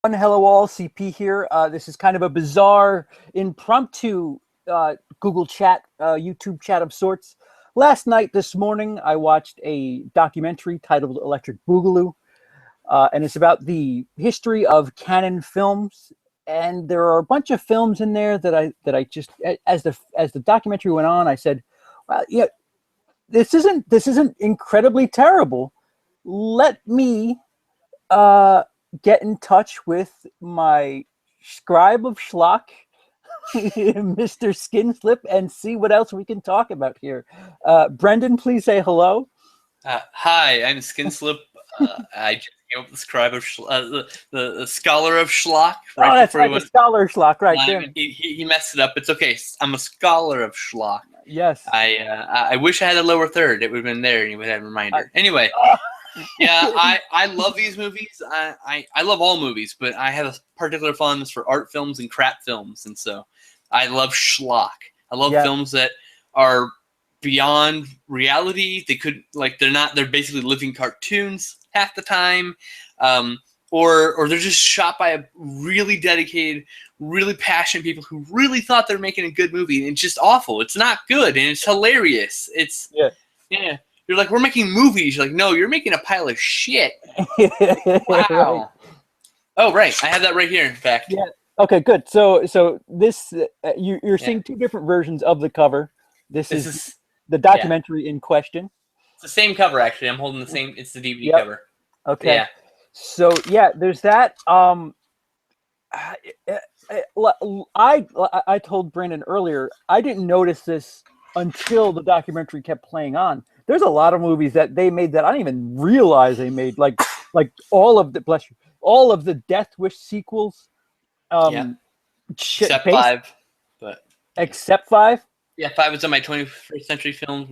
Hello all, CP here. This is kind of a bizarre, impromptu Google chat, YouTube chat of sorts. Last night, this morning, I watched a documentary titled Electric Boogaloo, and it's about the history of Canon films. And there are a bunch of films in there that I just, as the documentary went on, I said, well, yeah, this isn't incredibly terrible. Let me get in touch with my scribe of Schlock, Mr. Skinslip, and see what else we can talk about here. Brendan, please say hello. Hi, I'm Skinslip. I just came up with the scribe of the scholar of Schlock. Right, that's right, the scholar of Schlock, right there. He messed it up. It's okay. I'm a scholar of Schlock. Yes. I wish I had a lower third. It would have been there, and you would have a reminder. Anyway. Yeah, I love these movies. I love all movies, but I have a particular fondness for art films and crap films, and so I love schlock. I love films that are beyond reality. They're basically living cartoons half the time, or they're just shot by a really dedicated, really passionate people who really thought they're making a good movie, and it's just awful. It's not good, and it's hilarious. Yeah. You're like, we're making movies. You're like, no, you're making a pile of shit. Wow. Right. Oh, right. I have that right here, in fact. Yeah. Okay, good. So this you're seeing two different versions of the cover. This is the documentary in question. It's the same cover, actually. I'm holding the same. It's the DVD cover. Okay. Yeah. So there's that. I told Brandon earlier, I didn't notice this until the documentary kept playing on. There's a lot of movies that they made that I didn't even realize they made, like all of the Death Wish sequels. Except 5, but except 5. Yeah, 5 is on my 21st Century Films,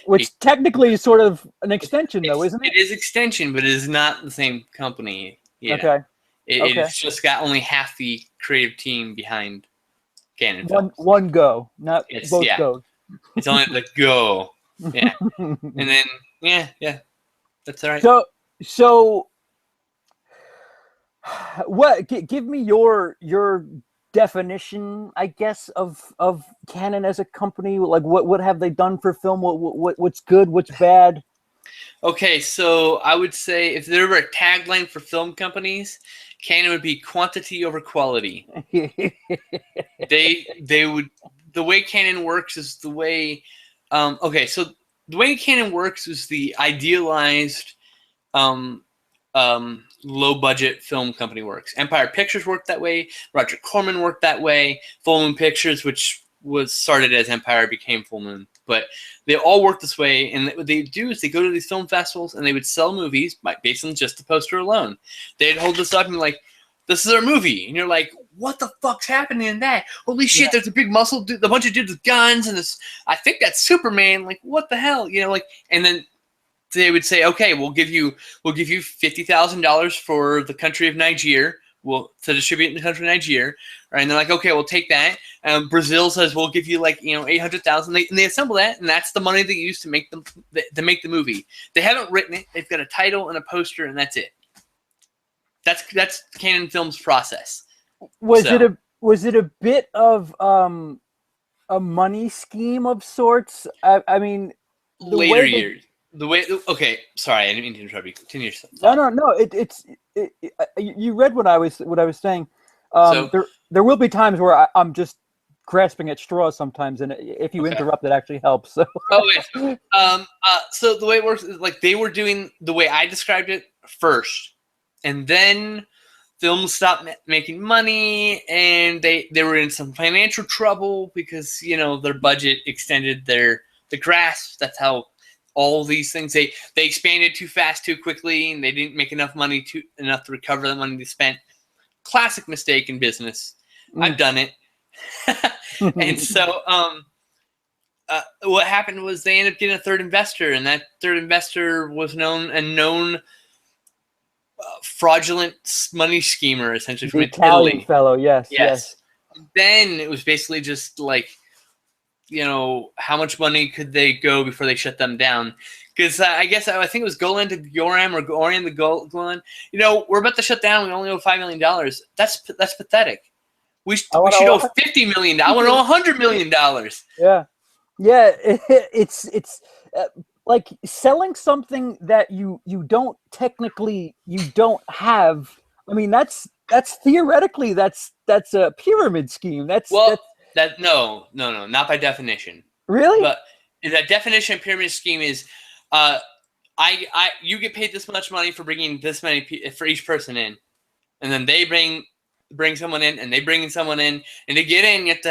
which technically is sort of an extension, though, isn't it? It is extension, but it is not the same company. Yeah. Okay. It's just got only half the creative team behind Canon Films. One go, not both goes. It's only the go. Yeah. And then that's all right. So what give me your definition, I guess, of Canon as a company. Like what have they done for film? What's good, what's bad? Okay, so I would say if there were a tagline for film companies, Canon would be quantity over quality. They would. The way Canon works is the way. So the way Canon works is the idealized, low budget film company works. Empire Pictures worked that way. Roger Corman worked that way. Full Moon Pictures, which was started as Empire, became Full Moon. But they all work this way, and what they do is they go to these film festivals and they would sell movies based on just the poster alone. They'd hold this up and be like, "This is our movie," and you're like, "What the fuck's happening in that? Holy shit! There's a big muscle dude, a bunch of dudes with guns, and this. I think that's Superman. Like, what the hell? And then they would say, "Okay, we'll give you $50,000 for the country of Niger. To distribute in the country of Niger." Right? And they're like, "Okay, we'll take that." Brazil says, "We'll give you $800,000." And they assemble that, and that's the money they use to make the movie. They haven't written it. They've got a title and a poster, and that's it. That's Canon Films' process. Was it a bit of a money scheme of sorts? I mean, later years. Okay, sorry, I didn't mean to interrupt you. Continue. No. You read what I was saying. There will be times where I'm just grasping at straws sometimes, and if you interrupt, it actually helps. So. So the way it works is they were doing the way I described it first, and then films stopped making money, and they were in some financial trouble because their budget extended the grasp. That's how all these things they expanded too fast, too quickly, and they didn't make enough money enough to recover the money they spent. Classic mistake in business. I've done it. And so what happened was they ended up getting a third investor, and that third investor was known fraudulent money schemer, essentially, from Italian Italy. fellow. Yes. Then it was basically just how much money could they go before they shut them down? Because I think it was Golan to Goram or Goran to Golan. We're about to shut down. We only owe $5 million. That's pathetic. We should owe $50 million. I want to owe $100 million. Yeah. It's like selling something that you don't have. I mean, that's theoretically that's a pyramid scheme. No, not by definition. Really? But the definition of pyramid scheme is, you get paid this much money for bringing this many for each person in, and then they bring someone in, and they bring someone in, and to get in, you have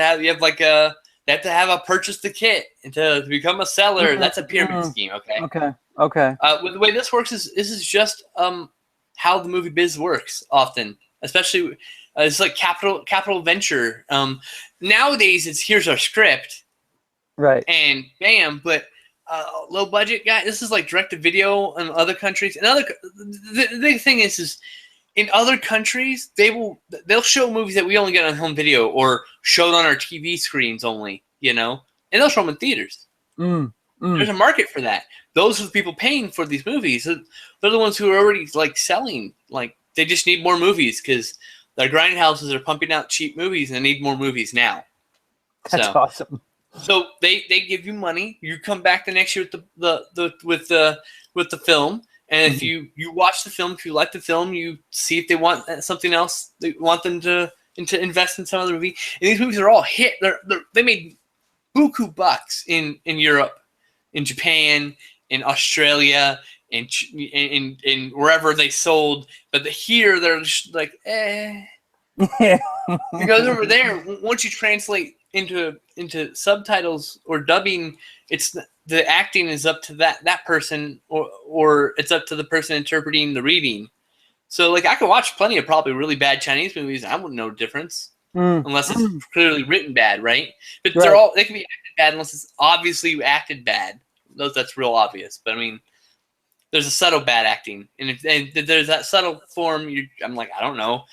to have a purchase the kit and to become a seller. Mm-hmm. That's a pyramid scheme. Okay. With the way this works is just how the movie biz works often, especially it's like capital venture. Nowadays it's here's our script, right, and bam. But low budget guy, this is like direct to video in other countries. The thing is in other countries they'll show movies that we only get on home video or showed on our TV screens only, and they'll show them in theaters. There's a market for that. Those are the people paying for these movies. They're the ones who are already like selling. Like they just need more movies because their grindhouses are pumping out cheap movies and they need more movies now. That's awesome. So they give you money. You come back the next year with the film, and if you watch the film, if you like the film, you see if they want something else. They want them to invest in some other movie. And these movies are all hit. They made buku bucks in Europe, in Japan, in Australia, in wherever they sold. But here they're just like, because over there, once you translate into subtitles or dubbing, the acting is up to that person, or it's up to the person interpreting the reading. So like I could watch plenty of probably really bad Chinese movies, and I wouldn't know the difference unless it's clearly written bad, right? But they can be acted bad unless it's obviously acted bad. That's real obvious. But I mean, there's a subtle bad acting, and if there's that subtle form, I'm like, I don't know,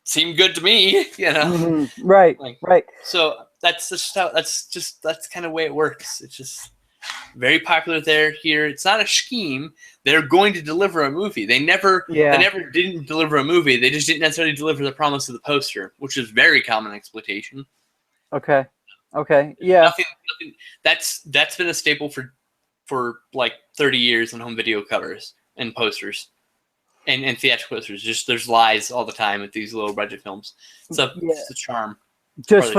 seemed good to me, Right, right. So that's kind of the way it works. It's just very popular here. It's not a scheme. They're going to deliver a movie. They never didn't deliver a movie. They just didn't necessarily deliver the promise of the poster, which is very common exploitation. Okay. Yeah. Nothing, that's been a staple for like 30 years on home video covers and posters and theatrical posters. Just there's lies all the time with these low budget films. It's a charm. Just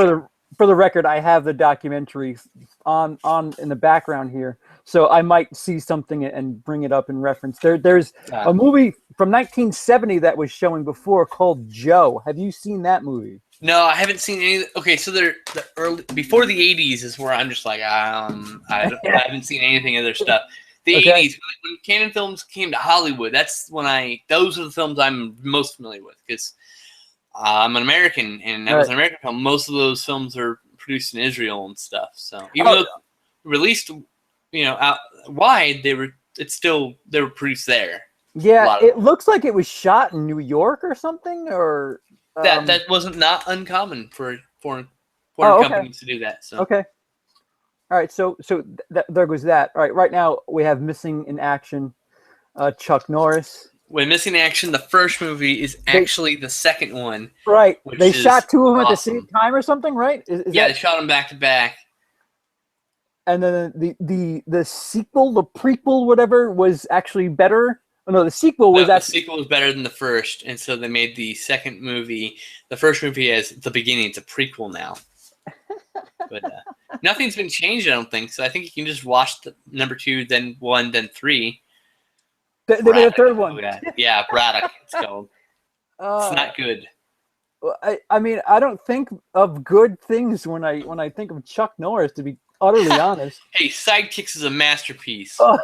for the record, I have the documentary on in the background here, so I might see something and bring it up in reference. There's a movie from 1970 that was showing before called Joe. Have you seen that movie? No, I haven't seen any. Okay, so before the 80s is where I'm just like, I haven't seen anything of their stuff. The 80s, when Canon Films came to Hollywood, those are the films I'm most familiar with because I'm an American, and that was an American film. Most of those films are produced in Israel and stuff. So even though released, out wide, they were produced there. Yeah, it looks like it was shot in New York or something, or that wasn't not uncommon for foreign companies to do that. So okay, all right. So there goes that. All right, right now we have Missing in Action, Chuck Norris. When Missing in Action, the first movie is actually the second one. Right. They shot two of them at the same time or something, right? They shot them back to back. And then the sequel, the prequel, whatever, was actually better. Oh, no, the sequel was the sequel was better than the first, and so they made the second movie. The first movie as the beginning. It's a prequel now. But nothing's been changed, I don't think. So I think you can just watch the number 2, then 1, then 3. They made a third one. Yeah, Braddock. It's called. It's not good. I mean, I don't think of good things when I think of Chuck Norris, to be utterly honest. Hey, Sidekicks is a masterpiece. Oh.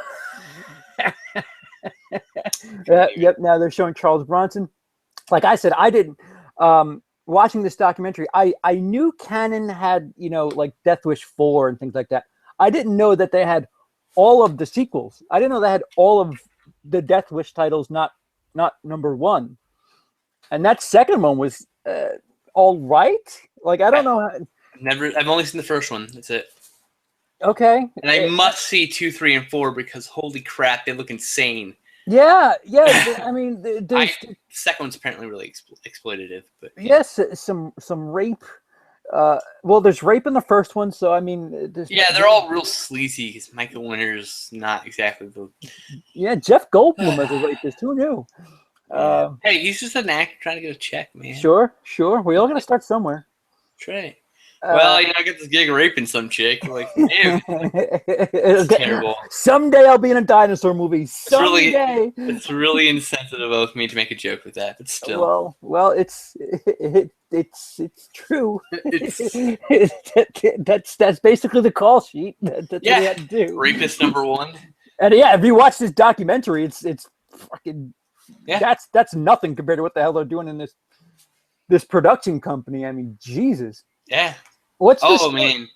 Yep. Now they're showing Charles Bronson. Like I said, I didn't. Watching this documentary, I knew Canon had like Death Wish 4 and things like that. I didn't know that they had all of the sequels. I didn't know they had all of the Death Wish titles, not number 1, and that second one was all right. Like I don't know. I've only seen the first one. That's it. Okay. And I must see 2, 3, and 4 because holy crap, they look insane. Yeah, yeah. I mean, The there's second one's apparently really exploitative, but yeah. yes, some rape. Well, there's rape in the first one, so I mean, Yeah, they're all real sleazy because Michael Winter's not exactly the. Yeah, Jeff Goldblum as a rapist. Who knew? Yeah. Hey, he's just an actor trying to get a check, man. Sure, sure. We all got to start somewhere. That's right. Well, I get this gig of raping some chick. Like, ew. It's terrible. Someday I'll be in a dinosaur movie. Someday. It's really insensitive of me to make a joke with that, but still. Well, it's true. That's basically the call sheet. That's what we had to do. Rapist number 1. And yeah, if you watch this documentary, it's fucking. Yeah. That's nothing compared to what the hell they're doing in this production company. I mean, Jesus. Yeah. Man.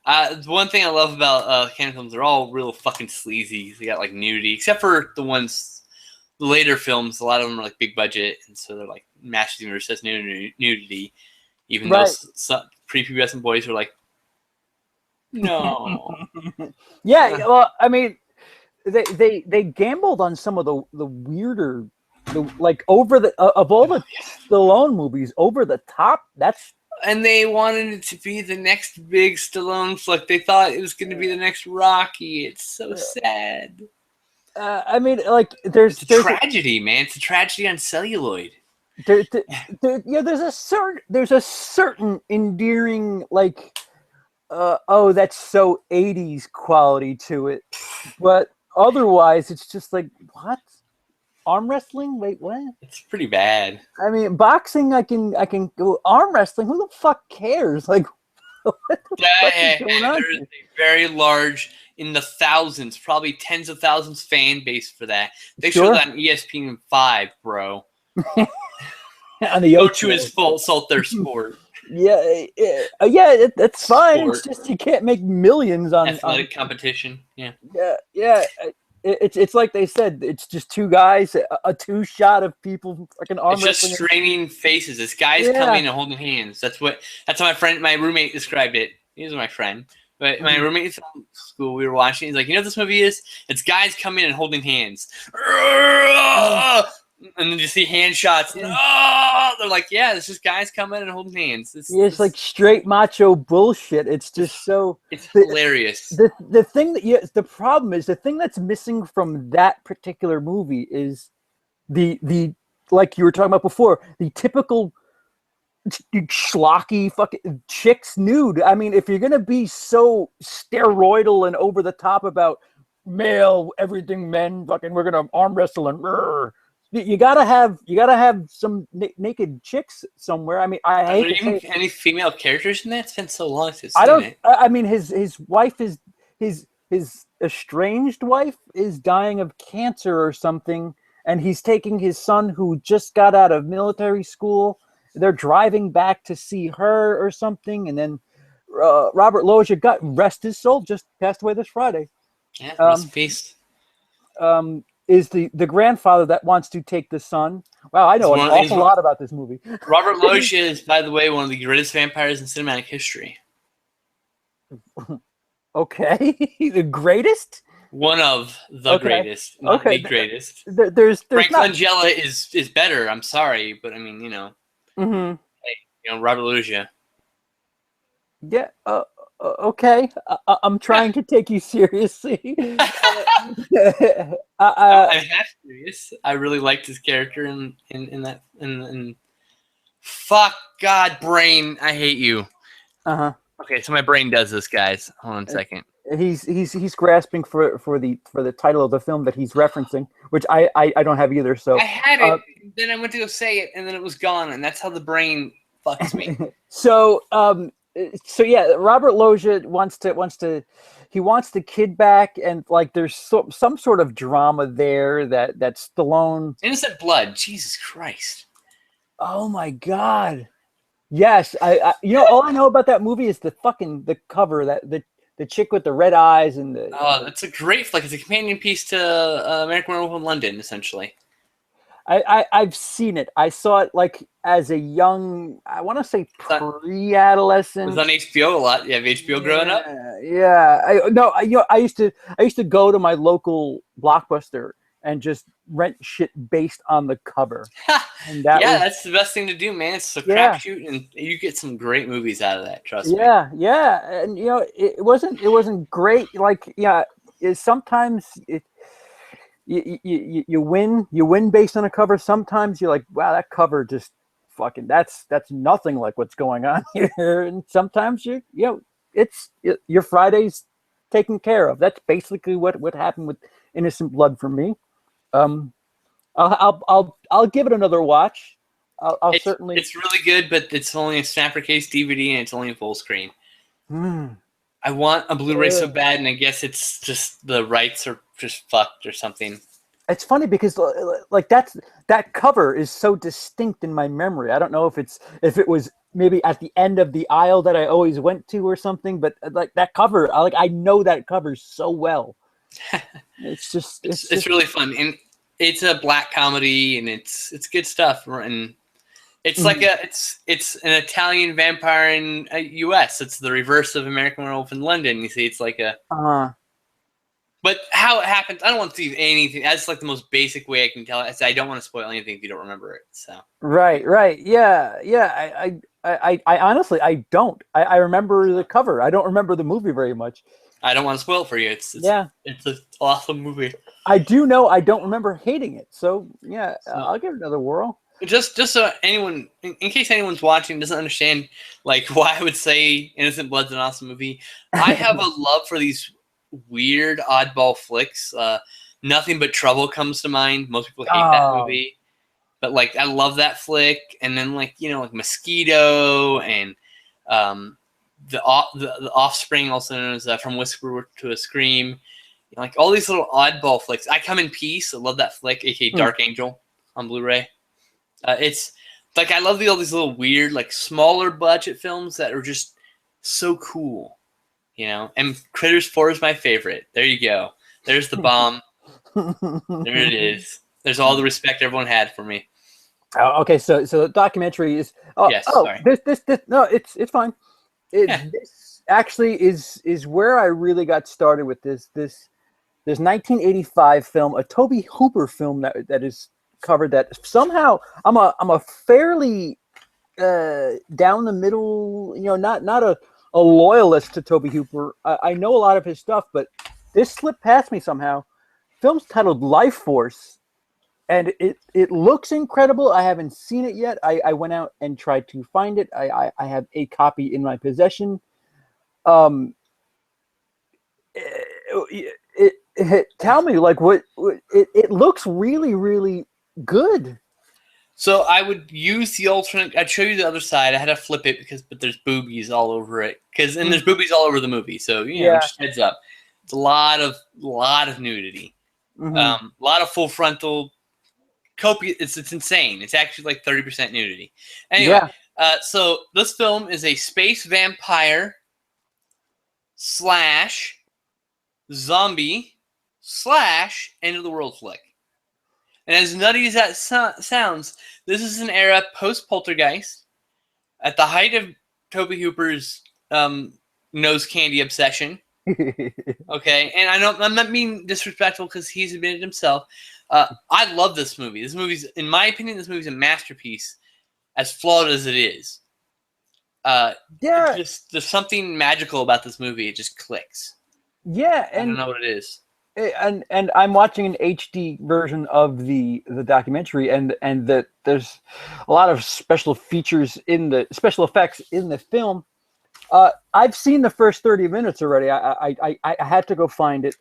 The one thing I love about Canon films, they're all real fucking sleazy. They got like nudity, except for the later films. A lot of them are like big budget, and so they're like Masters of the Universe says nudity. Even though some prepubescent boys are like, no. Yeah, well, I mean, they gambled on some of the weirder, like over the of all the Stallone movies, Over the Top. And they wanted it to be the next big Stallone flick. They thought it was going to be the next Rocky. It's so sad. I mean, like there's a tragedy, man. It's a tragedy on celluloid. There's a certain endearing like, oh, that's so 80s quality to it, but otherwise it's just like, what? Arm wrestling? Wait, what? It's pretty bad. I mean, boxing, I can go. Arm wrestling, who the fuck cares? Like, what the fuck is going on? There's a very large, in the thousands, probably tens of thousands fan base for that. They show that on ESPN5, bro. On the Go to his full salt their sport. Yeah, that's fine. Sport. It's just you can't make millions on athletic competition. Yeah. Yeah. It's like they said. It's just two guys, a two shot of people fucking arm wrestling. It's just straining faces. It's guys coming and holding hands. That's how my roommate described it. He's my friend, but my roommate from school, we were watching. He's like, you know what this movie is? It's guys coming and holding hands. And then you see hand shots. Oh, they're like, yeah, it's just guys coming and holding hands. It's like straight macho bullshit. It's just so. It's hilarious. The thing the problem is the thing that's missing from that particular movie is the like you were talking about before, the typical schlocky fucking chicks nude. I mean, if you're gonna be so steroidal and over the top about male everything men fucking we're gonna arm wrestle and. You gotta have some naked chicks somewhere. I mean, I hate to say any female characters in that. It's been so long since I don't. I mean, his wife is his estranged wife is dying of cancer or something, and he's taking his son who just got out of military school. They're driving back to see her or something, and then Robert Loggia, rest his soul, just passed away this Friday. Yeah, rest in peace. Is the grandfather that wants to take the son. Wow, I know an awful lot about this movie. Robert Loggia is, by the way, one of the greatest vampires in cinematic history. Okay, the greatest? One of the greatest, not the greatest. There's Frank Langella is better. I'm sorry, but I mean, you know, hey, Robert Loggia. Yeah. Okay, I'm trying to take you seriously. I'm half serious. I really liked his character in that. Fuck God, brain! I hate you. Okay, so my brain does this, guys. Hold on a second. He's grasping for the title of the film that he's referencing, which I don't have either. So I had it, then I went to go say it, and then it was gone, and that's how the brain fucks me. So yeah, Robert Loggia wants the kid back, and like there's some sort of drama there that Stallone. Innocent blood, Jesus Christ! Oh my God! Yes, I all I know about that movie is the cover, that the chick with the red eyes and it's a great flick. It's a companion piece to American Werewolf in London, essentially. I've seen it. I saw it like as a young, I want to say It was pre-adolescent. on HBO a lot. You have HBO growing up? Yeah. I used to go to my local Blockbuster and just rent shit based on the cover, and that Yeah, was that's the best thing to do, man. It's a yeah, crapshoot, and you get some great movies out of that. Trust me. yeah, and it wasn't great. Like yeah, sometimes you win based on a cover. Sometimes you're like, wow, that cover just fucking that's nothing like what's going on here. And sometimes it's your Friday's taken care of. That's basically what happened with Innocent Blood for me. Um, I'll give it another watch. I'll certainly. It's really good, but it's only a snapper case DVD, and it's only full screen. Hmm. I want a Blu-ray so Ugh. bad, and I guess it's just the rights are just fucked or something. It's funny because like that cover is so distinct in my memory. I don't know if it was maybe at the end of the aisle that I always went to or something, but like that cover, I know that cover so well. It's just It's really fun, and it's a black comedy, and it's good stuff, and it's like Mhm. it's an Italian vampire in U.S. It's the reverse of American Werewolf in London. You see, it's like a. uh But how it happens, I don't want to see anything. That's like the most basic way I can tell it. I don't want to spoil anything if you don't remember it. So right, yeah. I honestly I don't. I remember the cover. I don't remember the movie very much. I don't want to spoil it for you. Yeah, It's an awesome movie. I do know I don't remember hating it. So yeah, So I'll give it another whirl. just so anyone, in case anyone's watching doesn't understand like why I would say Innocent Blood's an awesome movie, I have a love for these weird oddball flicks. Nothing But Trouble comes to mind. Most people hate that Oh, movie, but like I love that flick. And then like like Mosquito and um, the Offspring, also known as From Whisper to a Scream. Like all these little oddball flicks. I Come in Peace. I love that flick, aka hmm. Dark Angel on Blu-ray. It's like I love all these little weird, like smaller budget films that are just so cool, And Critters 4 is my favorite. There you go. There's the bomb. There it is. There's all the respect everyone had for me. Okay, so the documentary is Yes, sorry. this no, it's fine. Yeah. This actually is where I really got started with this 1985 film, a Tobe Hooper film that is covered. That somehow I'm a fairly down the middle, not a loyalist to Tobe Hooper. I know a lot of his stuff, but this slipped past me somehow. Film's titled Life Force, and it looks incredible. I haven't seen it yet. I went out and tried to find it. I have a copy in my possession. Um, tell me, like, it looks really, really good. So I would use the alternate. I'd show you the other side. I had to flip it but there's boobies all over it. And there's boobies all over the movie. So Yeah. just heads up. It's a lot of nudity. Hmm. A lot of full frontal. It's insane. It's actually like 30% nudity. Anyway, Yeah. so this film is a space vampire slash zombie slash end of the world flick. And as nutty as that sounds, this is an era post Poltergeist, at the height of Tobe Hooper's nose candy obsession. Okay, and I'm not being disrespectful because he's admitted himself. I love this movie. In my opinion, this movie's a masterpiece, as flawed as it is. Yeah. There's something magical about this movie. It just clicks. Yeah. I don't know what it is. And I'm watching an HD version of the documentary, and that there's a lot of special effects in the film. I've seen the first 30 minutes already. I had to go find it.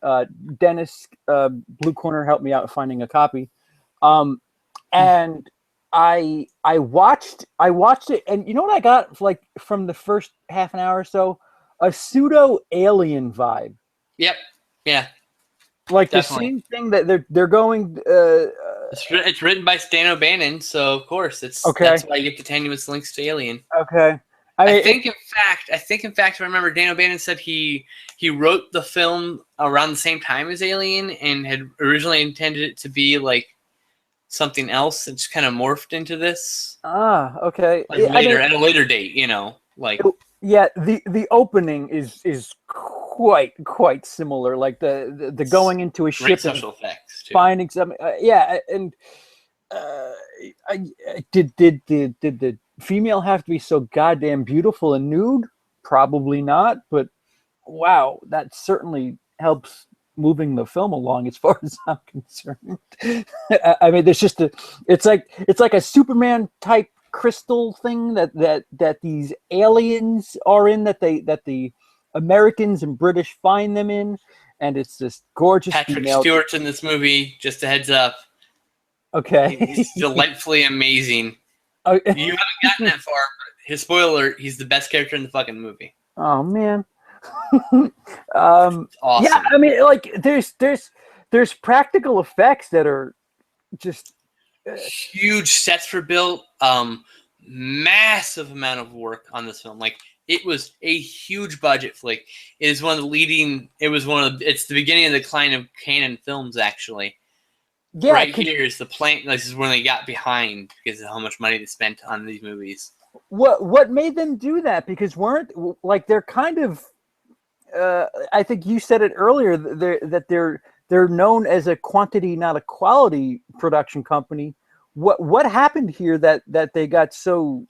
Dennis Blue Corner helped me out finding a copy, and I watched it, and you know what I got like from the first half an hour or so, a pseudo alien vibe. Yep. Yeah. Like Definitely. the same thing that they're going. It's written by Stan O'Bannon, so of course Okay. that's why you get the tenuous links to Alien. Okay. I think in fact, if I remember, Dan O'Bannon said he wrote the film around the same time as Alien and had originally intended it to be like something else that just kind of morphed into this. Ah, okay. Like later, at a later date, like yeah, the opening is quite similar. Like the going into a great ship and special effects too. finding some. Yeah, and did the female have to be so goddamn beautiful and nude? Probably not, but wow, that certainly helps moving the film along as far as I'm concerned. I mean, there's just it's like a Superman type crystal thing that these aliens are in, that the Americans and British find them in, and it's this gorgeous Patrick female. Stewart's in this movie. Just a heads up. Okay, He's delightfully amazing. You haven't gotten that far, but his spoiler alert, he's the best character in the fucking movie. Oh man. Awesome. Yeah, I mean, like there's practical effects that are just huge sets were built. Massive amount of work on this film. Like, it was a huge budget flick. It is one of the leading. It's the beginning of the decline of Canon films, actually. Yeah, right here is the plank. This is when they got behind because of how much money they spent on these movies. What made them do that? Because they're kind of. I think you said it earlier that they're known as a quantity, not a quality production company. What happened here that they got so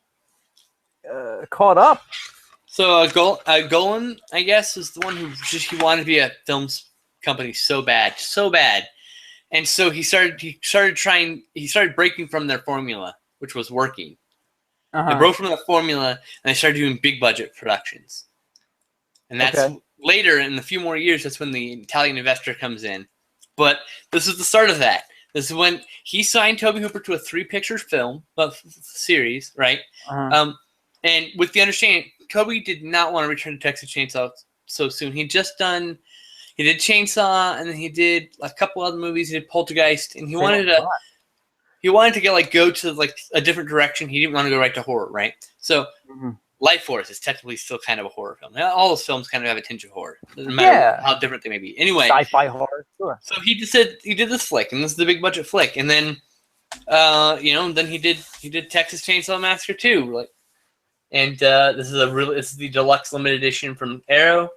caught up? So Golan, I guess, is the one who he wanted to be a films company so bad, and so he started breaking from their formula, which was working. They broke from the formula and they started doing big budget productions, and that's later in a few more years. That's when the Italian investor comes in, but this is the start of that. This is when he signed Tobe Hooper to a 3-picture film series, right? And with the understanding, Tobe did not want to return to Texas Chainsaw so soon. He did Chainsaw, and then he did a couple other movies. He did Poltergeist, and he wanted to go to a different direction. He didn't want to go right to horror, right? So Life Force is technically still kind of a horror film. All those films kind of have a tinge of horror, no matter how different they may be. Anyway, sci-fi horror, sure. So he just said he did this flick, and this is the big budget flick, and then then he did Texas Chainsaw Massacre 2, and this is the deluxe limited edition from Arrow,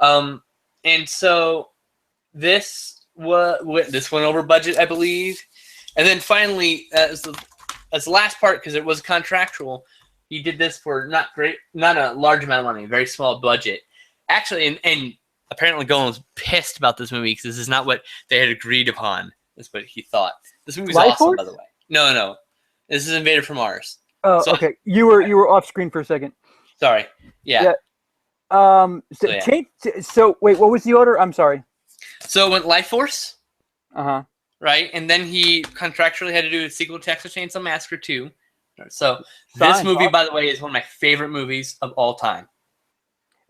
and so this went over budget, I believe, and then finally as the last part, because it was contractual, he did this for not a large amount of money, very small budget, actually, and apparently Golan was pissed about this movie because this is not what they had agreed upon. That's what he thought. This movie's awesome, by the way. No, this is Invader from Mars. Oh, so, okay. You were off screen for a second. Sorry. Yeah. So wait, what was the order? I'm sorry. So it went Life Force. Right, and then he contractually had to do a sequel to Texas Chainsaw Massacre 2. So this movie, by the way, is one of my favorite movies of all time.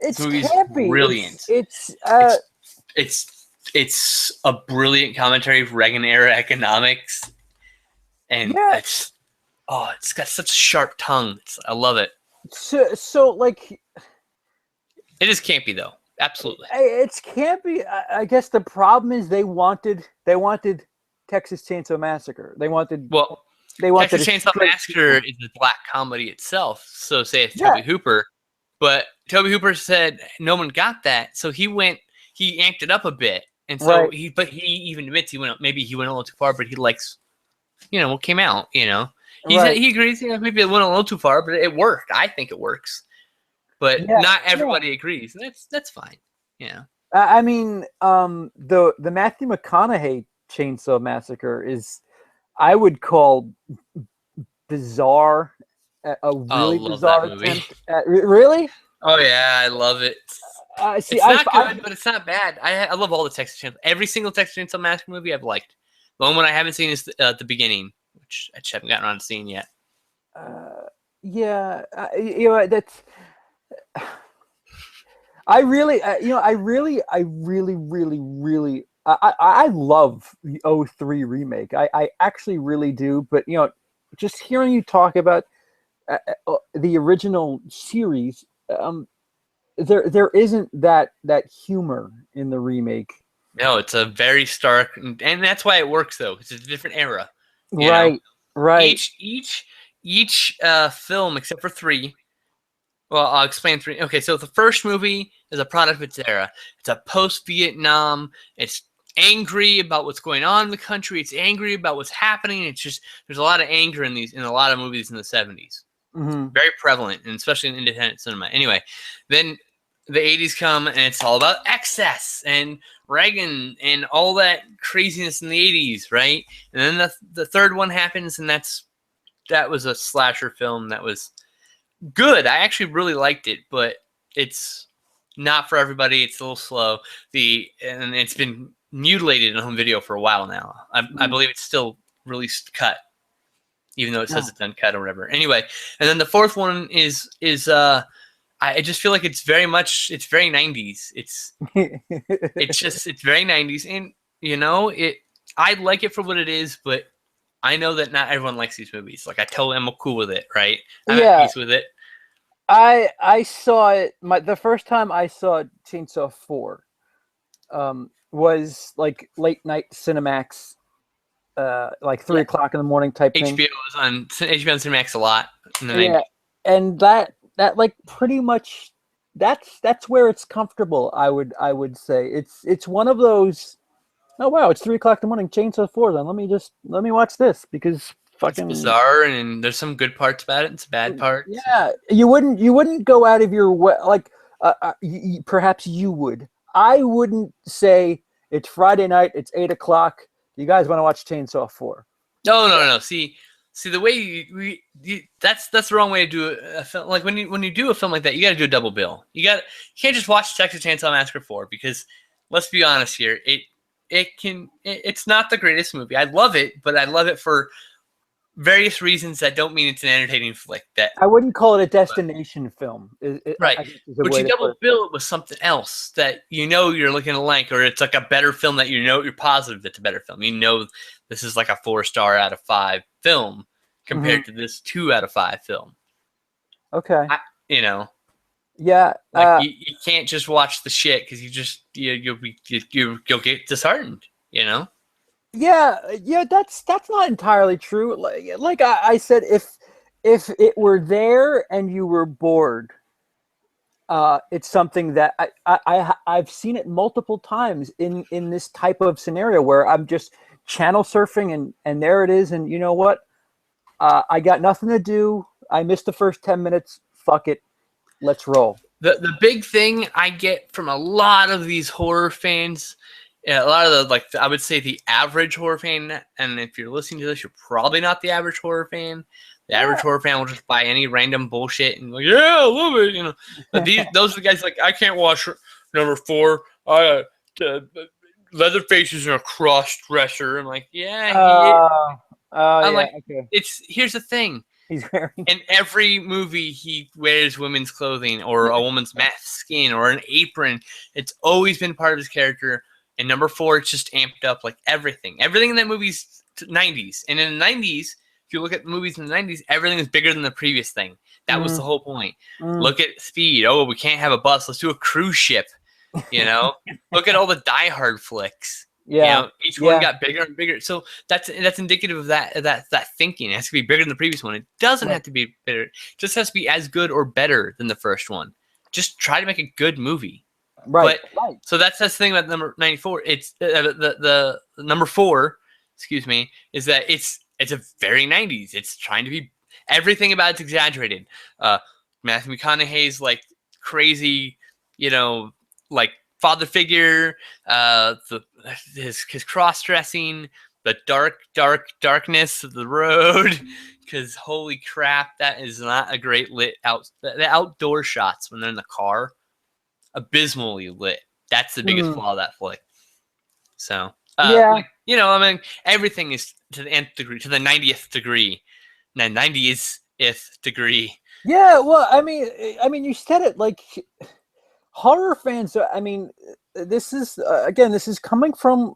It's campy. Brilliant. It's a brilliant commentary of Reagan era economics, and it's got such a sharp tongue. I love it. So like, it is campy though. Absolutely, it's campy. I guess the problem is they wanted Texas Chainsaw Massacre. They wanted Texas Chainsaw Massacre is a black comedy itself. So say it's Tobe Hooper. But Tobe Hooper said no one got that, so he amped it up a bit, and so he even admits he went a little too far, but he likes, what came out, He said he agrees, maybe it went a little too far, but it worked. I think it works, but not everybody agrees, and that's fine, I mean, the Matthew McConaughey Chainsaw Massacre is, I would call bizarre. A really bizarre attempt. Really? Oh yeah, I love it. It's not good, but it's not bad. I love all the Texas Chainsaw. Every single Texas Chainsaw Massacre movie I've liked. The one I haven't seen is the beginning, which I just haven't gotten around to seeing yet. That's. I really love the 03 remake. I actually really do, but just hearing you talk about the original series, there isn't that humor in the remake. No, it's a very stark, and that's why it works though. It's a different era. You know, Right. Right. each film except for three. Well, I'll explain three. Okay, so the first movie is a product of its era. It's a post-Vietnam. It's angry about what's going on in the country. It's angry about what's happening. It's just there's a lot of anger in a lot of movies in the 70s. Mm-hmm. Very prevalent, and especially in independent cinema. Anyway, then the 80s come, and it's all about excess and Reagan and all that craziness in the 80s, right? And then the third one happens, and that was a slasher film that was good. I actually really liked it, but it's not for everybody. It's a little slow. And it's been mutilated in home video for a while now. I believe it's still released cut, even though it says it's uncut or whatever. Anyway, and then the fourth one is I just feel like it's very 90s. It's very 90s, and I like it for what it is, but I know that not everyone likes these movies. Like I totally am cool with it, right? I'm at peace with it. I saw it. The first time I saw Chainsaw 4 was like late night Cinemax, like 3 o'clock in the morning type thing. HBO was on HBO and Cinemax a lot in the 90s. Yeah, and that like pretty much that's where it's comfortable. I would say it's one of those. Oh wow, it's 3 o'clock in the morning. Chainsaw 4. Then let me watch this because fucking it's bizarre and there's some good parts about it and some bad parts. Yeah, you wouldn't go out of your way like perhaps you would. I wouldn't say it's Friday night. It's 8 o'clock. You guys want to watch Chainsaw 4? No. See the way that's the wrong way to do a film. Like when you do a film like that, you got to do a double bill. You can't just watch Texas Chainsaw Massacre 4 because let's be honest here, it's not the greatest movie. I love it, but I love it for various reasons that don't mean it's an entertaining flick. That I wouldn't call it a destination film. Right. But you double bill it with something else that you're looking to like, or it's like a better film that you're positive that's a better film. This is like a 4-star out of 5 film compared to this 2 out of 5 film. Okay. Yeah. Like you can't just watch the shit because you'll get disheartened. Yeah, that's not entirely true. Like I said, if it were there and you were bored, it's something that I've seen it multiple times in this type of scenario where I'm just channel surfing and there it is, and you know what? I got nothing to do. I missed the first 10 minutes. Fuck it, let's roll. The big thing I get from a lot of these horror fans. Yeah, a lot of I would say the average horror fan, and if you're listening to this, you're probably not the average horror fan. The average horror fan will just buy any random bullshit and like, yeah, I love it, But those are the guys like, I can't watch number 4. Leatherface is a cross-dresser. I'm like, yeah. Okay. Here's the thing. He's wearing in every movie he wears women's clothing or a woman's mask skin or an apron. It's always been part of his character. And number 4, it's just amped up like everything. Everything in that movie's 90s. And in the 90s, if you look at movies in the 90s, everything was bigger than the previous thing. That was the whole point. Look at Speed. Oh, we can't have a bus. Let's do a cruise ship. Look at all the Die Hard flicks. Yeah. Each one got bigger and bigger. So that's indicative of that thinking. It has to be bigger than the previous one. It doesn't have to be better. It just has to be as good or better than the first one. Just try to make a good movie. Right. So that's the thing about number 94. It's the number 4, excuse me, is that it's a very 90s. It's trying to be everything about it's exaggerated. Matthew McConaughey's like crazy, like father figure, his cross dressing, the darkness of the road. Because holy crap, that is not a great lit out. The outdoor shots when they're in the car. Abysmally lit. That's the biggest flaw of that flick. So, everything is to the nth degree, to the 90th degree. The 90th degree. Yeah, well, I mean, you said it like horror fans. I mean, this is this is coming from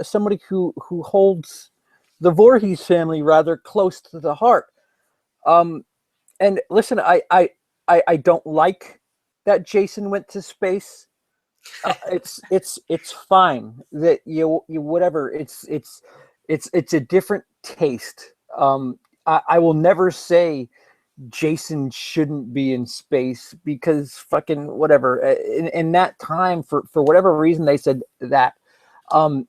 somebody who holds the Voorhees family rather close to the heart. And listen, I don't like that Jason went to space. It's fine that you whatever. It's it's a different taste. I will never say Jason shouldn't be in space because fucking whatever. In that time, for whatever reason, they said that. Um,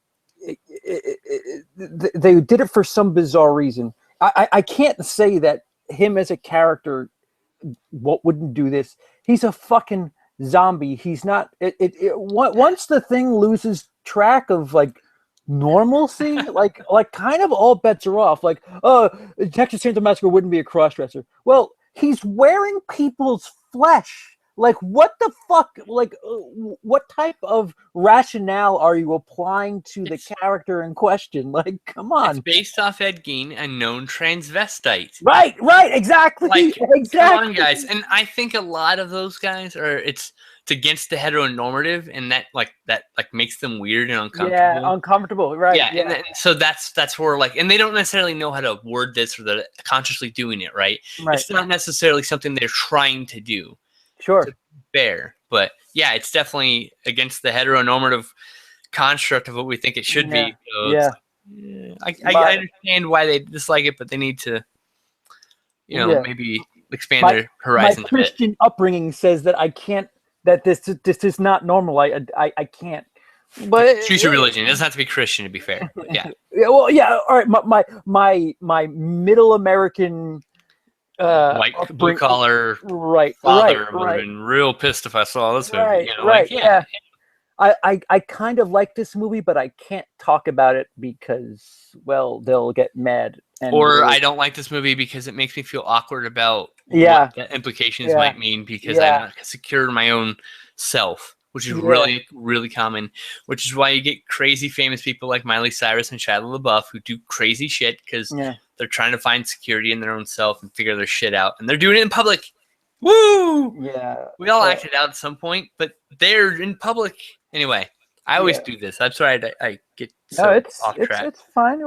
they did it for some bizarre reason. I can't say that him as a character wouldn't do this. He's a fucking zombie. He's not. Once the thing loses track of like normalcy, like kind of all bets are off. Like, oh, Texas Chainsaw Massacre wouldn't be a crossdresser. Well, he's wearing people's flesh. Like, what the fuck? Like, what type of rationale are you applying to the character in question? Like, come on. It's based off Ed Gein, a known transvestite. Right, exactly. Like, exactly. Come on, guys. And I think a lot of those guys are it's against the heteronormative, and that makes them weird and uncomfortable. Yeah, uncomfortable. Right. Yeah, yeah. And so that's where like, and they don't necessarily know how to word this, or they're consciously doing it. Right. It's not necessarily something they're trying to do. Sure. Fair, but yeah, it's definitely against the heteronormative construct of what we think it should be. So yeah. I understand why they dislike it, but they need to, maybe expand their horizon. My Christian upbringing says that I can't. That this is not normal. I can't. But choose your religion. It doesn't have to be Christian to be fair. But yeah. Well, yeah. All right. My middle American. White blue collar father would have been real pissed if I saw this movie. Yeah. I kind of like this movie, but I can't talk about it because, well, they'll get mad. Or I don't like this movie because it makes me feel awkward about what the implications might mean because I'm not secure in my own self, which is really, really common, which is why you get crazy famous people like Miley Cyrus and Shia LaBeouf who do crazy shit because they're trying to find security in their own self and figure their shit out. And they're doing it in public. Woo! Yeah. We all acted out at some point, but they're in public. Anyway, I always do this. I'm sorry I get off track. It's fine.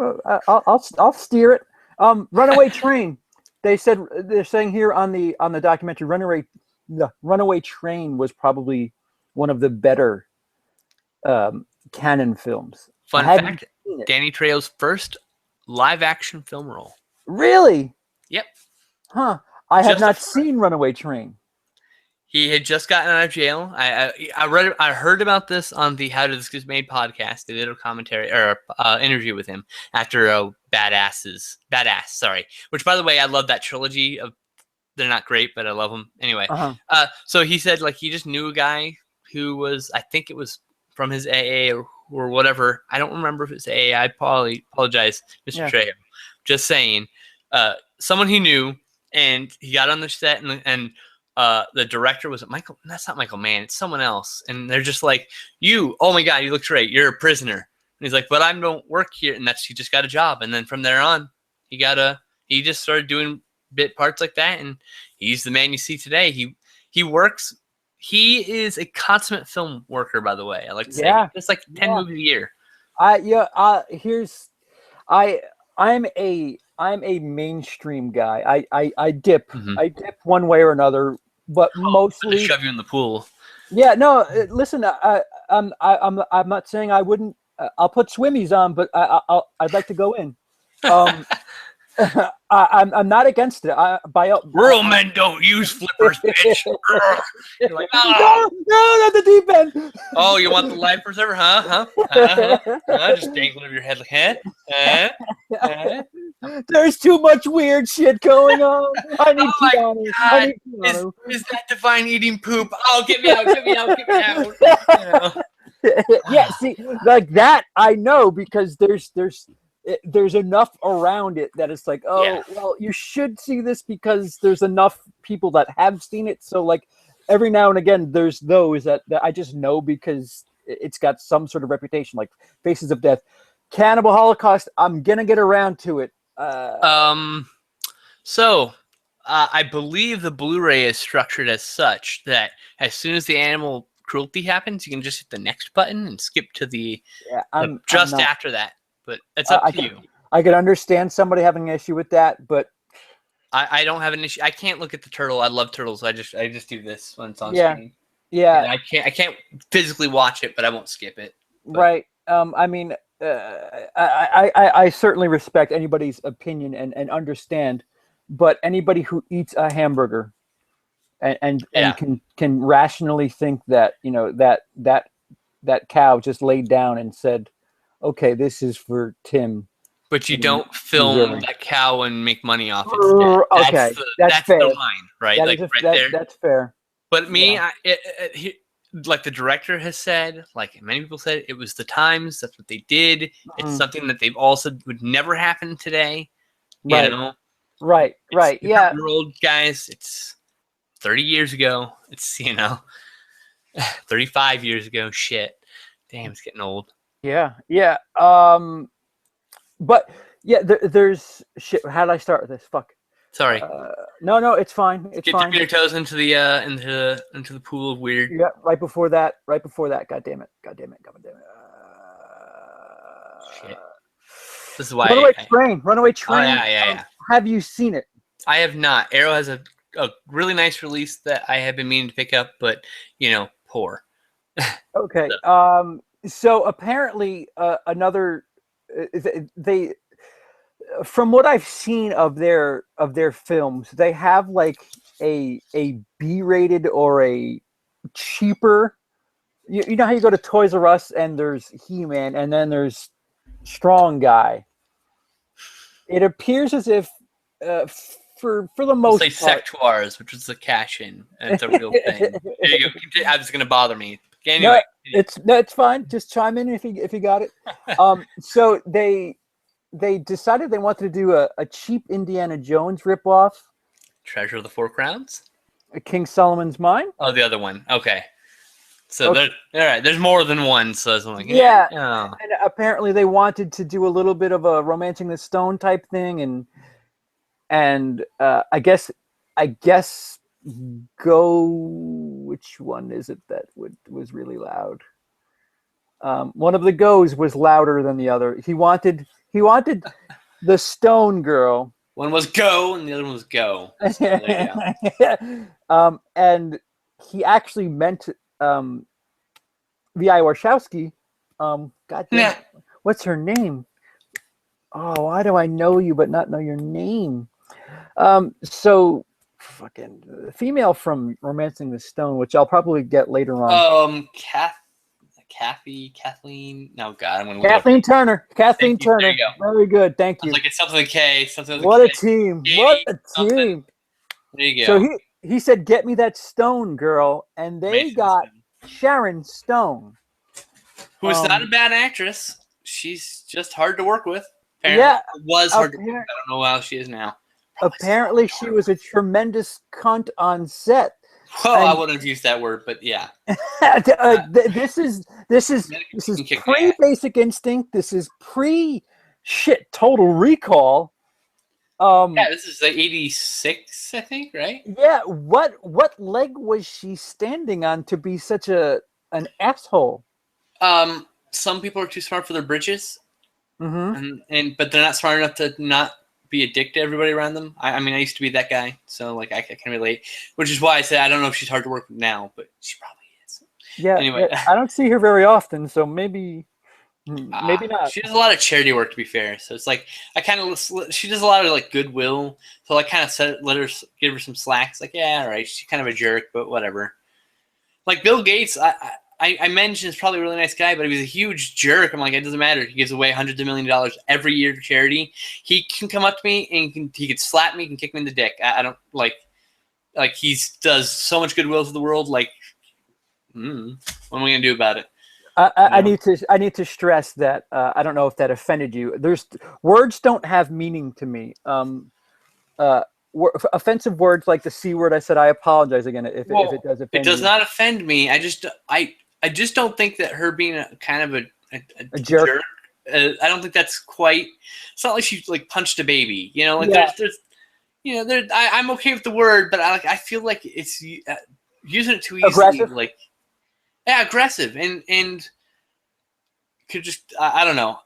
I'll steer it. Runaway Train. They're saying here on the documentary, Runaway Train was probably one of the better canon films. Fun fact: Danny Trejo's first live-action film role. Really? Yep. Huh. I have not seen Runaway Train. He had just gotten out of jail. I heard about this on the How Did This Get Made podcast. They did a commentary or interview with him after Badass. Sorry. Which, by the way, I love that trilogy of. They're not great, but I love them anyway. So he said like he just knew a guy who was, I think it was from his AA or whatever. I don't remember if it's AA. I apologize, Mr. Trejo. Just saying, someone he knew, and he got on the set, and the director was Michael. That's not Michael Mann. It's someone else. And they're just like, oh my God, you look great. You're a prisoner. And he's like, but I don't work here. And he just got a job. And then from there on, he just started doing bit parts like that. And he's the man you see today. He works. He is a consummate film worker, by the way. I like to say, it's like 10 movies a year. I'm a mainstream guy. I dip. I dip one way or another, but mostly shove you in the pool. Yeah, no. Listen, I'm not saying I wouldn't. I'll put swimmies on, but I'd like to go in. I'm not against it. Real men don't use flippers, bitch. You're like, no, not the deep end. Oh, you want the life preserver, huh? Just dangling over your head like, There's too much weird shit going on. I need Keanu. Is that divine eating poop? Oh, get me out. Yeah, see, like that I know because there's enough around it that it's like, well, you should see this because there's enough people that have seen it. So like every now and again, there's those that I just know because it's got some sort of reputation, like Faces of Death, Cannibal Holocaust. I'm gonna get around to it. So I believe the Blu-ray is structured as such that as soon as the animal cruelty happens, you can just hit the next button and skip to the after that. But it's up to you. I could understand somebody having an issue with that, but I don't have an issue. I can't look at the turtle. I love turtles. I just do this when it's on screen. Yeah. And I can't physically watch it, but I won't skip it. But. Right. I mean, I certainly respect anybody's opinion and understand, but anybody who eats a hamburger and Yeah, can rationally think that that cow just laid down and said, "Okay, this is for Tim but you in don't film Missouri." that cow and make money off its death. That's Okay, the that's that's the fair. line, right? That Like is a, right that there. that's fair. But me, Yeah. like the director has said, like many people said, it was the times. That's what they did. It's Mhm. something that they've all said would never happen today. You Right. know, Right. it's Right. a different Yeah. world, guys. It's 30 years ago. It's 35 years ago. Shit, damn, it's getting old. Yeah. Yeah. But yeah, there's shit. How did I start with this? Fuck. Sorry. No, no, it's fine. It's Get dipping fine. your toes into the into the pool of weird. Yeah, right before that. Right before that. God damn it. God damn it. God damn it. Shit. This is why. Runaway Train. Runaway Oh Train. yeah, yeah, yeah. Have you seen it? I have not. Arrow has a really nice release that I have been meaning to pick up, but poor. Okay. So, So apparently, another they from what I've seen of their films, they have like a B-rated or a cheaper. You know how you go to Toys R Us and there's He-Man and then there's Strong Guy. It appears as if, for the we'll say most part, sectoirs, which is the cash in. It's a real thing. There you go. I was gonna bother me. no, Anyway, it's fine. Just chime in if you got it. So they decided they wanted to do a cheap Indiana Jones ripoff, Treasure of the Four Crowns. King Solomon's Mine. Oh, the other one. Okay. So Okay. all right. There's more than one. So I'm like, Yeah, oh. and apparently they wanted to do a little bit of a Romancing the Stone type thing, and I guess go. Which one is it that was really loud? One of the goes was louder than the other. He wanted the Stone Girl. One was go and the other one was go. So there you go. And he actually meant V.I. Warshawski. God damn, Nah. what's her name? Oh, why do I know you but not know your name? So fucking female from Romancing the Stone, which I'll probably get later on. Kathleen. No, God, I'm gonna Kathleen Turner. Kathleen Thank you. There Turner. you go. Very good. Thank I was you. like, it's something with a K. Something with What a a K. team. What Katie, a something. team. There you So go. he said, "Get me that Stone Girl," and they Mason got Stone. Sharon Stone. Who is not a bad actress. She's just hard to work with. Apparently. Yeah, It was hard to work with. appar- I don't know how she is now. apparently she was a tremendous cunt on set. Well, I And- wouldn't have used that word, but yeah. This is pre Basic Instinct. This is pre shit Total Recall. Yeah, this is like 86, I think, right? Yeah, what leg was she standing on to be such an asshole? Some people are too smart for their britches, Mm-hmm. but they're not smart enough to not be a dick to everybody around them. I mean, I used to be that guy, so like I can relate. Which is why I say I don't know if she's hard to work with now, but she probably is. Yeah, Anyway, I don't see her very often, so maybe not. She does a lot of charity work, to be fair. So it's like I kind of she does a lot of like goodwill. So I kind of give her some slack. It's like, yeah, all right, she's kind of a jerk, but whatever. Like Bill Gates, I mentioned is probably a really nice guy, but he was a huge jerk. I'm like, it doesn't matter. He gives away hundreds of $millions every year to charity. He can come up to me and he could slap me, he can kick me in the dick. I don't like he does so much goodwill to the world. Like, what am I gonna do about it? I need to stress that I don't know if that offended you. Words don't have meaning to me. Offensive words like the C word I said, I apologize again if it does offend you. It does not offend me. I just don't think that her being a kind of a jerk. I don't think that's quite. It's not like she like punched a baby. There's I'm okay with the word, but I feel like it's using it too easily. Aggressive? Like, yeah, aggressive and could just I don't know.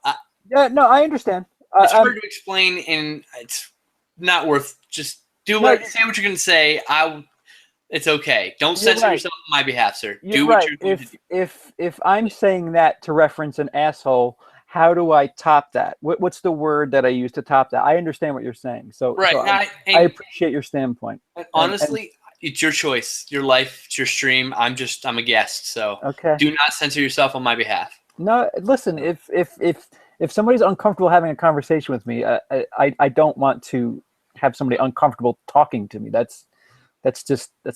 Yeah, no, I understand. It's hard to explain, and it's not worth. Just say what you're gonna say. It's okay. Don't censor yourself on my behalf, sir. Do what you're going to do. If I'm saying that to reference an asshole, how do I top that? What's the word that I use to top that? I understand what you're saying. So, Right. I appreciate your standpoint. Honestly, it's your choice, your life, it's your stream. I'm a guest. So Okay. do not censor yourself on my behalf. No, listen, if somebody's uncomfortable having a conversation with me, I don't want to have somebody uncomfortable talking to me. That's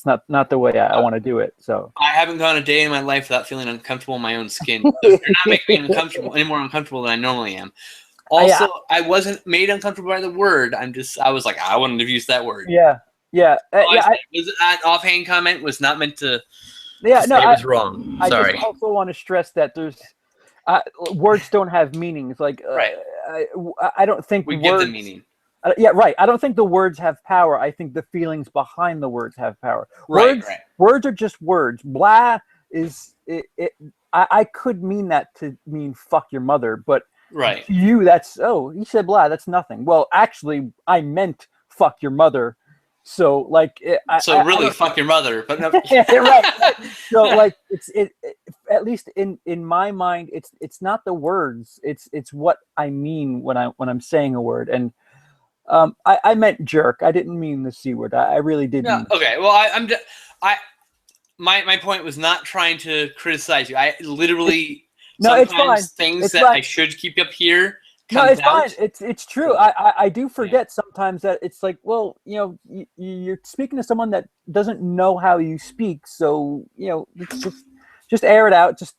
not the way I want to do it. So I haven't gone a day in my life without feeling uncomfortable in my own skin. So you're not making me uncomfortable, any more uncomfortable than I normally am. Also, I wasn't made uncomfortable by the word. I was like, I wouldn't have used that word. Yeah. That offhand comment was not meant to. Yeah, no, it was wrong. Sorry. I just also want to stress that there's words don't have meanings. Like, right. I don't think we words give the meaning. Yeah, right. I don't think the words have power. I think the feelings behind the words have power. Right, words are just words. Blah is it. I could mean that to mean fuck your mother, but right. To you, that's he said blah. That's nothing. Well, actually, I meant fuck your mother. So like, really fuck your mother, but no. right. So like, it at least in my mind, it's not the words. It's what I mean when I'm saying a word. And I meant jerk. I didn't mean the C word. I really didn't. Yeah, okay. Well, my point was not trying to criticize you. I literally it's fine. Things that I should keep up here. No, it's fine. It's true. I do forget sometimes that it's like, well, you're speaking to someone that doesn't know how you speak, so it's just air it out, just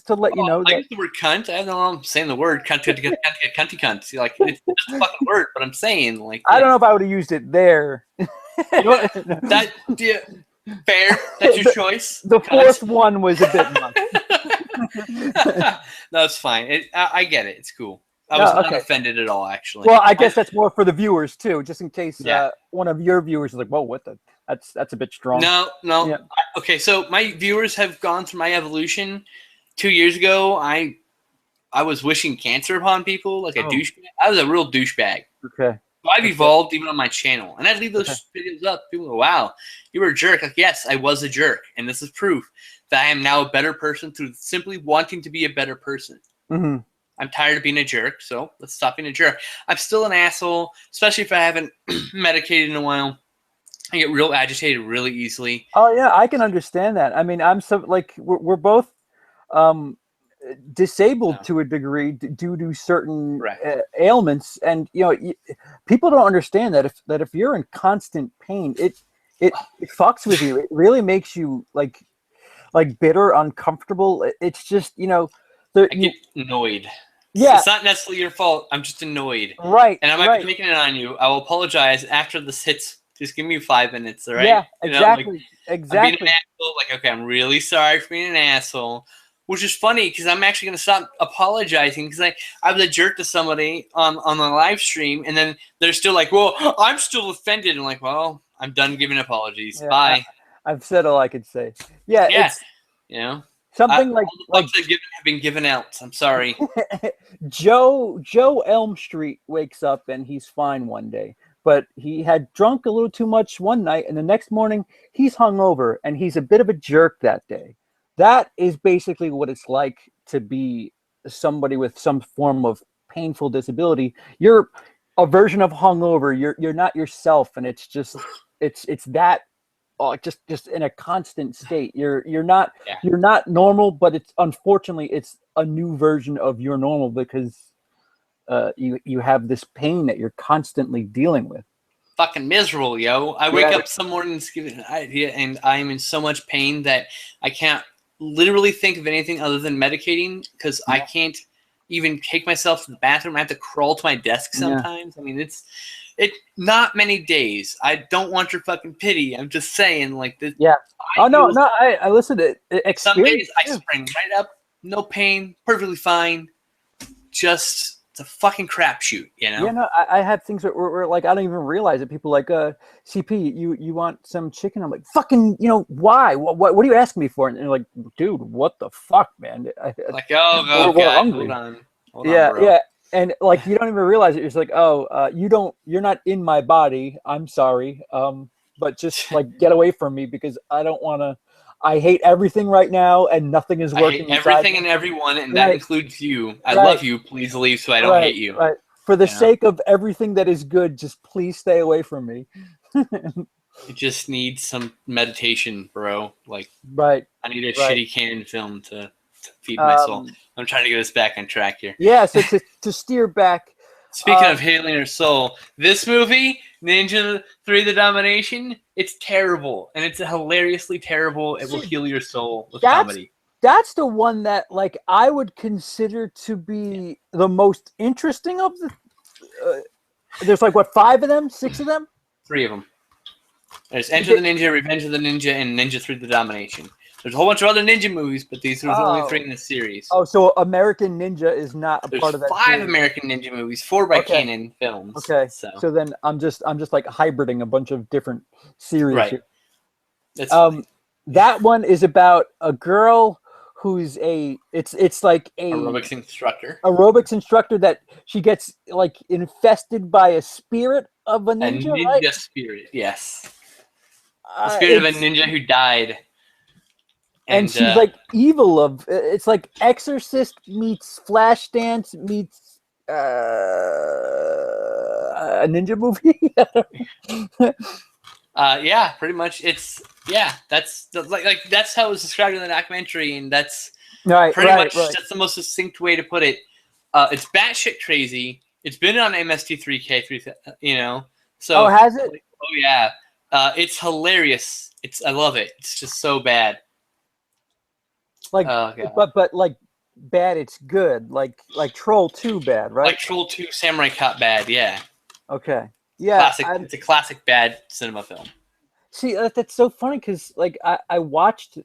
to let you know. I use the word cunt. I don't know. I'm saying the word cunt to get cunt. See, like it's just a fucking word, but I'm saying like. I don't know if I would have used it there. Fair. That's your choice. The fourth one was a bit much. No, it's fine. I get it. It's cool. I was not offended at all, actually. Well, I guess that's more for the viewers too, just in case one of your viewers is like, "Whoa, what the? That's a bit strong." No. Yeah. Okay, so my viewers have gone through my evolution. 2 years ago, I was wishing cancer upon people like a douchebag. I was a real douchebag. Okay. So I've evolved even on my channel, and I'd leave those videos up. People go, "Wow, you were a jerk." Like, yes, I was a jerk, and this is proof that I am now a better person through simply wanting to be a better person. Mm-hmm. I'm tired of being a jerk, so let's stop being a jerk. I'm still an asshole, especially if I haven't medicated in a while. I get real agitated really easily. Oh yeah, I can understand that. I mean, I'm so like we're both disabled to a degree due to certain ailments, and people don't understand that if you're in constant pain, it fucks with you. It really makes you like bitter, uncomfortable. It's just I get annoyed. Yeah, it's not necessarily your fault. I'm just annoyed. Right. And I might be taking it on you. I will apologize after this hits. Just give me 5 minutes, all right? Yeah, exactly. Exactly. I'm being an asshole. Like, okay, I'm really sorry for being an asshole. Which is funny because I'm actually going to stop apologizing because I was a jerk to somebody on the live stream, and then they're still like, well, I'm still offended. I'm like, well, I'm done giving apologies. Yeah, bye. I've said all I could say. Yeah. It's, something like have been given out. I'm sorry. Joe Elm Street wakes up and he's fine one day, but he had drunk a little too much one night, and the next morning he's hungover and he's a bit of a jerk that day. That is basically what it's like to be somebody with some form of painful disability. You're a version of hungover. You're not yourself, and it's just it's that. Just in a constant state. You're not normal, but it's unfortunately it's a new version of your normal because you have this pain that you're constantly dealing with. Fucking miserable, yo. I wake up some mornings and I'm in so much pain that I can't literally think of anything other than medicating because I can't even take myself to the bathroom. I have to crawl to my desk sometimes. I mean, it's not many days. I don't want your fucking pity. I'm just saying, like this. Yeah. I listen to it. Some days I spring right up, no pain, perfectly fine. Just it's a fucking crapshoot, Yeah, no, I have things where like I don't even realize it. People like CP, you want some chicken? I'm like, fucking, why? What are you asking me for? And they're like, dude, what the fuck, man? Like, oh, God, hold on, bro. Yeah. And like you don't even realize it. You're just like, you're not in my body. I'm sorry. But just like get away from me because I don't want to. I hate everything right now, and nothing is I working. hate everything and everyone, and that Right. includes you. I Right. love you. Please leave so I don't hate you. Right. For the You know? sake of everything that is good, just please stay away from me. It just needs some meditation, bro. Like, Right. I need a Right. shitty canon film to feed my soul. Um, I'm trying to get us back on track here. yeah. So to steer back, Speaking of healing your soul, this movie, Ninja 3 The Domination, it's terrible. And it's hilariously terrible. It will heal your soul with comedy. that's the one that like I would consider to be the most interesting of the. There's like what, 5 of them, 6 of them. 3 of them. There's Enter the Ninja, Revenge of the Ninja, and Ninja 3 The Domination. There's a whole bunch of other ninja movies, but these are the only 3 in the series. Oh, so American Ninja is not a part of that. There's 5 series. American Ninja movies, 4 by Canon Films. Okay, so then I'm just like hybriding a bunch of different series. Right. Here. That's fine. That one is about a girl who's it's like a aerobics instructor that she gets like infested by a spirit of a ninja, right? Spirit, yes. The spirit of a ninja who died. And she's like evil it's like Exorcist meets Flashdance meets a ninja movie. Yeah, pretty much. That's that's how it was described in the documentary, and that's pretty much that's the most succinct way to put it. It's batshit crazy. It's been on MST3K, you know. So has it? Oh yeah, it's hilarious. I love it. It's just so bad. Like, but like bad, it's good. Like Troll 2 bad, right? Like Troll 2 Samurai Cop bad, yeah. Okay. Yeah. It's a classic bad cinema film. See, that's so funny because like I watched,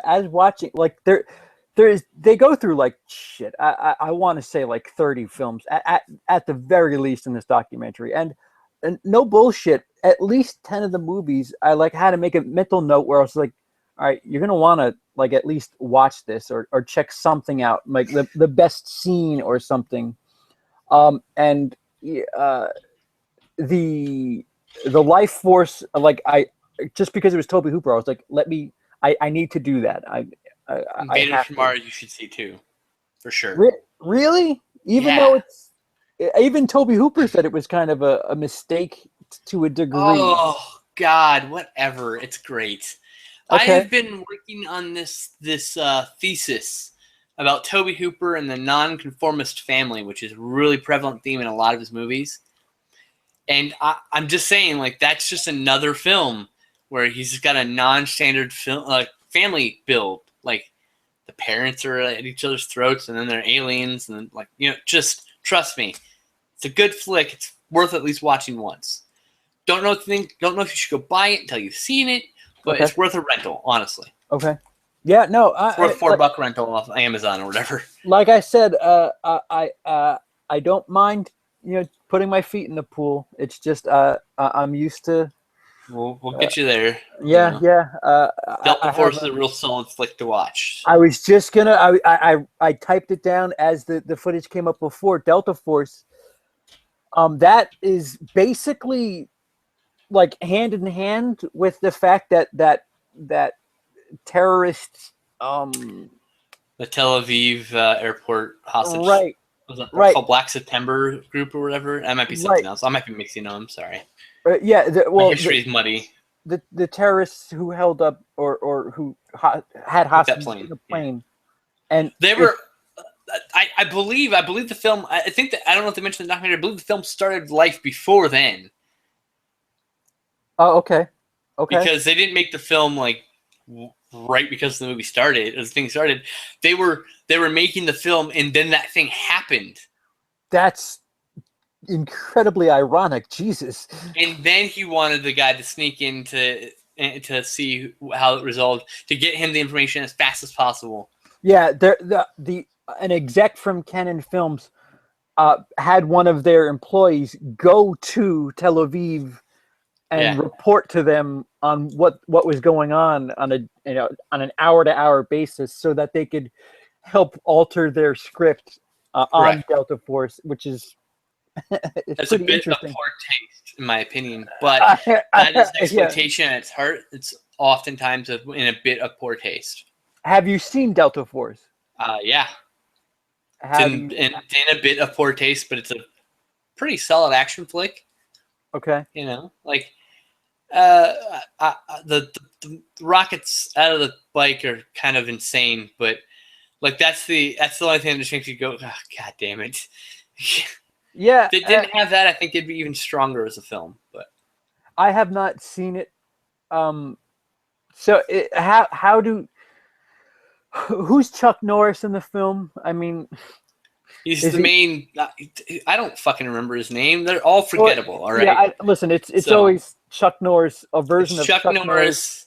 as watching, like they go through like shit. I want to say like 30 films at the very least in this documentary, and no bullshit. At least 10 of the movies, I like had to make a mental note where I was like, all right, you're gonna want to like at least watch this or check something out, like the best scene or something. And the life force, like I just because it was Toby Hooper, I was like, I need to do that. Invaders from Mars you should see too, for sure. Really? Even though even Toby Hooper said it was kind of a mistake to a degree. Oh God, whatever. It's great. Okay. I have been working on this thesis about Toby Hooper and the nonconformist family, which is a really prevalent theme in a lot of his movies. And I'm just saying, like, that's just another film where he's just got a non-standard film, family build. Like, the parents are at each other's throats, and then they're aliens, and then, like, just trust me, it's a good flick. It's worth at least watching once. Don't know if you should go buy it until you've seen it. But it's worth a rental, honestly. Okay. Yeah, no. It's worth $4 rental off Amazon or whatever. Like I said, I don't mind, putting my feet in the pool. It's just I'm used to. We'll get you there. Yeah. Delta Force is a real solid flick to watch. I was just gonna. I typed it down as the footage came up before. Delta Force. That is basically like hand in hand with the fact that terrorists, the Tel Aviv airport hostage, right? Was that called Black September group or whatever? That might be something else. I might be mixing them. Sorry. Yeah. My history is muddy. The terrorists who held up or who had hostages in the plane, and they were. I believe the film. I think that I don't know if they mentioned the documentary. I believe the film started life before then. Oh, okay. Because they didn't make the film like right because the movie started, as the thing started. They were making the film, and then that thing happened. That's incredibly ironic. Jesus. And then he wanted the guy to sneak in to see how it resolved, to get him the information as fast as possible. Yeah, an exec from Canon Films had one of their employees go to Tel Aviv and report to them on what was going on an hour-to-hour basis, so that they could help alter their script on Delta Force, which is that's a bit of poor taste. in my opinion. But that is Yeah. exploitation at its heart. It's oftentimes in a bit of poor taste. Have you seen Delta Force? Yeah, it's Have you? in a bit of poor taste, but it's a pretty solid action flick. Okay. You know, like uh, the rockets out of the bike are kind of insane, but like that's the only thing that just makes you go, oh, God damn it. Yeah. If it didn't have that, I think it'd be even stronger as a film. But I have not seen it. So how do who's Chuck Norris in the film? I mean, he's is the he? main. I don't fucking remember his name. They're all Well, forgettable. All yeah. right. Listen. It's So always Chuck Norris, a it's version of Chuck Chuck Norris. Norris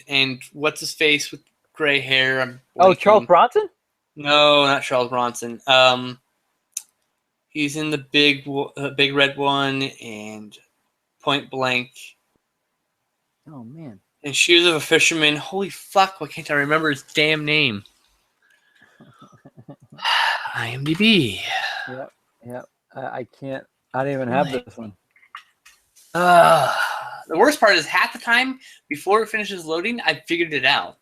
and what's his face with gray hair? I'm Oh, Charles blanking. Bronson. No, not Charles Bronson. He's in the big red one and Point Blank Oh man. and Shoes of a Fisherman. Holy fuck! Why can't I remember his damn name? IMDb. Yep. Yep. I can't. I don't even have this one. The worst part is half the time before it finishes loading, I figured it out.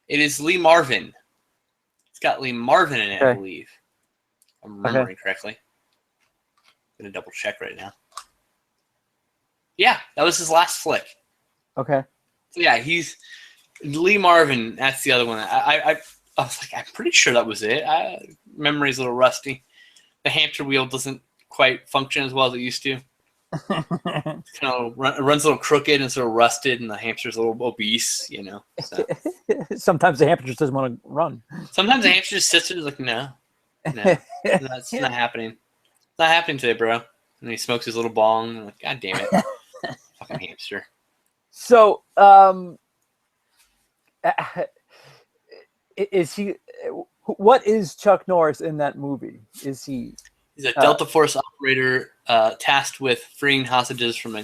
It is Lee Marvin. It's got Lee Marvin in it, I Okay. believe. If I'm remembering correctly. I'm gonna double check right now. Yeah, that was his last flick. Okay. So yeah, he's Lee Marvin. That's the other one. I was like, I'm pretty sure that was it. Memory's a little rusty. The hamster wheel doesn't quite function as well as it used to. It kind of runs a little crooked and sort of rusted, and the hamster's a little obese, you know. So. Sometimes the hamster just doesn't want to run. Sometimes the hamster just sits there and is like, no, that's not happening. It's not happening today, bro. And he smokes his little bong. And I'm like, God damn it, fucking hamster. So, is he? What is Chuck Norris in that movie? Is he? He's a Delta Force operator tasked with freeing hostages from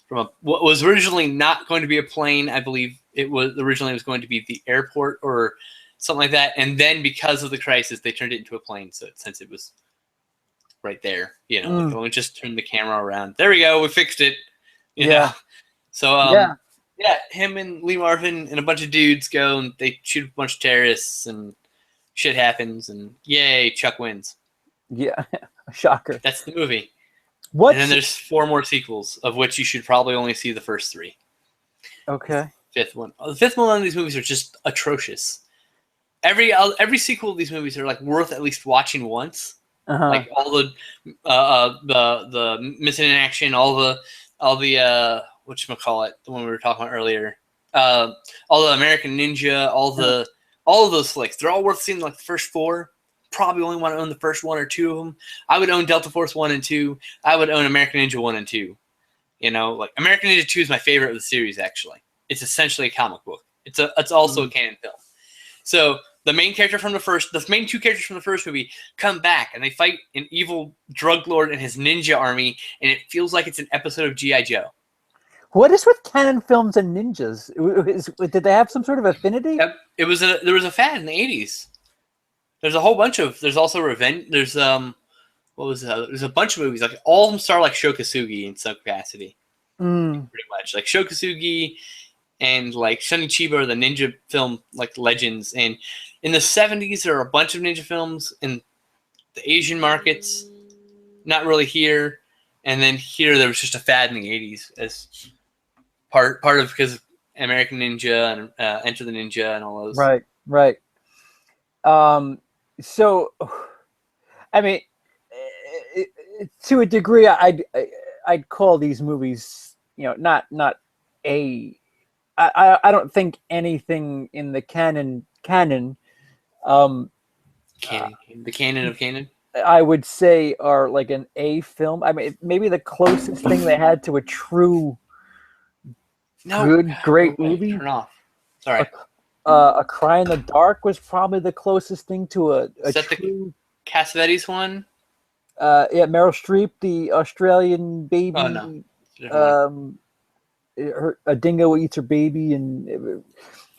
what was originally not going to be a plane. I believe it was going to be the airport or something like that. And then because of the crisis, they turned it into a plane. So since it was right there, you know, like, we just turned the camera around. There we go. We fixed it. You know? So yeah, him and Lee Marvin and a bunch of dudes go and they shoot a bunch of terrorists and shit happens and yay, Chuck wins. Yeah, shocker. That's the movie. What? And then there's 4 more sequels, of which you should probably only see the first 3. Okay. The fifth one of these movies are just atrocious. Every sequel of these movies are like worth at least watching once. Like all the missing in action, all the whatchamacallit, the one we were talking about earlier, all the American Ninja, all of those flicks. They're all worth seeing. Like the first 4. Probably only want to own the first 1 or 2 of them. I would own Delta Force 1 and 2. I would own American Ninja 1 and 2. You know, like American Ninja 2 is my favorite of the series. Actually, it's essentially a comic book. It's also a canon film. So the main 2 characters from the first movie come back and they fight an evil drug lord and his ninja army, and it feels like it's an episode of G.I. Joe. What is with canon films and ninjas? Did they have some sort of affinity? Yep. There was a fad in the 80s. There's a whole bunch of. There's also Revenge. There's what was that? There's a bunch of movies. Like all of them star like Shokasugi in some capacity. Pretty much like Shokasugi and like Shunichiba are the ninja film like legends. And in the 70s, there are a bunch of ninja films in the Asian markets. Not really here, and then here there was just a fad in the 80s as part of because of American Ninja and Enter the Ninja and all those. Right. So, I mean, to a degree, I'd call these movies, you know, not a. I don't think anything in the canon. The canon of canon. I would say are like an A film. I mean, maybe the closest thing they had to a true great movie. Turn off. Sorry. A Cry in the Dark was probably the closest thing to a Is that true. The Cassavetes one? Yeah, Meryl Streep, the Australian baby. Oh no. A dingo eats her baby, and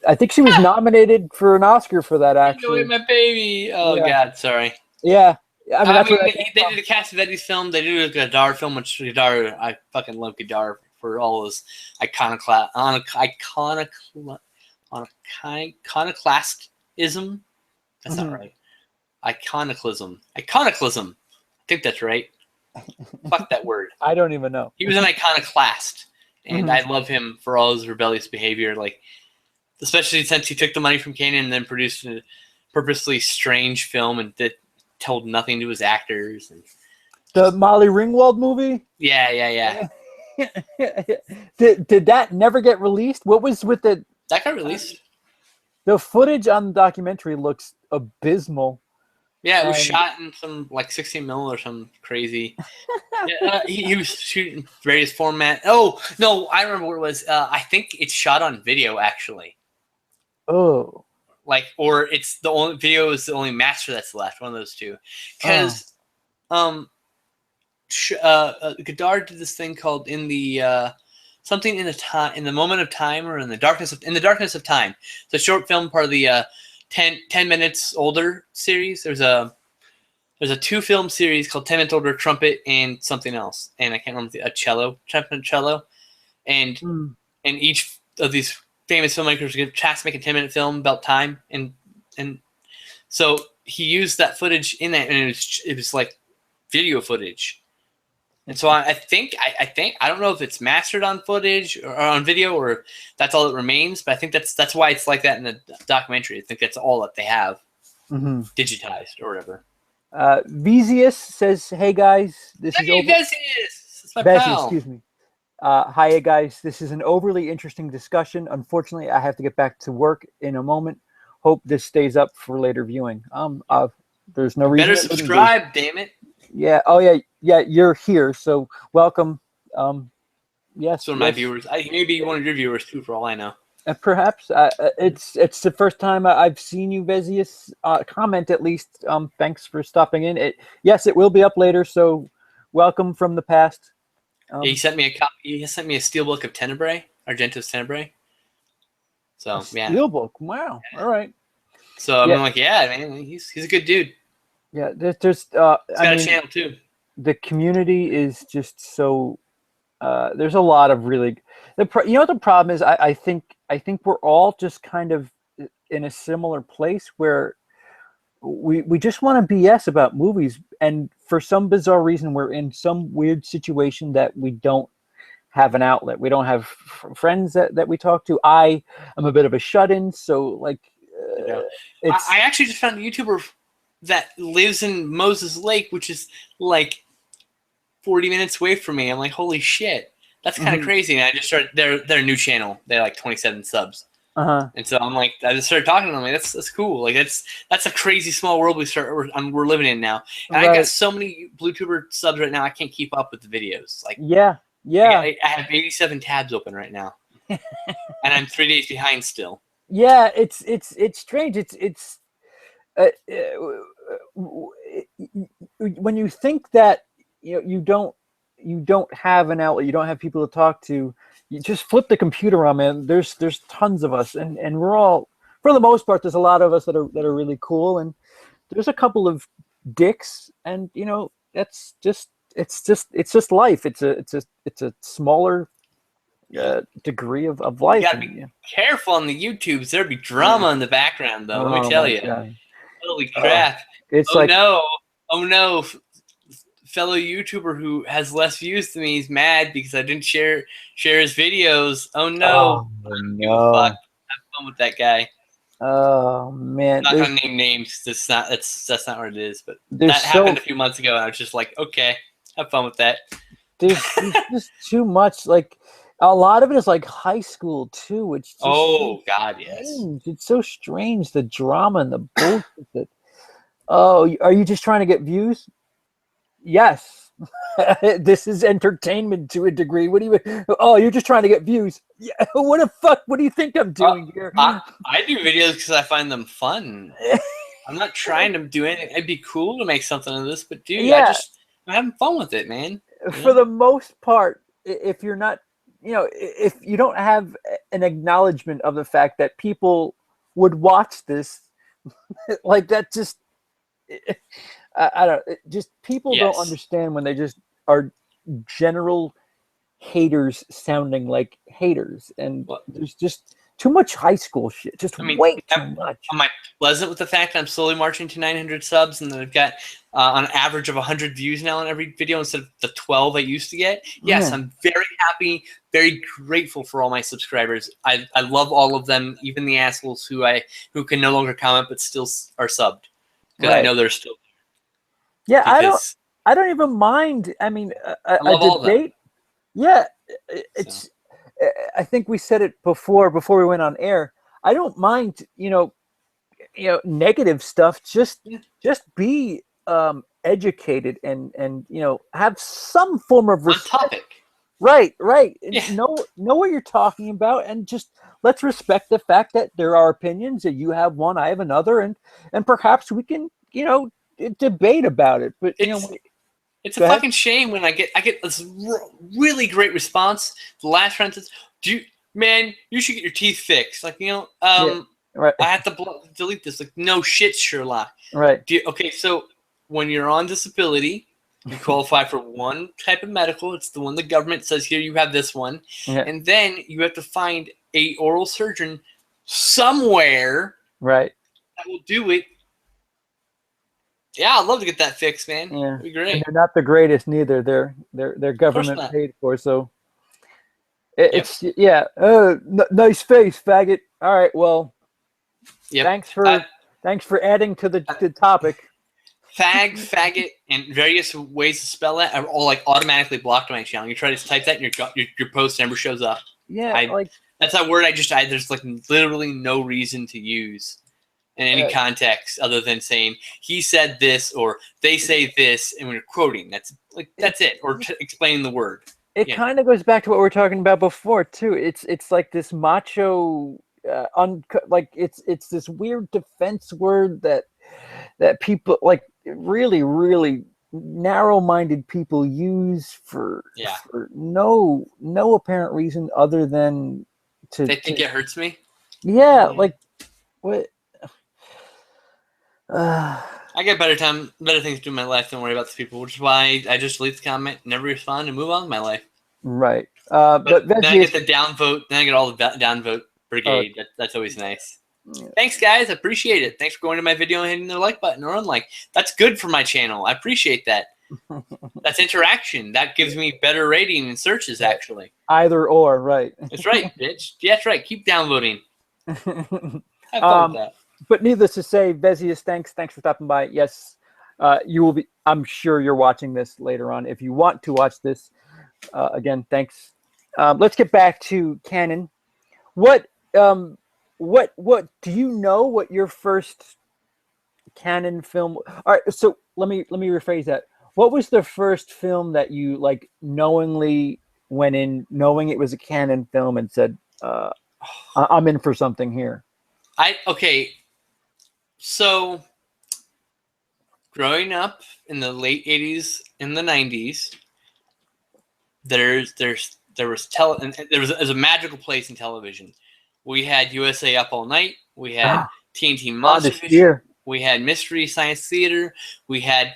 I think she was nominated for an Oscar for that. Actually, Dingo ate my baby. Oh yeah. God, sorry. Yeah, I mean, that's what they did a Cassavetes film. They did a Godard film, which Godard, I fucking love Godard for all his iconoclastism. That's not right. Iconoclasm. I think that's right. Fuck that word. I don't even know. He was an iconoclast, and I love him for all his rebellious behavior. Like, especially since he took the money from Canaan and then produced a purposely strange film and told nothing to his actors. And the Molly Ringwald movie. Yeah. Did that never get released? What was with the? That got released. The footage on the documentary looks abysmal. Yeah, it was shot in some like 16 mil or some crazy. He was shooting various format. Oh no, I remember what it was. I think it's shot on video actually. Oh, or it's the only video is the only master that's left. One of those two, because Godard did this thing called in the something in the moment of time or in the darkness of time. It's a short film, part of the 10 Minutes Older series. There's a 2-film series called 10 Minutes Older, Trumpet, and something else, and I can't remember a trumpet and cello, and each of these famous filmmakers get a chance to make a 10-minute film about time, and so he used that footage in that, and it was like video footage. And so I think I don't know if it's mastered on footage or on video or that's all that remains, but I think that's why it's like that in the documentary. I think that's all that they have digitized or whatever. Vezius says, "Hey guys, this is Vezius. It's my Vezius, pal. excuse me. Hi guys, this is an overly interesting discussion. Unfortunately, I have to get back to work in a moment. Hope this stays up for later viewing. There's no reason. Better subscribe, damn it. Yeah. Oh yeah. You're here, so welcome. Yes. So my viewers, maybe one of your viewers too, for all I know. Perhaps it's the first time I've seen you, Vezius, comment at least. Thanks for stopping in. Yes, it will be up later. So welcome from the past. He sent me a copy. He sent me a steelbook of Tenebrae, Argento's Tenebrae. So yeah, steelbook. Wow. Yeah. All right. So I'm like, yeah, man, he's a good dude. Yeah, there's he's got a channel too. The community is just so. There's a lot of really. You know what the problem is? I think we're all just kind of in a similar place where we just want to BS about movies, and for some bizarre reason, we're in some weird situation that we don't have an outlet. We don't have friends that we talk to. I am a bit of a shut-in, so like, I actually just found a YouTuber that lives in Moses Lake, which is like 40 minutes away from me. I'm like, holy shit, that's kind of crazy. And I just started their new channel. They have like 27 subs. And so I'm like, I just started talking to them. Like, that's cool. Like that's a crazy small world we're living in now. And I got so many BlueTuber subs right now. I can't keep up with the videos. Like, yeah. I have 87 tabs open right now, and I'm 3 days behind still. Yeah, it's strange. It's when you think that you don't have an outlet, you don't have people to talk to, you just flip the computer on, man. There's tons of us, and we're all, for the most part, there's a lot of us that are really cool, and there's a couple of dicks, and it's just life. It's a smaller degree of life. You gotta be careful on the YouTubes. There'd be drama in the background, though. Let me tell you. God. Holy crap! It's oh no! Fellow YouTuber who has less views than me is mad because I didn't share his videos. Oh no! Fuck! Have fun with that guy. Oh man! I'm not gonna name names. That's not what it is. But that happened a few months ago, and I was just like, okay, have fun with that. There's just too much. Like, a lot of it is like high school too, which God, yes, it's so strange, the drama and the bullshit. Are you just trying to get views? Yes. This is entertainment to a degree. What do you? You're just trying to get views. Yeah. What the fuck? What do you think I'm doing here? I do videos because I find them fun. I'm not trying to do anything. It'd be cool to make something of this, but dude, I'm having fun with it, man. For the most part, if you're not, if you don't have an acknowledgement of the fact that people would watch this, like that, just I don't. Just people don't Yes. understand when they just are general haters sounding like haters, and Well, there's just too much high school shit. Just I mean, way too much. am I pleasant with the fact that I'm slowly marching to 900 subs and that I've got on an average of 100 views now on every video instead of the 12 I used to get? Yes, Yeah. I'm very happy, very grateful for all my subscribers. I love all of them, even the assholes who can no longer comment but still are subbed because I Right. know they're still Yeah, because I don't even mind. I mean, I love all of them. debate. Yeah, So. it's. I think we said it before we went on air. I don't mind, negative stuff. Just Yeah. be educated and have some form of On respect. topic. Right. Yeah. Know what you're talking about, and just let's respect the fact that there are opinions. That you have one, I have another, and perhaps we can debate about it. But It's a go ahead. fucking shame when I get this really great response. The last sentence, man, you should get your teeth fixed. Like Yeah. I Right. have to delete this. Like no shit, Sherlock. Right. Okay, so when you're on disability, you qualify for one type of medical. It's the one the government says here you have this one, Yeah. and then you have to find a oral surgeon somewhere Right. that will do it. Yeah, I'd love to get that fixed, man. Yeah. It'd be great. And they're not the greatest neither. They're government not. paid for, so it's nice face, faggot. All right, well, Yep. thanks for adding to the topic. Faggot, and various ways to spell that are all like automatically blocked on my channel. You try to type that, and your post never shows up. Yeah, That's that word there's like literally no reason to use in any context other than saying he said this or they say this, and when you're quoting, that's it, or explaining the word. It kind of goes back to what we were talking about before too. It's like this macho, it's this weird defense word that people like really narrow-minded people use for no apparent reason other than they think it hurts me. Yeah, like what? I get better things to do in my life than worry about the people, which is why I just delete the comment, never respond, and move on with my life. Right. But then I get the downvote. Then I get all the downvote brigade. That's always nice. Yeah. Thanks, guys. I appreciate it. Thanks for going to my video and hitting the like button or unlike. That's good for my channel. I appreciate that. That's interaction. That gives me better rating and searches, actually. Either or, right. That's right, bitch. Yeah, that's right. Keep downvoting. Have fun with that. But needless to say, Vezius, thanks for stopping by. Yes, you will be. I'm sure you're watching this later on. If you want to watch this, again, thanks. Let's get back to Canon. What do you know? What your first Canon film? All right, so let me rephrase that. What was the first film that you like knowingly went in, knowing it was a Canon film, and said, "I'm in for something here"? So growing up in the late '80s and the '90s, there was a magical place in television. We had USA Up All Night. We had TNT Monster Vision. We had Mystery Science Theater. We had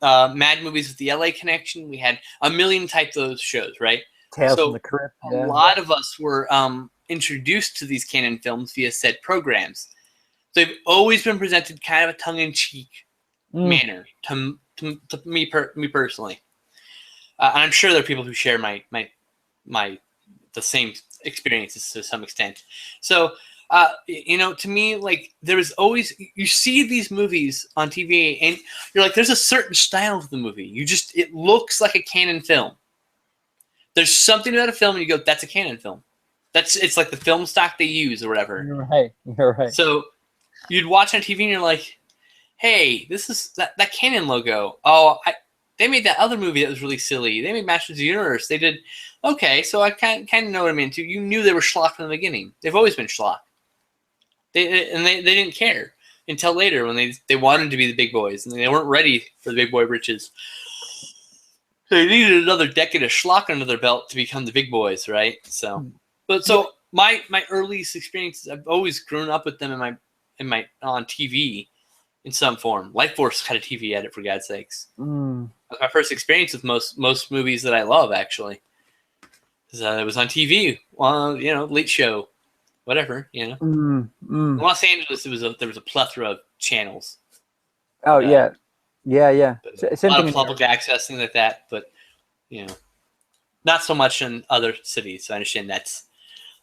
Mad Movies with the LA Connection. We had a million types of those shows, right? Tales from the Crypt. A lot of us were introduced to these Canon films via said programs. They've always been presented kind of a tongue-in-cheek manner to me personally. And I'm sure there are people who share the same experiences to some extent. So, to me, like there was always, you see these movies on TV and you're like, there's a certain style to the movie. It looks like a Canon film. There's something about a film and you go, that's a Canon film. It's like the film stock they use or whatever. You're right. So you'd watch on TV and you're like, hey, this is that Canon logo. Oh, they made that other movie that was really silly. They made Masters of the Universe. They did, okay, so I kind of know what I'm into. You knew they were schlock from the beginning. They've always been schlock. They didn't care until later when they wanted to be the big boys and they weren't ready for the big boy britches. They needed another decade of schlock under their belt to become the big boys, right? So, my earliest experiences, I've always grown up with them in my on TV. in some form. Life Force had a TV edit, for God's sakes. Mm. That was my first experience with most movies that I love, actually. It was on TV, late show, whatever, Mm. In Mm. Los Angeles, there was a plethora of channels. Oh yeah, yeah. But a Same lot thing of in public access, things like that. But not so much in other cities. So I understand that's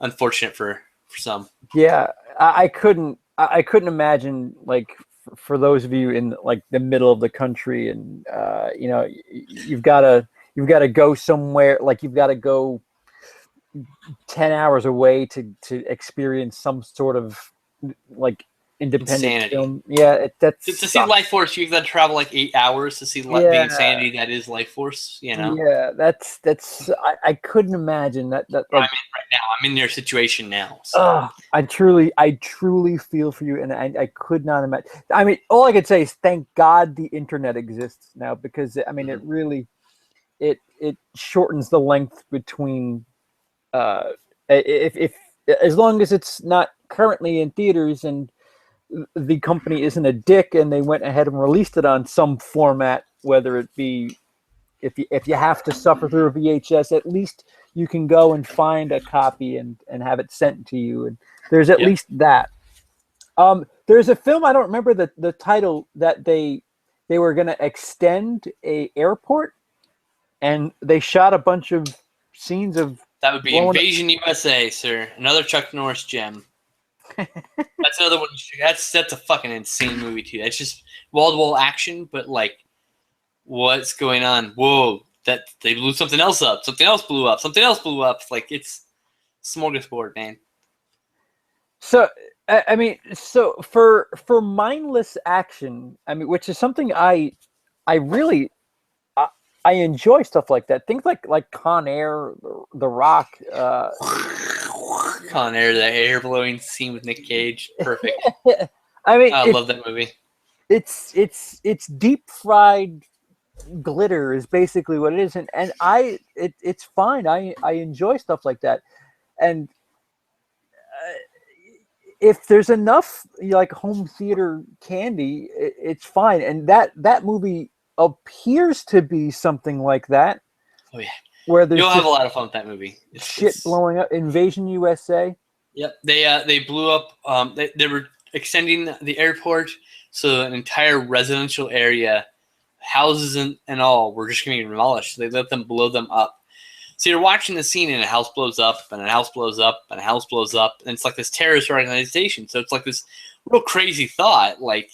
unfortunate for some. Yeah, I couldn't imagine, like, for those of you in like the middle of the country, and you've got to go somewhere, like you've got to go 10 hours away to experience some sort of like independent Insanity. film. Yeah, that To see sucks. Life Force, you got to travel like 8 hours to see the Yeah, insanity that is Life Force. yeah, that's I couldn't imagine that I'm like. in right now. I'm in their situation now. So I truly feel for you, and I could not imagine. I mean, all I could say is thank God the internet exists now, because I mean, it really it shortens the length between if as long as it's not currently in theaters and the company isn't a dick and they went ahead and released it on some format, whether it be, if you have to suffer through a VHS, at least you can go and find a copy and have it sent to you. And there's at yep. least that. There's a film, I don't remember the title, that they were going to extend a airport, and they shot a bunch of scenes of That would be blowing. Invasion USA, sir. Another Chuck Norris gem. That's another one. That's a fucking insane movie too. That's just wall-to-wall action, but like, what's going on? Whoa, that they blew something else up. Something else blew up. Something else blew up. Like, it's smorgasbord, man. So I mean, so for mindless action, I mean, which is something I really I enjoy stuff like that. Things like Con Air, The Rock. Con Air, the air blowing scene with Nick Cage, perfect. I mean, I love that movie. It's deep fried glitter is basically what it is, and it's fine. I enjoy stuff like that, and if there's enough like home theater candy, it's fine. And that movie appears to be something like that. Oh yeah, where there's you'll have just a lot of fun with that movie. shit blowing up. Invasion USA. Yep, they blew up. They were extending the airport, so an entire residential area, houses and all, were just going to be demolished. They let them blow them up. So you're watching the scene, and a house blows up, and a house blows up, and a house blows up, and it's like this terrorist organization. So it's like this real crazy thought. Like,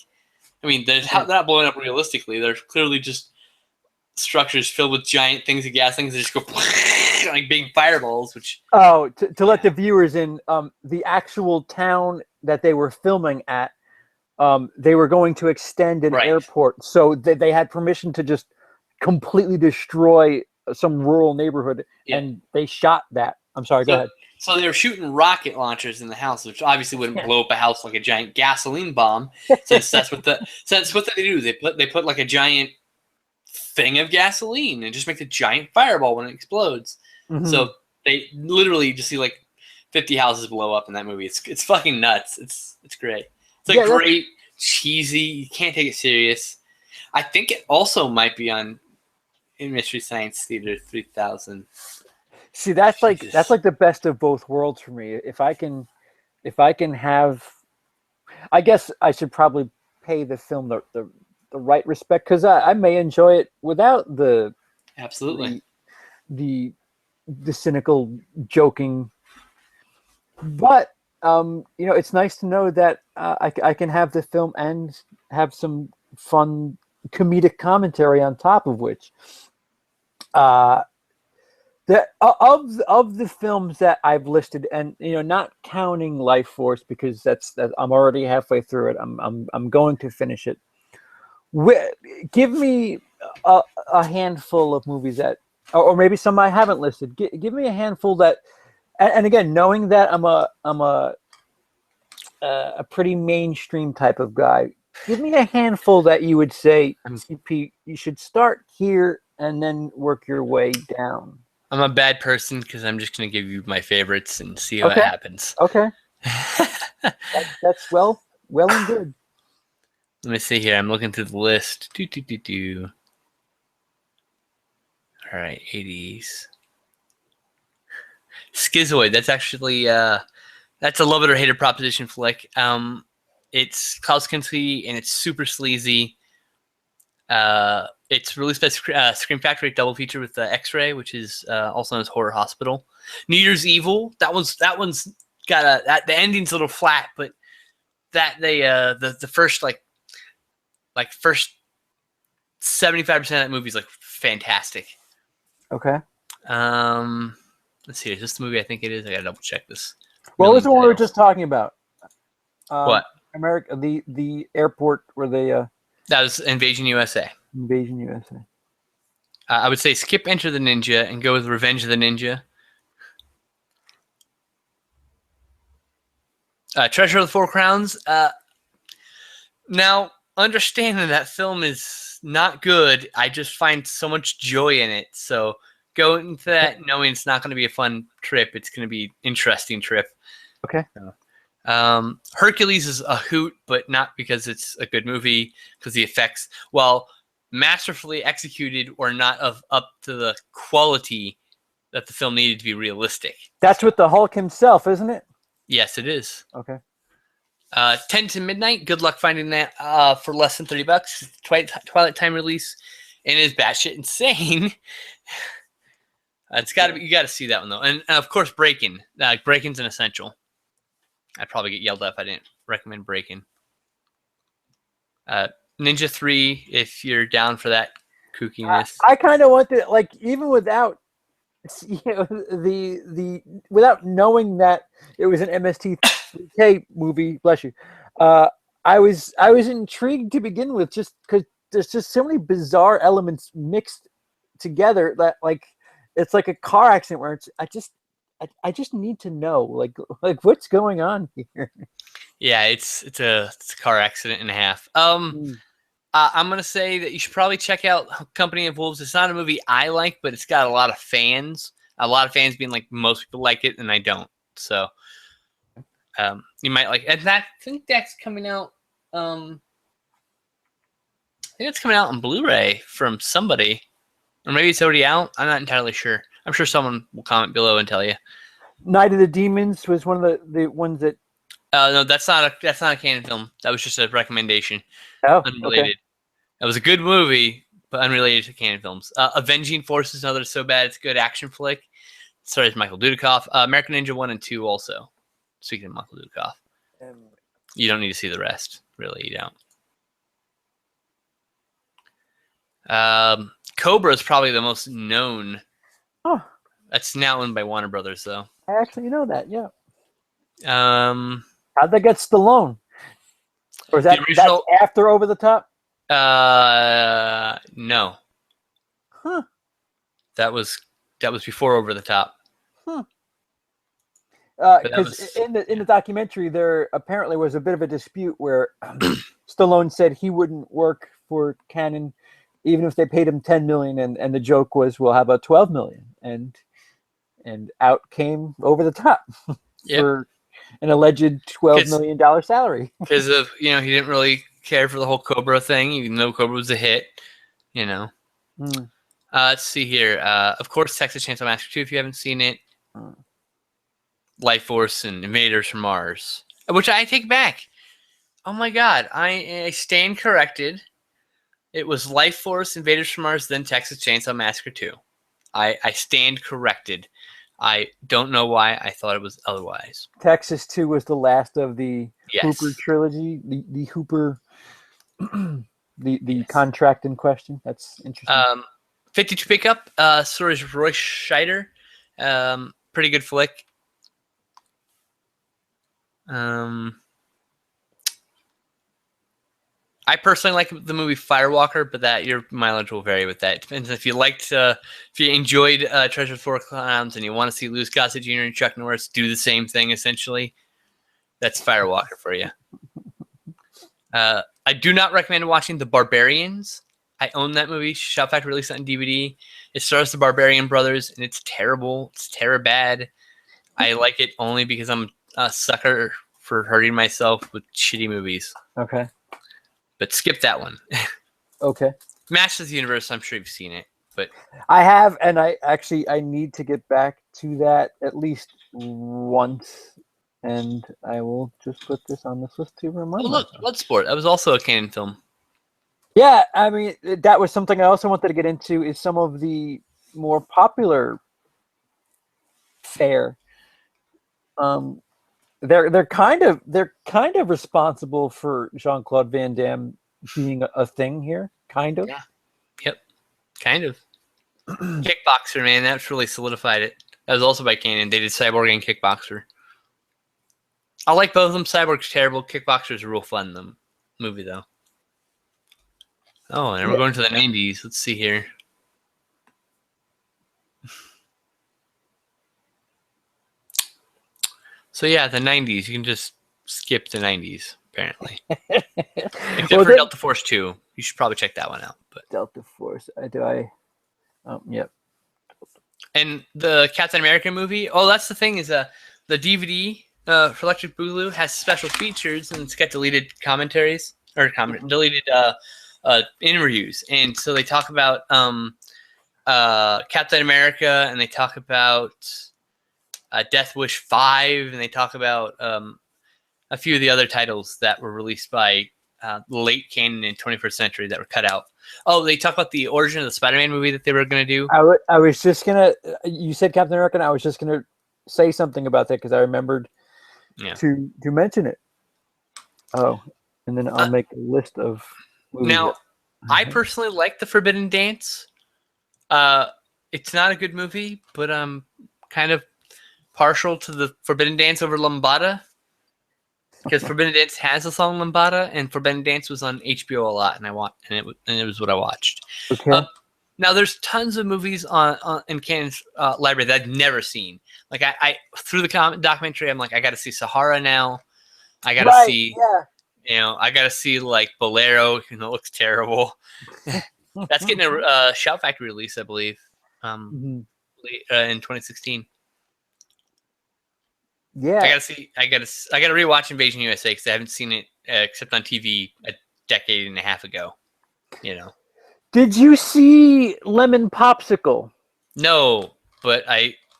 I mean, they're not blowing up realistically. They're clearly just structures filled with giant things of gas things that just go like big fireballs. Which to let the viewers in, the actual town that they were filming at, they were going to extend an airport, so they had permission to just completely destroy some rural neighborhood, and they shot that. I'm sorry, go ahead. So they were shooting rocket launchers in the house, which obviously wouldn't blow up a house like a giant gasoline bomb, since that's what they do. They put like a giant thing of gasoline and just make a giant fireball when it explodes. Mm-hmm. So they literally just see like 50 houses blow up in that movie. It's fucking nuts. It's great. It's like great, cheesy. You can't take it serious. I think it also might be on in Mystery Science Theater 3000. See, that's like the best of both worlds for me. If I can have, I guess I should probably pay the film the right respect, because I may enjoy it without the the cynical joking. But it's nice to know that I can have the film and have some fun comedic commentary on top of which. Of the films that I've listed, and not counting Life Force, because that's I'm already halfway through it. I'm going to finish it. Give me a handful of movies that, or maybe some I haven't listed. Give me a handful that, and again, knowing that I'm a pretty mainstream type of guy. Give me a handful that you would say, CP, you should start here and then work your way down. I'm a bad person because I'm just going to give you my favorites and see what happens. Okay. That's well and good. Let me see here. I'm looking through the list. All right, 80s. Schizoid. That's actually that's a love it or hate it proposition flick. It's Klaus Kinski and it's super sleazy. It's released by Scream Factory double feature with X-Ray, which is also known as Horror Hospital. New Year's Evil. That one's got the ending's a little flat, but the first first 75% of that movie is like fantastic. Okay. Let's see. Is this the movie I think it is? I gotta double check this. What was the one we were just talking about? What? America, the airport where they That was Invasion USA. Invasion USA. I would say skip Enter the Ninja and go with Revenge of the Ninja. Treasure of the Four Crowns. Now, understanding that film is not good, I just find so much joy in it. So go into that knowing it's not going to be a fun trip. It's going to be an interesting trip. Okay. Hercules is a hoot, but not because it's a good movie, because the effects, while masterfully executed, or not up to the quality that the film needed to be realistic. That's with the Hulk himself, isn't it? Yes, it is. Okay. 10 to Midnight. Good luck finding that for less than $30. Twilight Time release, and it is batshit insane. It's got to be. You got to see that one though, and of course, Breaking. Breaking's an essential. I'd probably get yelled at if I didn't recommend Breaking. Ninja 3, if you're down for that kookiness. I kind of want to, like, even without, the without knowing that it was an MST3K movie. Bless you. I was intrigued to begin with, just because there's just so many bizarre elements mixed together that, like, it's like a car accident where I just need to know, like what's going on here. Yeah, it's a car accident and a half. I'm gonna say that you should probably check out Company of Wolves. It's not a movie I like, but it's got a lot of fans. A lot of fans being like, most people like it, and I don't. So you might like. And I think that's coming out. I think it's coming out on Blu-ray from somebody, or maybe it's already out. I'm not entirely sure. I'm sure someone will comment below and tell you. Night of the Demons was one of the ones that. No, that's not a canon film. That was just a recommendation. Oh, unrelated. okay. It was a good movie, but unrelated to canon films. Avenging Force is another so bad it's good action flick. Stars Michael Dudikoff. American Ninja 1 and 2 also. Speaking of Michael Dudikoff. You don't need to see the rest. Really, you don't. Cobra is probably the most known. Oh. That's now owned by Warner Brothers, though. I actually know that, yeah. How'd that get Stallone? Or is that after Over the Top? No. Huh. That was before Over the Top. Huh. Because in the documentary, there apparently was a bit of a dispute where Stallone said he wouldn't work for Canon even if they paid him $10 million, and the joke was, well, how about $12 million? And out came Over the Top for an alleged $12 million salary. Because of, he didn't really care for the whole Cobra thing, even though Cobra was a hit, Let's see here. Of course, Texas Chainsaw Massacre 2, if you haven't seen it. Life Force and Invaders from Mars, which I take back. Oh my God, I stand corrected. It was Life Force, Invaders from Mars, then Texas Chainsaw Massacre 2. I stand corrected. I don't know why I thought it was otherwise. Texas 2 was the last of the Hooper trilogy. The Hooper, the contract in question. That's interesting. 52 Pickup. Stories Roy Scheider. Pretty good flick. I personally like the movie Firewalker, but that your mileage will vary with that. It depends if you enjoyed Treasure of the Four Clowns and you want to see Louis Gossett Jr. and Chuck Norris do the same thing, essentially, that's Firewalker for you. I do not recommend watching The Barbarians. I own that movie. Shout Factory released it on DVD. It stars the Barbarian brothers, and it's terrible. It's bad. I like it only because I'm a sucker for hurting myself with shitty movies. Okay. but skip that one. Okay. Masters of the Universe, I'm sure you've seen it, but I have, and I need to get back to that at least once, and I will just put this on this list to remind oh look, myself. Bloodsport. That was also a canon film. Yeah, I mean that was something I also wanted to get into. Is some of the more popular fare. They're kind of responsible for Jean-Claude Van Damme being a thing here, kind of. Yeah. Yep. Kind of. Kickboxer, man, that's really solidified it. That was also by Canon. They did Cyborg and Kickboxer. I like both of them. Cyborg's terrible. Kickboxer's real fun, the movie, though. Oh, and we're going to the 90s. Let's see here. So, yeah, the 90s. You can just skip the 90s, apparently. Except for Delta Force 2. You should probably check that one out. But Delta Force. Yep. And the Captain America movie. Oh, that's the thing is the DVD for Electric Boogaloo has special features, and it's got deleted commentaries or deleted interviews. And so they talk about Captain America, and they talk about Death Wish 5, and they talk about a few of the other titles that were released by late canon in 21st century that were cut out. Oh, they talk about the origin of the Spider-Man movie that they were going to do. I was just gonna. You said Captain America, and I was just gonna say something about that because I remembered to mention it. Oh, and then I'll make a list of movies. Now, I personally like The Forbidden Dance. It's not a good movie, but I'm kind of partial to The Forbidden Dance over Lambada. Because Forbidden Dance has a song Lambada, and Forbidden Dance was on HBO a lot, and it was what I watched. Okay. Now there's tons of movies in Canon's library that I've never seen. Like I through the documentary, I'm like, I got to see Sahara now. I got to see, I got to see like Bolero. It looks terrible. That's getting a Shout Factory release, I believe, in 2016. Yeah, I gotta rewatch Invasion USA because I haven't seen it except on TV a decade and a half ago. Did you see Lemon Popsicle? No, but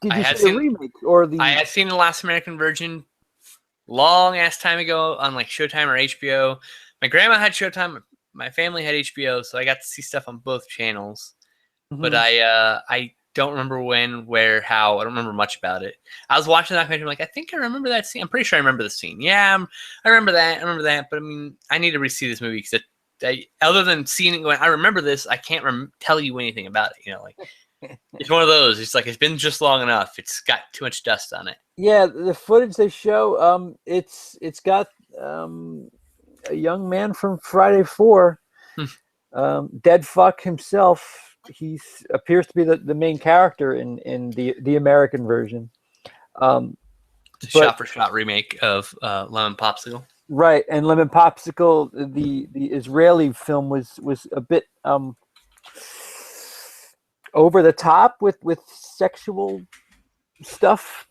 Did you see the remake or the? I had seen the Last American Virgin long ass time ago on like Showtime or HBO. My grandma had Showtime. My family had HBO, so I got to see stuff on both channels. But I don't remember when, where, how. I don't remember much about it. I was watching that documentary. I'm like, I think I remember that scene. I'm pretty sure I remember the scene. Yeah, I remember that. But I mean, I need to re-see this movie because other than seeing it going, I remember this. I can't tell you anything about it. Like it's one of those. It's like it's been just long enough. It's got too much dust on it. Yeah, the footage they show, it's got a young man from Friday 4, dead fuck himself. He appears to be the main character in the American version. Shot for shot remake of Lemon Popsicle. Right, and Lemon Popsicle, the Israeli film was a bit over the top with sexual stuff.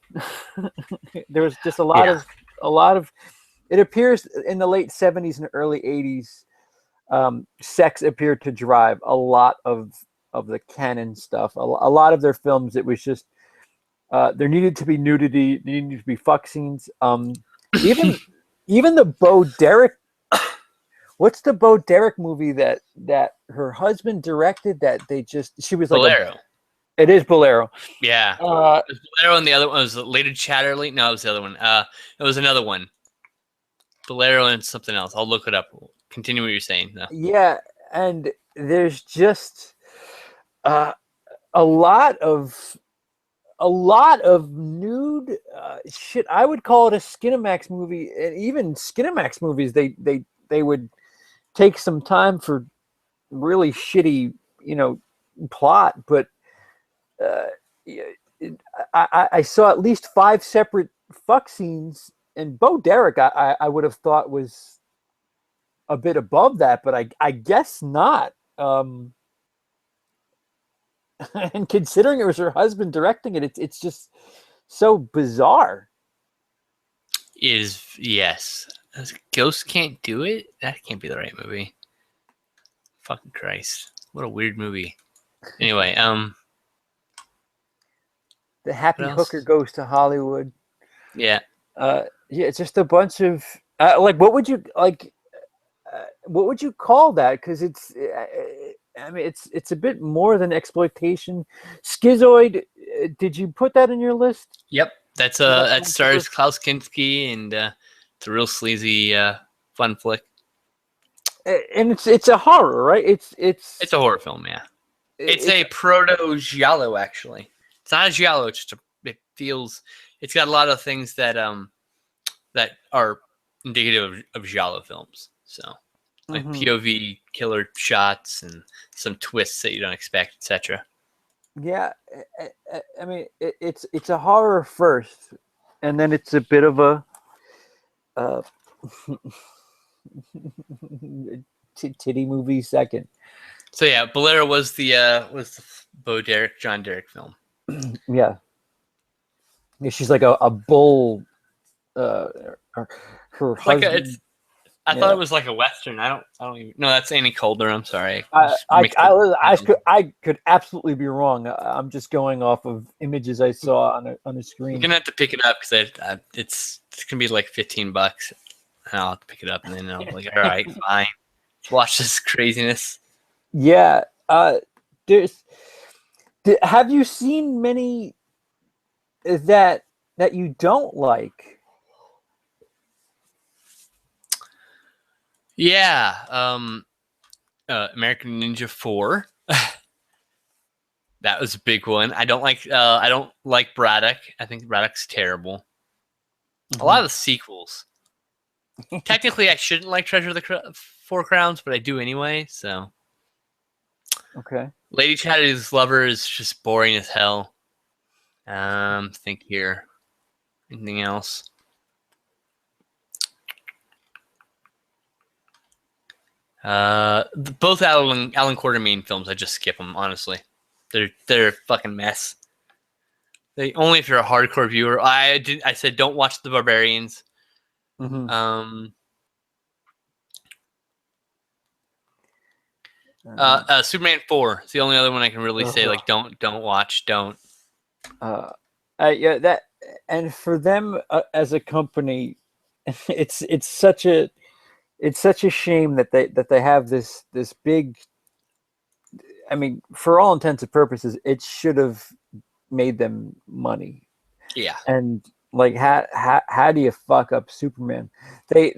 There was just a lot of. It appears in the late 70s and early 80s, sex appeared to drive a lot of the canon stuff. A lot of their films, it was just there needed to be nudity, there needed to be fuck scenes. Even the Bo Derek. What's the Bo Derek movie that her husband directed that she was like Bolero? It is Bolero. Yeah. It was Bolero, and the other one was Lady Chatterley. No, it was the other one. It was another one. Bolero and something else. I'll look it up. Continue what you're saying. No. Yeah, and there's just a lot of nude shit. I would call it a Skinamax movie, and even Skinamax movies, they would take some time for really shitty, plot. But I saw at least 5 separate fuck scenes, and Bo Derek, I would have thought was a bit above that, but I guess not. And considering it was her husband directing it, it's just so bizarre. Yes. Ghost Can't Do It? That can't be the right movie. Fucking Christ. What a weird movie. Anyway, The Happy what else? Hooker Goes to Hollywood. Yeah. Yeah, it's just a bunch of like, what would you like? What would you call that? Because it's, I mean, it's a bit more than exploitation. Schizoid. Did you put that in your list? Yep. That's that stars Klaus Kinski, and it's a real sleazy, fun flick. And it's a horror, right? It's a horror film, yeah. It's a it's proto giallo, actually. It's not a giallo. It's just it feels. It's got a lot of things that that are indicative of giallo films. So, like POV killer shots and some twists that you don't expect, etc. Yeah, I mean, it's a horror first, and then it's a bit of a titty movie second. So yeah, Bolero was the John Derek film. Yeah, she's like a bull. Her Like husband. I thought it was like a western. I don't even. No, that's Annie Coulter. I'm sorry. I could absolutely be wrong. I'm just going off of images I saw on a screen. You're gonna have to pick it up because it's gonna be like $15, and I'll have to pick it up, and then I'll be like, all right, fine, let's watch this craziness. Yeah. Have you seen many that you don't like? Yeah, American Ninja 4. That was a big one. I don't like Braddock. I think Braddock's terrible. A lot of the sequels. Technically, I shouldn't like Treasure of the Four Crowns, but I do anyway. So, okay. Lady Chatterley's Lover is just boring as hell. Think here. Anything else? Both Alan Quartermain films, I just skip them. Honestly, they're a fucking mess. Only if you're a hardcore viewer. I said don't watch The Barbarians. Superman 4 is the only other one I can really say like don't watch. Don't. Yeah, that, and for them as a company, it's such a shame that they have this big. I mean, for all intents and purposes, it should have made them money. Yeah. And like, how do you fuck up Superman? They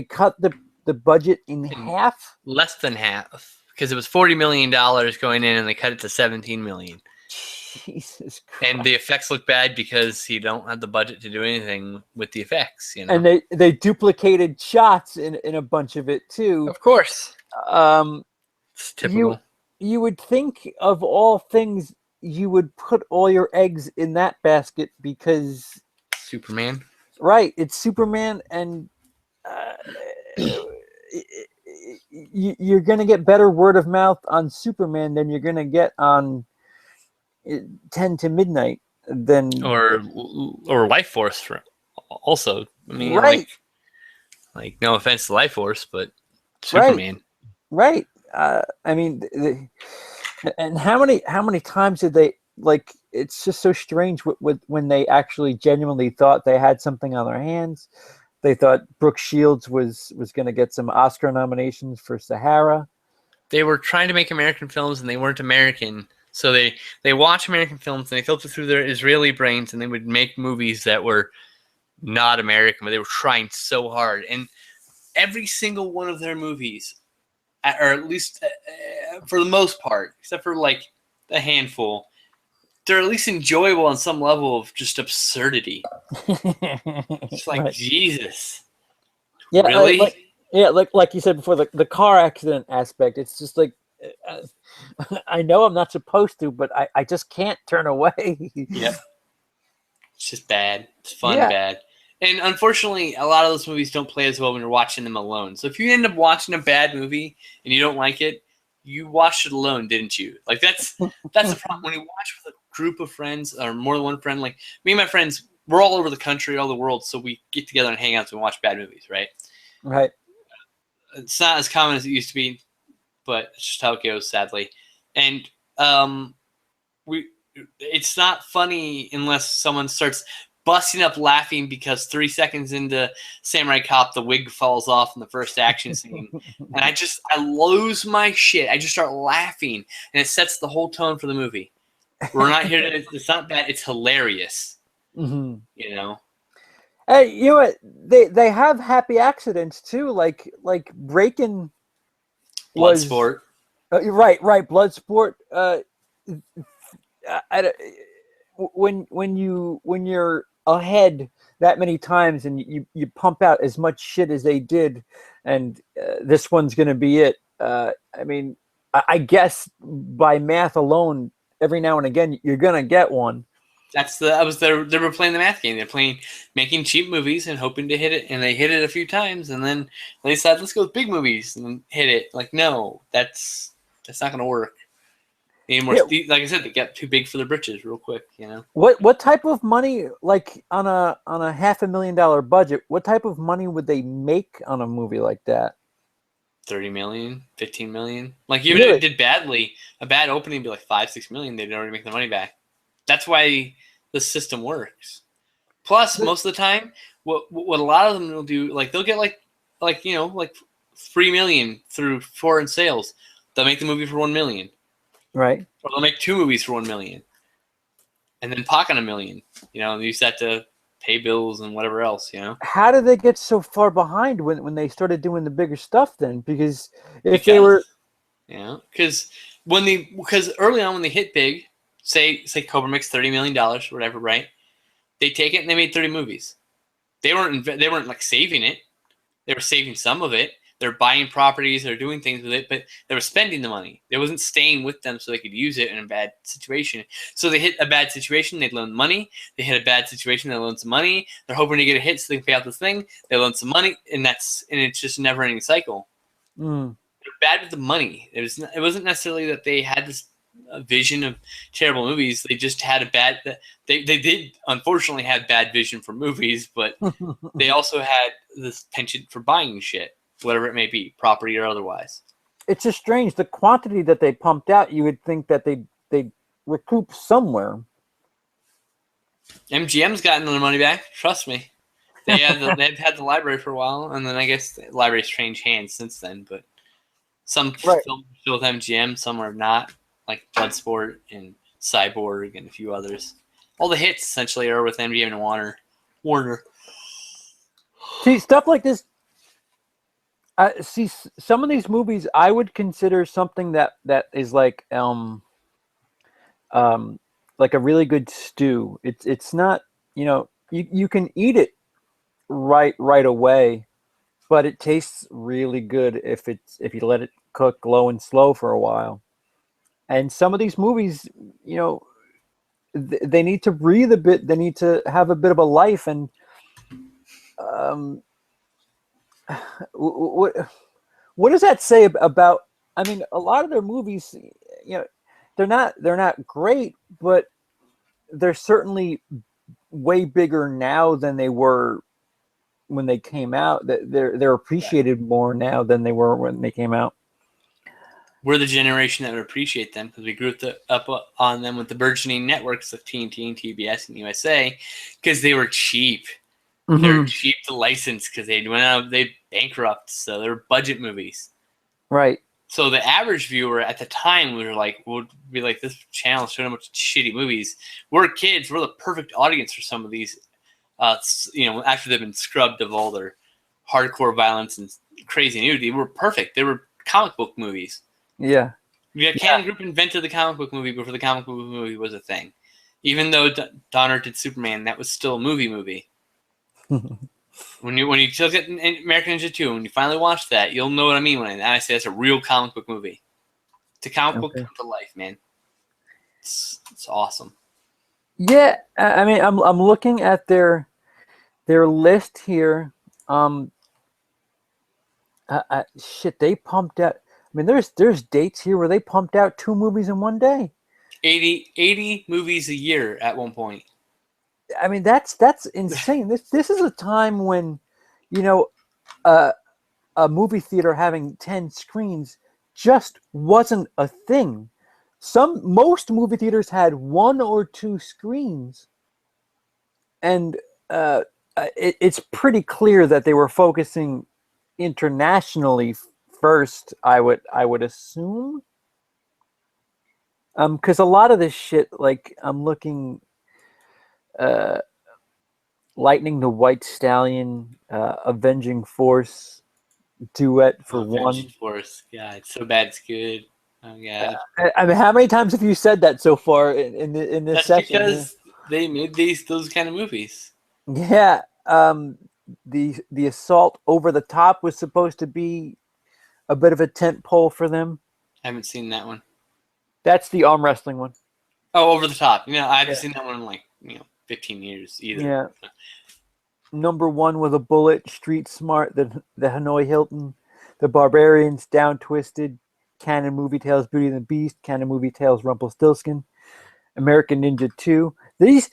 cut the budget in half? Less than half, because it was $40 million going in, and they cut it to $17 million. Jesus Christ. And the effects look bad because you don't have the budget to do anything with the effects, you know. And they duplicated shots in a bunch of it too. Of course. It's typical. You would think, of all things, you would put all your eggs in that basket because Superman. Right, it's Superman, and you're going to get better word of mouth on Superman than you're going to get on 10 to Midnight than or Life Force for also. I mean, right. like no offense to Life Force, but Superman. Right. I mean, and how many times did they, like, it's just so strange with when they actually genuinely thought they had something on their hands. They thought Brooke Shields was going to get some Oscar nominations for Sahara. They were trying to make American films, and they weren't American. So they watch American films, and they filter through their Israeli brains, and they would make movies that were not American, but they were trying so hard. And every single one of their movies, or at least for the most part, except for like a handful, they're at least enjoyable on some level of just absurdity. It's like, right. Jesus. Yeah, really? Like you said before, the car accident aspect, it's just like, I know I'm not supposed to, but I just can't turn away. Yep. It's just bad. It's fun bad. And unfortunately, a lot of those movies don't play as well when you're watching them alone. So if you end up watching a bad movie and you don't like it, you watched it alone, didn't you? Like that's the problem. When you watch with a group of friends or more than one friend, like me and my friends, we're all over the country, all the world, so we get together and hang out and watch bad movies, right? Right. It's not as common as it used to be. but it's just how it goes, sadly. And it's not funny unless someone starts busting up laughing because 3 seconds into Samurai Cop, the wig falls off in the first action scene. And I lose my shit. I just start laughing, and it sets the whole tone for the movie. We're not here to, it's not bad, it's hilarious. Mm-hmm. You know? Hey, you know what? They have happy accidents too. Like Breakin' was Bloodsport. right. Bloodsport. When you're ahead that many times and you pump out as much shit as they did, and this one's going to be it. I mean, I guess by math alone, every now and again you're going to get one. They were playing the math game. They're making cheap movies and hoping to hit it, and they hit it a few times, and then they decided, let's go with big movies and hit it. Like, no, that's not going to work. Anymore. Yeah. Like I said, they get too big for their britches real quick. You know. What type of money, like on a $500,000 budget, what type of money would they make on a movie like that? 30 million, 15 million. Like even if it did badly, a bad opening would be like 5-6 million. They'd already make the money back. That's why the system works. Plus, most of the time, what a lot of them will do, like they'll get like 3 million through foreign sales. They'll make the movie for 1 million. Right. Or they'll make 2 movies for 1 million. And then pocket $1 million. You know, and use that to pay bills and whatever else, you know. How did they get so far behind when they started doing the bigger stuff then? Because they were, because early on when they hit big, say Cobra makes $30 million or whatever, right? They take it and they made 30 movies. They weren't like saving it. They were saving some of it. They're buying properties. They're doing things with it, but they were spending the money. It wasn't staying with them so they could use it in a bad situation. So they hit a bad situation. They'd loan money. They hit a bad situation. They loan some money. They're hoping to get a hit so they can pay out this thing. They loan some money, and it's just a never-ending cycle. Mm. They're bad with the money. It wasn't necessarily that they had this vision of terrible movies. They just had they did unfortunately have bad vision for movies, but they also had this penchant for buying shit, whatever it may be, property or otherwise. It's just strange. The quantity that they pumped out, you would think that they'd recoup somewhere. MGM's gotten their money back. Trust me. They've had the library for a while, and then I guess the library's changed hands since then. But some films are still with MGM, some are not, like Bloodsport and Cyborg and a few others. All the hits essentially are with MGM and Warner. See, stuff like this. See, some of these movies I would consider something that is like a really good stew. It's not, you can eat it right away, but it tastes really good if you let it cook low and slow for a while. And some of these movies, they need to breathe a bit. They need to have a bit of a life. And what does that say about? I mean, a lot of their movies, they're not great, but they're certainly way bigger now than they were when they came out. They're appreciated more now than they were when they came out. We're the generation that would appreciate them because we grew up on them with the burgeoning networks of TNT and TBS and USA because they were cheap. Mm-hmm. They were cheap to license because they bankrupt, so they were budget movies. Right. So the average viewer at the time would be like, this channel is showing a bunch of shitty movies. We're kids. We're the perfect audience for some of these, after they've been scrubbed of all their hardcore violence and crazy nudity. We're perfect. They were comic book movies. Yeah. The Cannon Group invented the comic book movie before the comic book movie was a thing. Even though Donner did Superman, that was still a movie. When you look at American Ninja 2, when you finally watch that, you'll know what I mean when I say that's a real comic book movie. It's a comic book come to life, man. It's awesome. Yeah, I mean, I'm looking at their list here. Shit, they pumped out. I mean, there's dates here where they pumped out 2 movies in one day. 80 movies a year at one point. I mean, that's insane. This is a time when, a movie theater having 10 screens just wasn't a thing. Most movie theaters had 1 or 2 screens, and uh, it's pretty clear that they were focusing internationally first. I would assume, because a lot of this shit, like I'm looking, uh, Lightning the White Stallion, Avenging Force duet for Oh, Avenged one. Force. Yeah, it's so bad it's good. Oh god. I mean, how many times have you said that so far in this That's session here? because they made those kind of movies. Yeah. The Assault Over the Top was supposed to be a bit of a tent pole for them. I haven't seen that one. That's the arm wrestling one. Oh, Over the Top. I haven't Yeah. seen that one in like 15 years either. Yeah. Number one with a bullet, Street Smart, the Hanoi Hilton, the Barbarians, Down Twisted, Canon Movie Tales, Beauty and the Beast, Canon Movie Tales, Rumpelstiltskin, American Ninja 2. These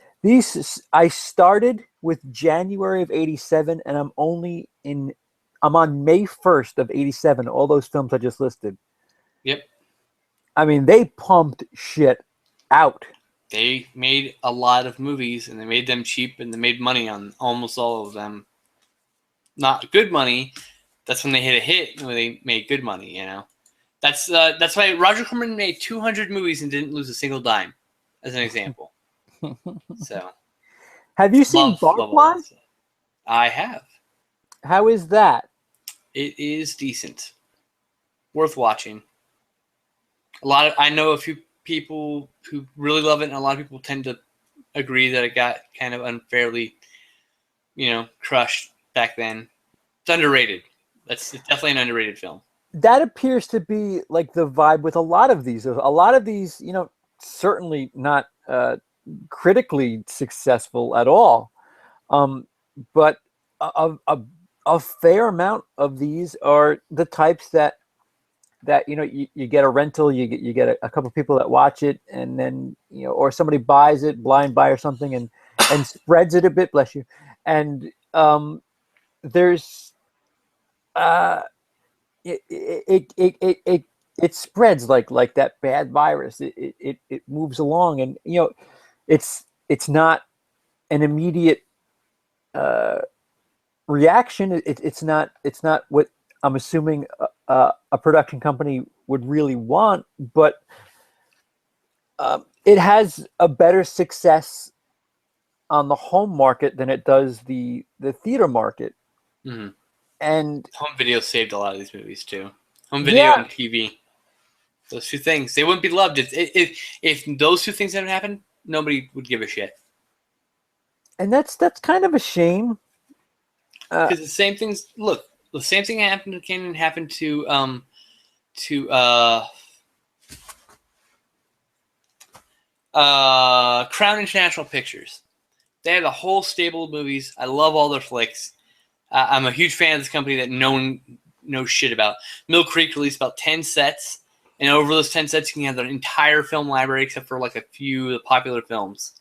I started with January of '87, and I'm on May 1st of '87. All those films I just listed. Yep. I mean, they pumped shit out. They made a lot of movies and they made them cheap and they made money on almost all of them. Not good money. That's when they hit a hit when they made good money. That's why Roger Corman made 200 movies and didn't lose a single dime, as an example. So Have you seen love all Barfly? that stuff. I have. How is that? It is decent, worth watching. I know a few people who really love it, and a lot of people tend to agree that it got kind of unfairly, crushed back then. It's underrated. It's definitely an underrated film. That appears to be like the vibe with a lot of these. A lot of these, certainly not critically successful at all. But a fair amount of these are the types that you get a rental, you get a couple of people that watch it, and then or somebody buys it, blind buy or something, and spreads it a bit. Bless you. And there's it it spreads like that bad virus. It moves along, and it's not an immediate reaction. It's not what I'm assuming a production company would really want, but it has a better success on the home market than it does the theater market. Mm-hmm. And Home video saved a lot of these movies too. Home video yeah, and TV. Those two things. They wouldn't be loved. If those two things hadn't happened, nobody would give a shit. and that's kind of a shame. Because the same things. Look, the same thing happened to Canyon happened to Crown International Pictures. They have a whole stable of movies. I love all their flicks. I'm a huge fan of this company that no one knows shit about. Mill Creek released about 10 sets, and over those 10 sets, you can have their entire film library except for like a few of the popular films.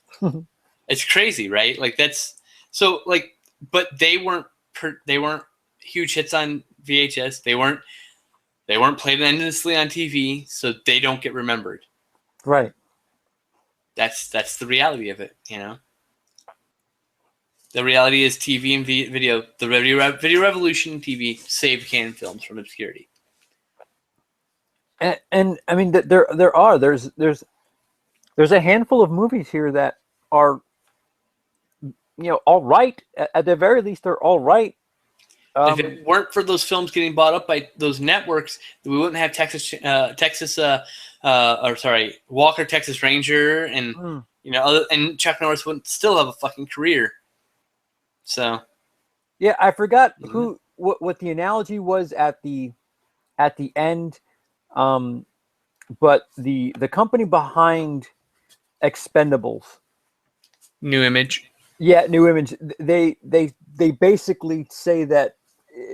It's crazy, right? Like that's so like, but they weren't huge hits on VHS. They weren't played endlessly on TV, so they don't get remembered. Right. That's the reality of it, The reality is TV and video. The video revolution in TV saved Canon films from obscurity. And I mean, there's a handful of movies here that are all right. At the very least, they're all right. If it weren't for those films getting bought up by those networks, we wouldn't have Walker Texas Ranger, and and Chuck Norris wouldn't still have a fucking career. So yeah, I forgot what the analogy was at the end, but the company behind Expendables, New Image. yeah, New Image. They basically say that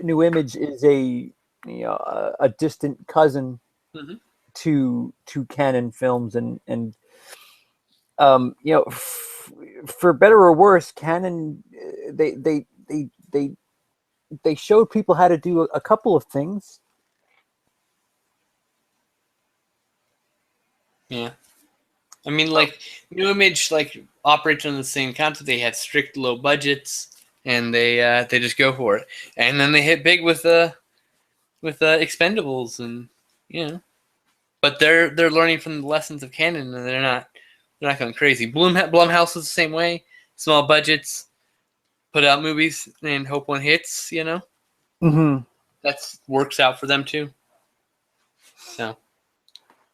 New Image is a distant cousin to Canon Films, and for better or worse, Canon they showed people how to do a couple of things, Yeah. I mean, like, New Image, like, operates on the same concept. They had strict low budgets, and they just go for it. And then they hit big with Expendables, and you know. But they're learning from the lessons of Canon, and they're not going crazy. Blumhouse is the same way. Small budgets, put out movies, and hope one hits. You know, Mm-hmm. that works out for them too. So.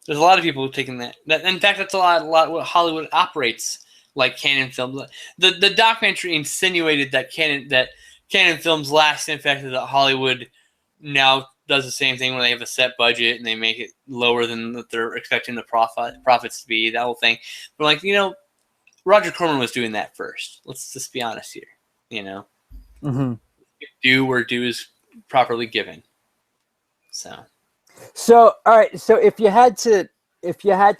There's a lot of people who've taken that. In fact, that's a lot what Hollywood operates like Canon films. The documentary insinuated that Canon films last in effect that Hollywood now does the same thing when they have a set budget and they make it lower than what they're expecting the profits to be. That whole thing. But like Roger Corman was doing that first. Let's just be honest here. Mm-hmm. Do where due is properly given. So, all right. So, if you had to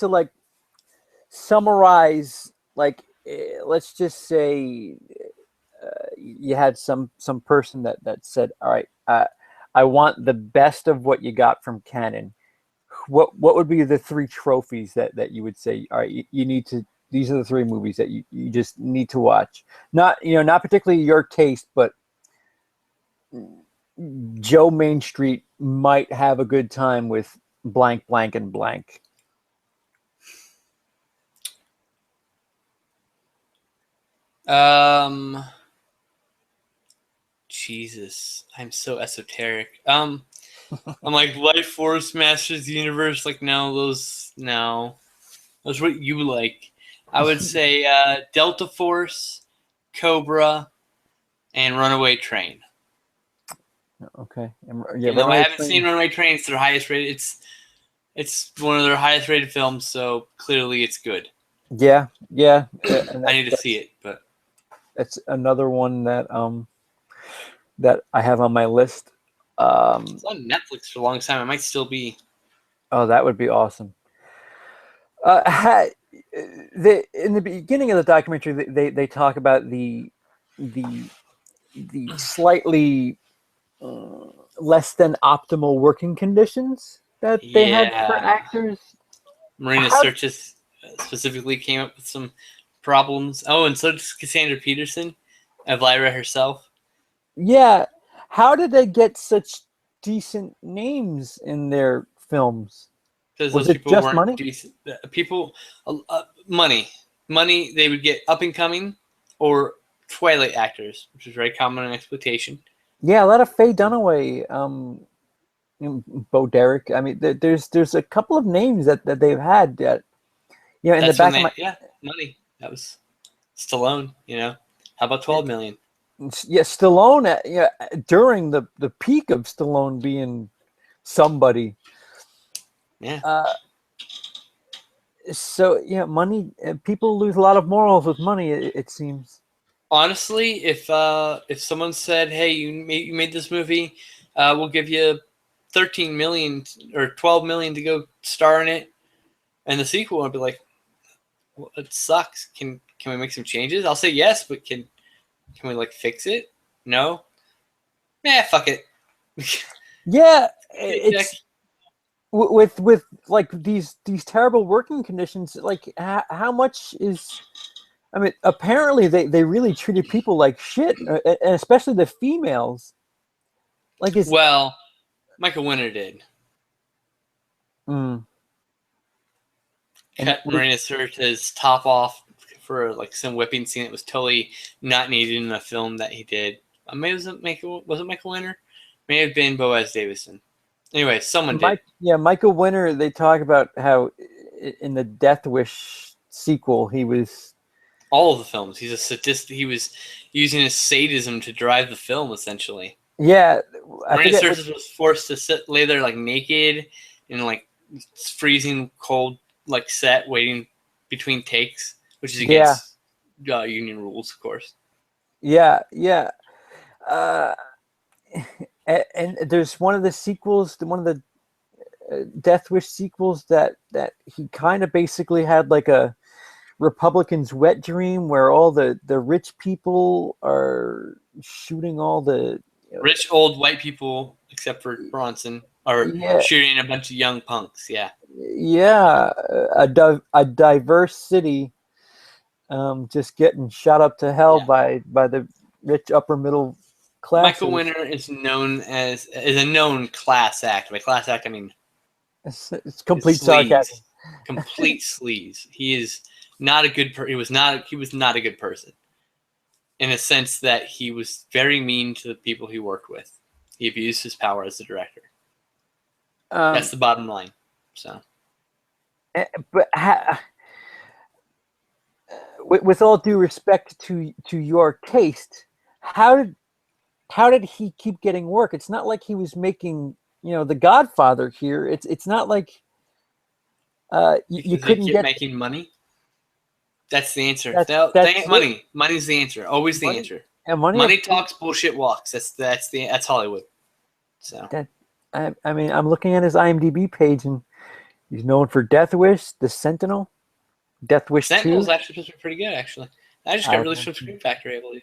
like summarize, like, let's just say you had some person that said, "All right, I want the best of what you got from Canon." What would be the 3 trophies that you would say? All right, you need to. These are the 3 movies that you just need to watch. Not particularly your taste, but Joe Main Street might have a good time with blank, blank, and blank. Jesus, I'm so esoteric. I'm like Life Force, Masters of the Universe. Like, no, those what you like. I would say Delta Force, Cobra, and Runaway Train. Okay. Yeah, though I haven't seen Runaway Train, it's their highest rated. It's one of their highest rated films, so clearly it's good. Yeah. I need to see it, but that's another one that that I have on my list. It's on Netflix for a long time. It might still be. Oh, that would be awesome. In the beginning of the documentary, they talk about the slightly less than optimal working conditions that they had for actors. Marina Sirtis specifically came up with some problems. Oh, and so does Cassandra Peterson, Elvira herself. Yeah. How did they get such decent names in their films? Because those people weren't money? Decent. People, money. They would get up and coming or Twilight actors, which is very common in exploitation. Yeah, a lot of Faye Dunaway, Bo Derek. I mean, there's a couple of names that they've had that, in the back of my money. That was Stallone. How about 12 million? Yeah, Stallone. During the peak of Stallone being somebody. Yeah. So money. People lose a lot of morals with money. It seems. Honestly, if someone said, "Hey, you made this movie, we'll give you 13 million or 12 million to go star in it," and the sequel, I'd be like, well, "It sucks. Can we make some changes?" I'll say yes, but can we like fix it? No. Fuck it. Yeah, it's with like these terrible working conditions. Like, how much is? I mean, apparently they really treated people like shit, and especially the females. Like, Michael Winner did. Mm. Cut Marina Sirtis' top off for like some whipping scene that was totally not needed in the film that he did. Maybe was it Michael Winner? May have been Boaz Davison. Anyway, someone did. Yeah, Michael Winner. They talk about how in the Death Wish sequel he was. All of the films. He's a sadist. He was using his sadism to drive the film, essentially. Yeah, Marina Sirtis was forced to lay there like naked in like freezing cold like set, waiting between takes, which is against union rules, of course. Yeah. And there's one of the sequels, one of the Death Wish sequels that he kind of basically had like a Republican's wet dream where all the rich people are shooting all the Rich old white people, except for Bronson, are Yeah, shooting a bunch of young punks. Yeah. yeah, a diverse city, just getting shot up to hell Yeah. by the rich upper middle Michael classes. Winner is known as a known class act. By class act, I mean It's complete sarcasm. sleaze, complete sleaze. He is not a good. He was not. He was not a good person in a sense that he was very mean to the people he worked with. He abused his power as a director. That's Um, the bottom line. So but with all due respect to your taste, how did he keep getting work? It's not like he was making, The Godfather here. It's not like you because he couldn't kept get making money. That's the answer. No, they that's ain't it. money. Money's the answer. Always the Money answer. and money. Money talks, bullshit walks. That's Hollywood. So That I mean, I'm looking at his IMDb page, and he's known for Death Wish, The Sentinel, Death Wish Sentinel's 2. actually supposed to be pretty good. Actually, I just got I released from Screen Factory, I believe.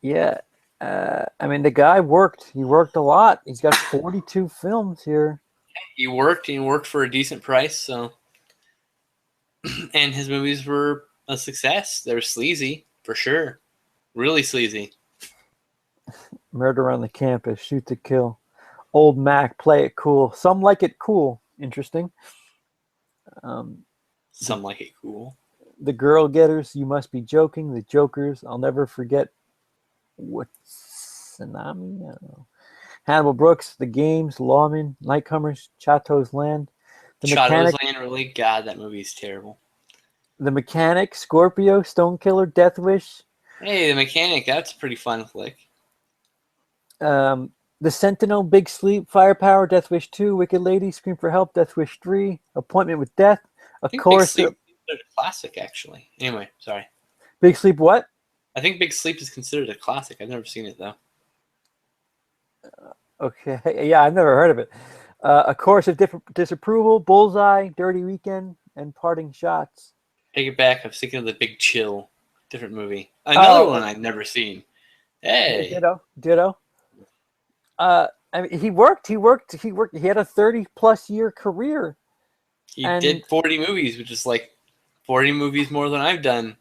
Yeah. I mean, the guy worked. He worked a lot. He's got 42 films here. He worked for a decent price. So, and his movies were a success. They were sleazy for sure, really sleazy. Murder on the Campus, Shoot to Kill, Old Mac, Play It Cool. Some Like It Cool. Interesting. Um, the Some like it cool. the Girl Getters, You Must Be Joking. The Jokers, I'll Never Forget. What's Tsunami? I don't know. Hannibal Brooks, The Games, Lawman, Nightcomers, Chato's Land, The Shadow's Mechanic, Land, really? God, that movie is terrible. The Mechanic, Scorpio, Stone Killer, Death Wish, Hey, The Mechanic, that's a pretty fun flick. The Sentinel, Big Sleep, Firepower, Death Wish 2, Wicked Lady, Scream for Help, Death Wish 3, Appointment with Death, A I think Big Chorus Sleep of is considered a classic, actually. Anyway, sorry. Big Sleep. What? I think Big Sleep is considered a classic. I've never seen it, though. Okay, yeah, I've never heard of it. A Chorus of Disapproval, Bullseye, Dirty Weekend, and Parting Shots. Take it back. I was thinking of The Big Chill. Different movie. Another one I've never seen. Hey. Ditto. I mean, he worked. He had a 30+ year career. He And did 40 movies, which is like 40 movies more than I've done.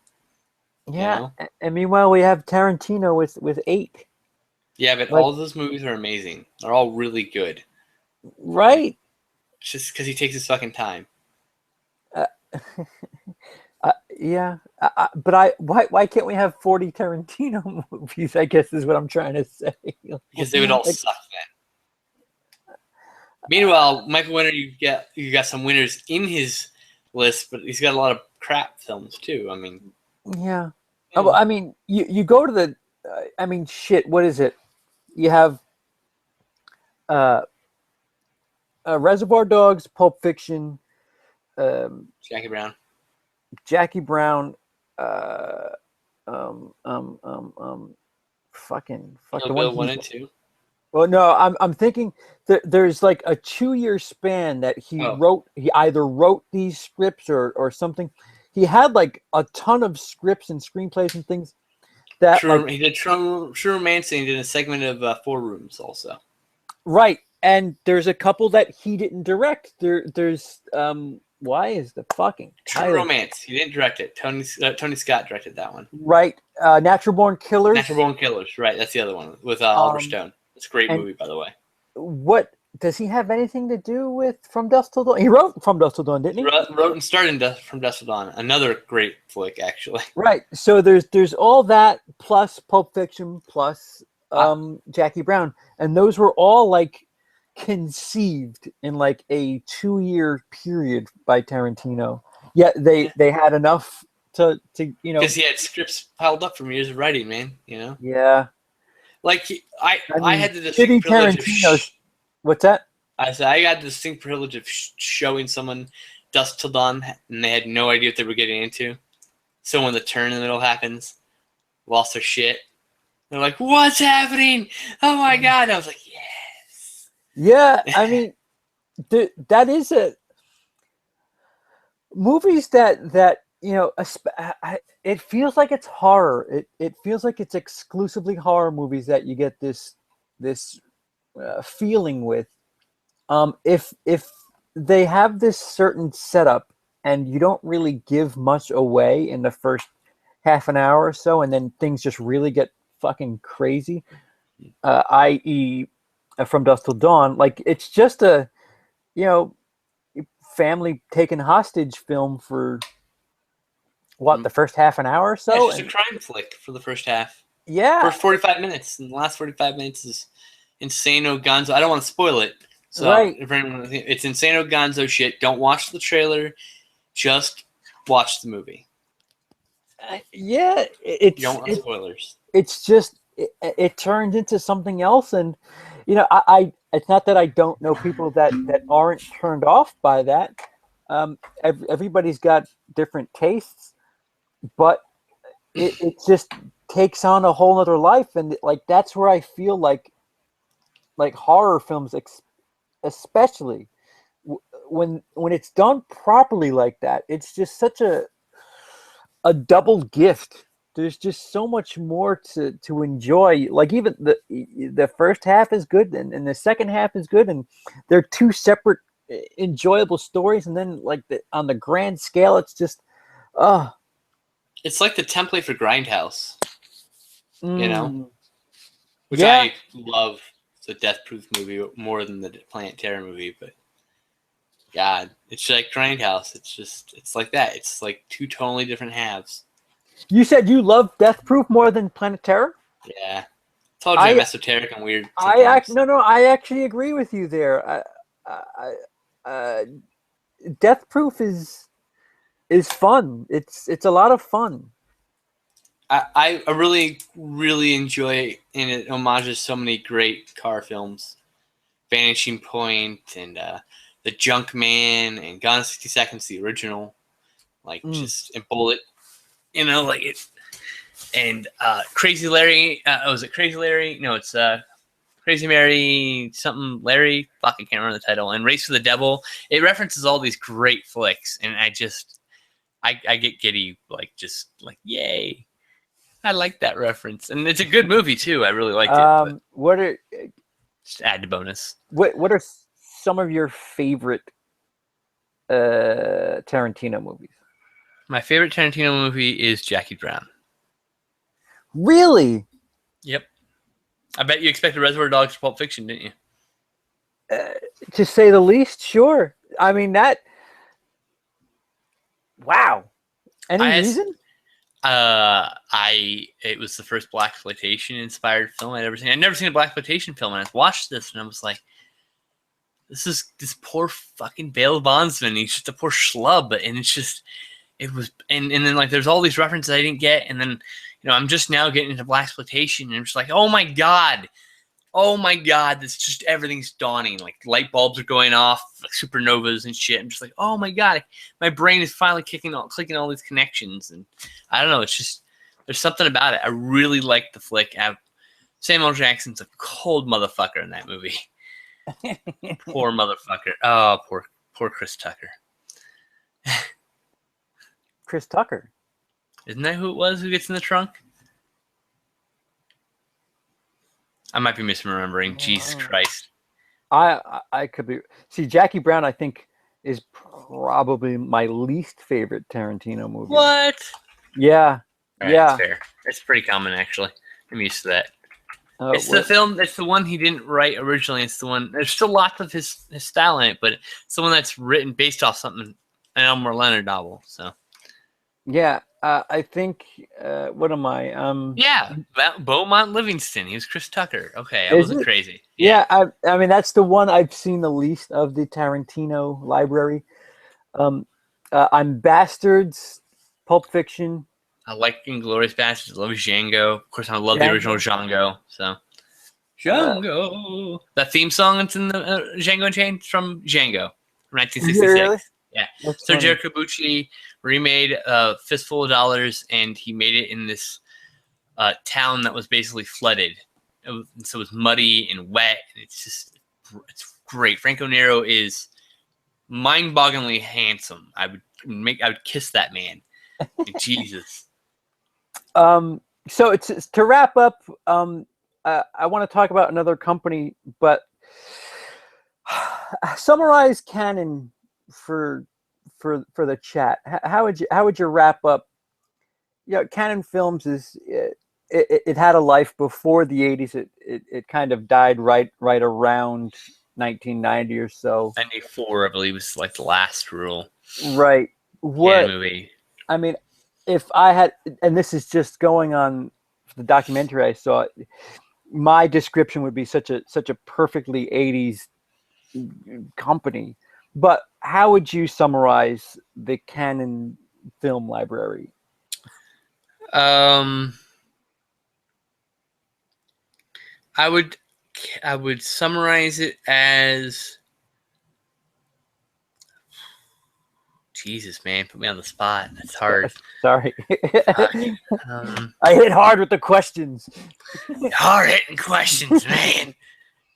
yeah, You know? and meanwhile we have Tarantino with 8. Yeah, but Like, all of those movies are amazing. They're all really good. right. Just because he takes his fucking time. Uh, yeah, but why can't we have 40 Tarantino movies? I guess is what I'm trying to say. Because they would all suck then. Meanwhile, Michael Winner, you got some winners in his list, but he's got a lot of crap films too. I mean, yeah. Well, I mean, you go to the, I mean, shit. What is it? You have uh, Reservoir Dogs, Pulp Fiction, Jackie Brown, Jackie Brown, uh, um, um, um, um, fucking fuck Kill the one Bill he. 1 and 2. Well, no, I'm thinking that there's like a 2-year span that he Oh, wrote. He either wrote these scripts or something. He had like a ton of scripts and screenplays and things that he did True Romance, and he did a segment of Four Rooms also. right. And there's a couple that he didn't direct. There's why is the fucking True title Romance. He didn't direct it. Tony Scott directed that one. right? Natural Born Killers. Natural Born Killers. Right, that's the other one with Oliver Stone. It's a great And movie, by the way. what does he have anything to do with From Dusk Till Dawn? He wrote From Dusk Till Dawn, didn't he? Wrote and starred in From Dusk Till Dawn. Another great flick, actually. Right. So there's all that plus Pulp Fiction plus Jackie Brown, and those were all like conceived in like a 2-year period by Tarantino. Yet they had enough to because he had scripts piled up from years of writing, man. Yeah. Like I mean, had the distinct privilege of what's that? I said I got the distinct privilege of showing someone Dusk Till Dawn, and they had no idea what they were getting into. So when the turn in the middle happens, lost their shit. They're like, "What's happening? Oh my god!" And I was like, "Yes." Yeah, I mean, that is a movies that it feels like it's horror. It feels like it's exclusively horror movies that you get this feeling with. If they have this certain setup and you don't really give much away in the first half an hour or so, and then things just really get fucking crazy, i.e., From Dusk Till Dawn, like it's just a you know family taken hostage film for what, the first half an hour or Yeah, it's so, just a and crime flick for the first half. yeah, First 45 minutes, and the last 45 minutes is Insano Gonzo. I don't want to spoil it. So, right, if anyone, it's Insano Gonzo shit. Don't watch the trailer. Just watch the movie. yeah, You don't want spoilers. it's just it turned into something else, and I it's not that I don't know people that aren't turned off by that. Everybody's got different tastes, but it just takes on a whole other life, and like that's where I feel like horror films especially when it's done properly like that, it's just such a double gift. There's just so much more to enjoy. Like even the first half is good, and the second half is good, and they're two separate enjoyable stories. And then like on the grand scale, it's just It's like the template for Grindhouse, you know, mm, which yeah, I love. The Death Proof movie more than the Planet Terror movie, but God, it's like Grindhouse. It's like that. It's like two totally different halves. you said you love Death Proof more than Planet Terror. Yeah, told you I'm I esoteric and weird I act sometimes. no, I actually agree with you there. Death Proof is fun. It's a lot of fun. I really, really enjoy, and it homages so many great car films. Vanishing Point and The Junk Man and Gone in 60 Seconds, the original. Like, Mm. just, and Bullet. Like it. And Crazy Larry. Was it Crazy Larry? No, it's Crazy Mary, something Larry. Fuck, I can't remember the title. And Race for the Devil. It references all these great flicks. And I get giddy, like, just like, yay. I like that reference, and it's a good movie too. I really liked it, but What are just add the bonus. what are some of your favorite Tarantino movies? My favorite Tarantino movie is Jackie Brown. Really? Yep, I bet you expected Reservoir Dogs or Pulp Fiction, didn't you? Uh, to say the least, sure. I mean that. Wow. Any I reason? it was the first blaxploitation inspired film I'd ever seen. I'd never seen a blaxploitation film, and I watched this, and I was like, this poor fucking bail bondsman. He's just a poor schlub, and it's just. It was, and then like there's all these references I didn't get, and then I'm just now getting into blaxploitation, and I'm just like, oh my god, it's just everything's dawning. Like light bulbs are going off, like supernovas and shit. I'm just like, oh my god, my brain is finally clicking all these connections, and I don't know, it's just there's something about it. I really like the flick. Samuel Jackson's a cold motherfucker in that movie. Poor motherfucker. Oh, poor Chris Tucker. Chris Tucker. Isn't that who it was who gets in the trunk? I might be misremembering. Jesus Christ. I could be. See, Jackie Brown, I think, is probably my least favorite Tarantino movie. What? Yeah, All right, yeah. that's fair. That's pretty common, actually. I'm used to that. It's the What- film. It's the one he didn't write originally. It's the one. There's still lots of his style in it, but it's the one that's written based off something an Elmer Leonard novel. So Yeah, I think. What am I? yeah, Beaumont Livingston. He was Chris Tucker. Okay, I Is wasn't it? crazy. Yeah, I mean that's the one I've seen the least of the Tarantino library. I'm Bastards, Pulp Fiction, I like Inglourious Basterds. I love Django. Of course, I love the original Django. Django. So Django. That theme song that's in the Django Unchained from Django from Really? 1966. Yeah. That's Sergio funny. Corbucci remade Fistful of Dollars, and he made it in this town that was basically flooded. So it was muddy and wet, and it's great. Franco Nero is mind-bogglingly handsome. I would kiss that man. Jesus. So it's to wrap up. I want to talk about another company, but summarize Canon for the chat. How would you wrap up? Canon Films it had a life before the 80s. It kind of died right around 1990 or so. 94, I believe, was like the last rule. Right. Canon What movie. I mean, if I had, and this is just going on the documentary I saw, my description would be such a perfectly 80s company. But how would you summarize the Canon film library? I would summarize it as, Jesus, man, put me on the spot. That's hard. Sorry. I hit hard with the questions. Hard hitting questions, man.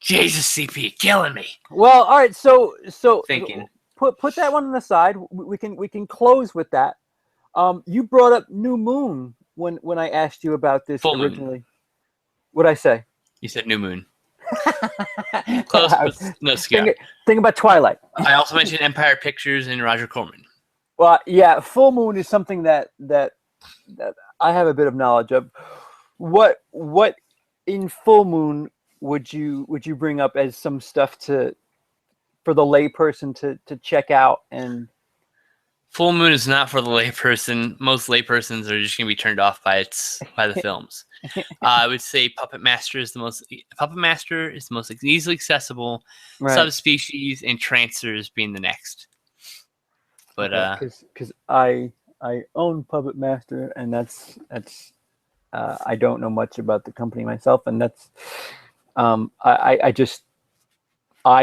Jesus, CP, killing me. Well, all right. So Thinking. Put that one on the side. We can close with that. You brought up New Moon when I asked you about this Full originally. Moon. What'd I say? You said New Moon. Close, but no cigar. Think about Twilight. I also mentioned Empire Pictures and Roger Corman. Well, yeah, Full Moon is something that I have a bit of knowledge of. What in Full Moon would you bring up as some stuff for the layperson to check out? And Full Moon is not for the layperson. Most laypersons are just going to be turned off by the films. I would say Puppet Master is the most easily accessible. right. Subspecies and Trancers being the next. But because I own Puppet Master, and that's I don't know much about the company myself, and that's I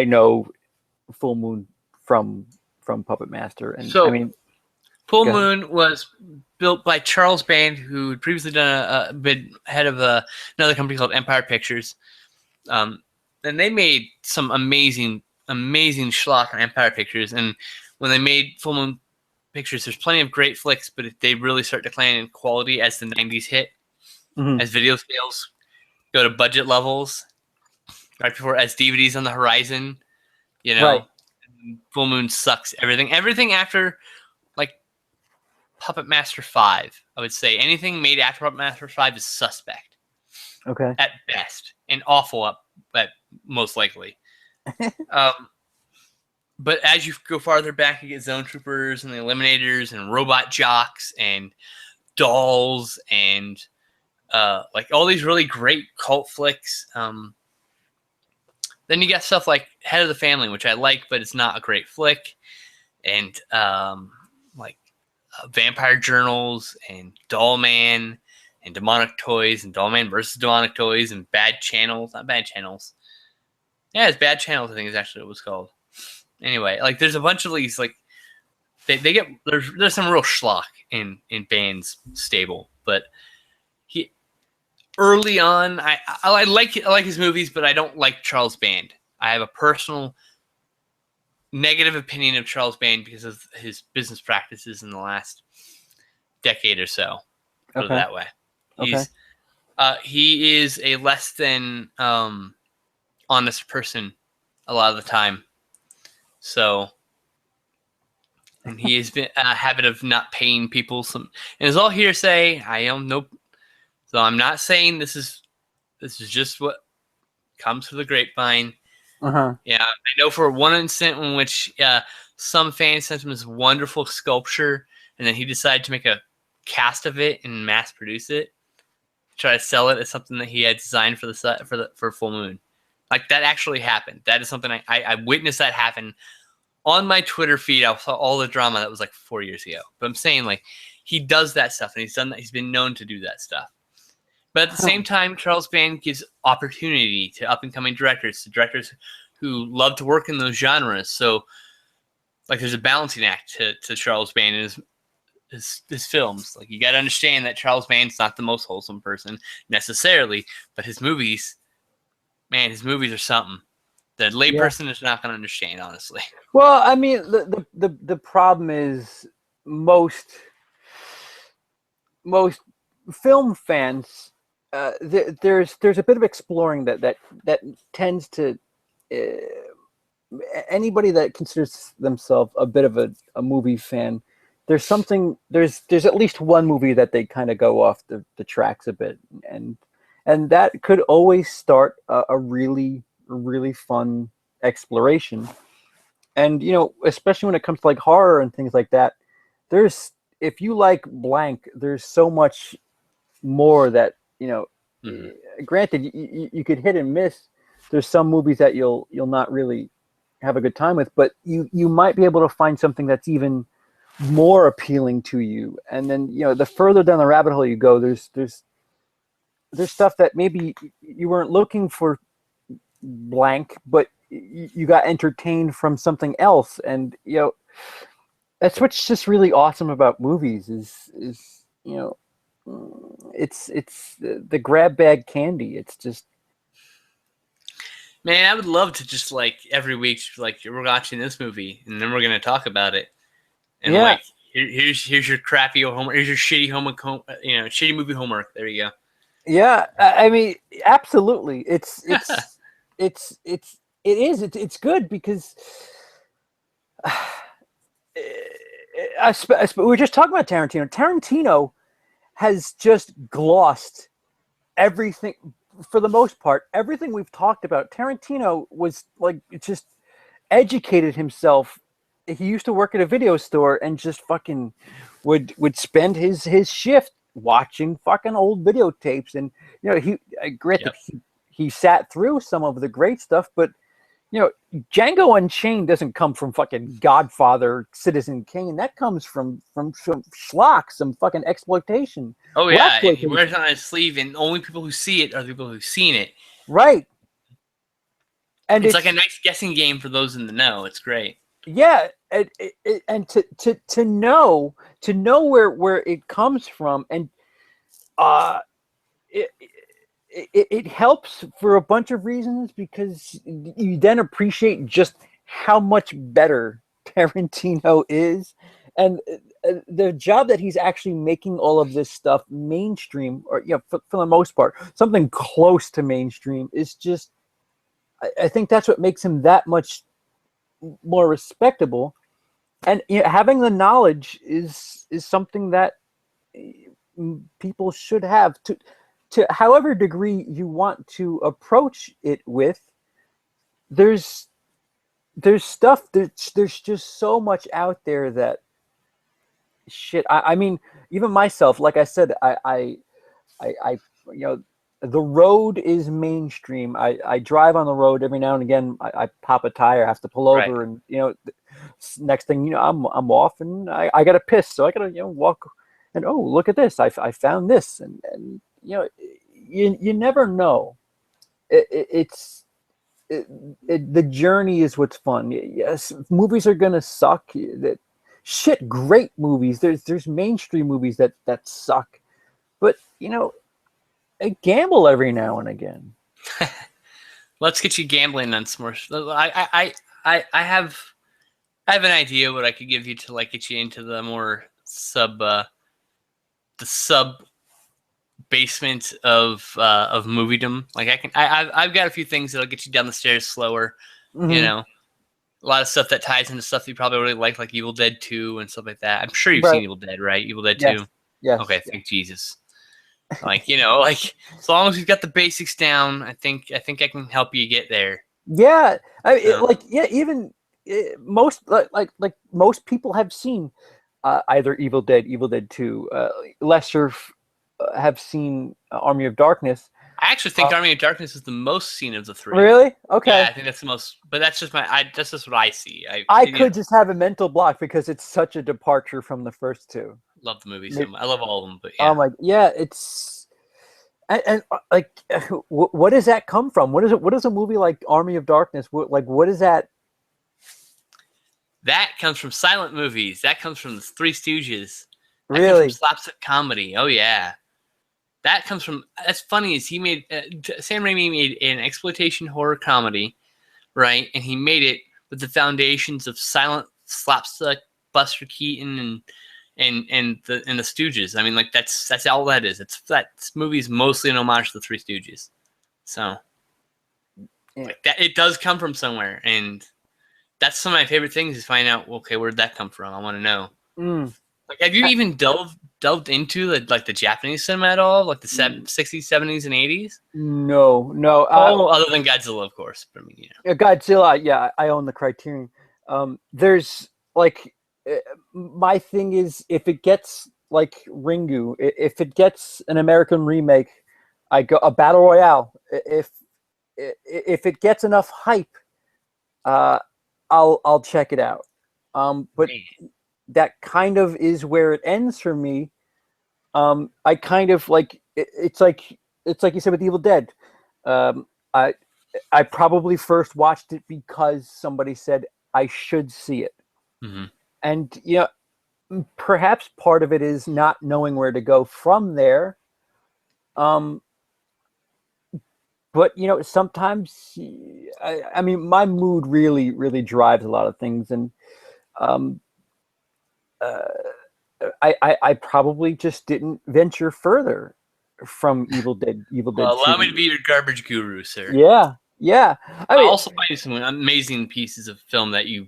know Full Moon from Puppet Master, and so, I mean, Full Moon was built by Charles Band, who had previously been head of another company called Empire Pictures, and they made some amazing schlock on Empire Pictures. And when they made Full Moon Pictures, there's plenty of great flicks, but they really start declining in quality as the 90s hit, as video sales go to budget levels, right before as DVDs on the horizon, right. Full Moon sucks everything after like Puppet Master 5. I would say anything made after Puppet Master 5 is suspect. Okay. At best, and awful at most likely. But as you go farther back, you get Zone Troopers and the Eliminators and Robot Jocks and Dolls and like all these really great cult flicks. Then you got stuff like Head of the Family, which I like, but it's not a great flick. And like Vampire Journals and Doll Man and Demonic Toys and Doll Man versus Demonic Toys and Bad Channels. Not Bad Channels. Yeah, it's Bad Channels, I think is actually what it was called. Anyway, like there's a bunch of these, like they get there's some real schlock in Band's stable, but he early on I like his movies, but I don't like Charles Band. I have a personal negative opinion of Charles Band because of his business practices in the last decade or so. Put it that way. He is a less than honest person a lot of the time. So, and he has been a habit of not paying people some, and it's all hearsay. I don't know, so I'm not saying this is just what comes through the grapevine. Yeah, I know for one incident in which some fans sent him this wonderful sculpture, and then he decided to make a cast of it and mass produce it, try to sell it as something that he had designed for for Full Moon. Like that actually happened. That is something I witnessed that happen on my Twitter feed. I saw all the drama that was like 4 years ago. But I'm saying like he does that stuff, and he's done that. He's been known to do that stuff. But at the same time, Charles Band gives opportunity to up and coming directors, who love to work in those genres. So like there's a balancing act to Charles Band and his films. Like you got to understand that Charles Band's not the most wholesome person necessarily, but his movies. Man, his movies are something. The layperson is not going to understand, honestly. Well, I mean, the problem is most most film fans, there's a bit of exploring that tends to anybody that considers themselves a bit of a movie fan. There's at least one movie that they kind of go off the tracks a bit, and that could always start a really fun exploration. And especially when it comes to like horror and things like that, there's if you like blank, there's so much more that granted you could hit and miss. There's some movies that you'll not really have a good time with, but you might be able to find something that's even more appealing to you. And then the further down the rabbit hole you go, there's stuff that maybe you weren't looking for blank, but you got entertained from something else. And that's what's just really awesome about movies is it's the grab bag candy. It's just, Man, I would love to just like every week, like we're watching this movie, and then we're gonna talk about it, and yeah. like here's your crappy homework, here's your shitty homework, shitty movie homework. There you go. Yeah, I mean, absolutely. It's good because we were just talking about Tarantino. Tarantino has just glossed everything for the most part. Everything we've talked about, Tarantino was like just educated himself. He used to work at a video store and just fucking would spend his shift watching fucking old videotapes. And he granted he sat through some of the great stuff, but Django Unchained doesn't come from fucking Godfather, Citizen Kane. That comes from schlock, some fucking exploitation. Oh yeah, and he wears it on his sleeve, and only people who see it are the people who've seen it. Right. And it's like a nice guessing game for those in the know. It's great. Yeah, and to know where it comes from, and it helps for a bunch of reasons, because you then appreciate just how much better Tarantino is, and the job that he's actually making all of this stuff mainstream, or for the most part, something close to mainstream, is just, I think that's what makes him that much more respectable. And having the knowledge is something that people should have, to however degree you want to approach it with. There's stuff, there's just so much out there that shit. I mean, even myself, like I said, I the road is mainstream. I drive on the road every now and again. I pop a tire, have to pull over, Right. and next thing I'm off, and I got to piss, so I got to walk, and oh, look at this, I found this, and you never know. The journey is what's fun. Yes, movies are gonna suck. That shit, great movies. There's mainstream movies that suck, but I gamble every now and again. Let's get you gambling on some more. I have an idea what I could give you to like get you into the more the sub basement of moviedom. Like I've got a few things that'll get you down the stairs slower. Mm-hmm. A lot of stuff that ties into stuff that you probably really like Evil Dead 2 and stuff like that. I'm sure you've seen Evil Dead, right? Evil Dead 2. Yes. Okay, thank Jesus. Like like as long as we've got the basics down, I think I can help you get there. Yeah, even most like most people have seen either Evil Dead, Evil Dead 2. Lesser have seen Army of Darkness. I actually think Army of Darkness is the most seen of the three. Really? Okay. Yeah, I think that's the most. But that's just that's just what I see. I could just have a mental block because it's such a departure from the first two. Love the movie so much. I love all of them, but yeah. It's and like, what does that come from? What is a movie like Army of Darkness? What is that? That comes from silent movies. That comes from the Three Stooges. That Really? comes from slapstick comedy. Oh yeah. That comes from. That's funny. Is he made Sam Raimi made an exploitation horror comedy, right? And he made it with the foundations of silent slapstick, Buster Keaton, and and the Stooges. I mean, like that's all that is. That movie's mostly an homage to the Three Stooges. So like that, it does come from somewhere, and that's some of my favorite things is find out. Okay, where'd that come from? I want to know. Like, have you even delved into the Japanese cinema at all, like the 60s, 70s, and 80s? No. Other than Godzilla, of course. But I mean, Godzilla. Yeah, I own the Criterion. There's like my thing is if it gets like Ringu, if it gets an American remake, I go a battle royale. If it gets enough hype, I'll check it out. But that kind of is where it ends for me. I kind of like it's like you said with Evil Dead. I probably first watched it because somebody said I should see it, and perhaps part of it is not knowing where to go from there. But sometimes I mean my mood really drives a lot of things, and I probably just didn't venture further from Evil Dead. Well, allow me to be your garbage guru, sir. Yeah. I'll also find you some amazing pieces of film that you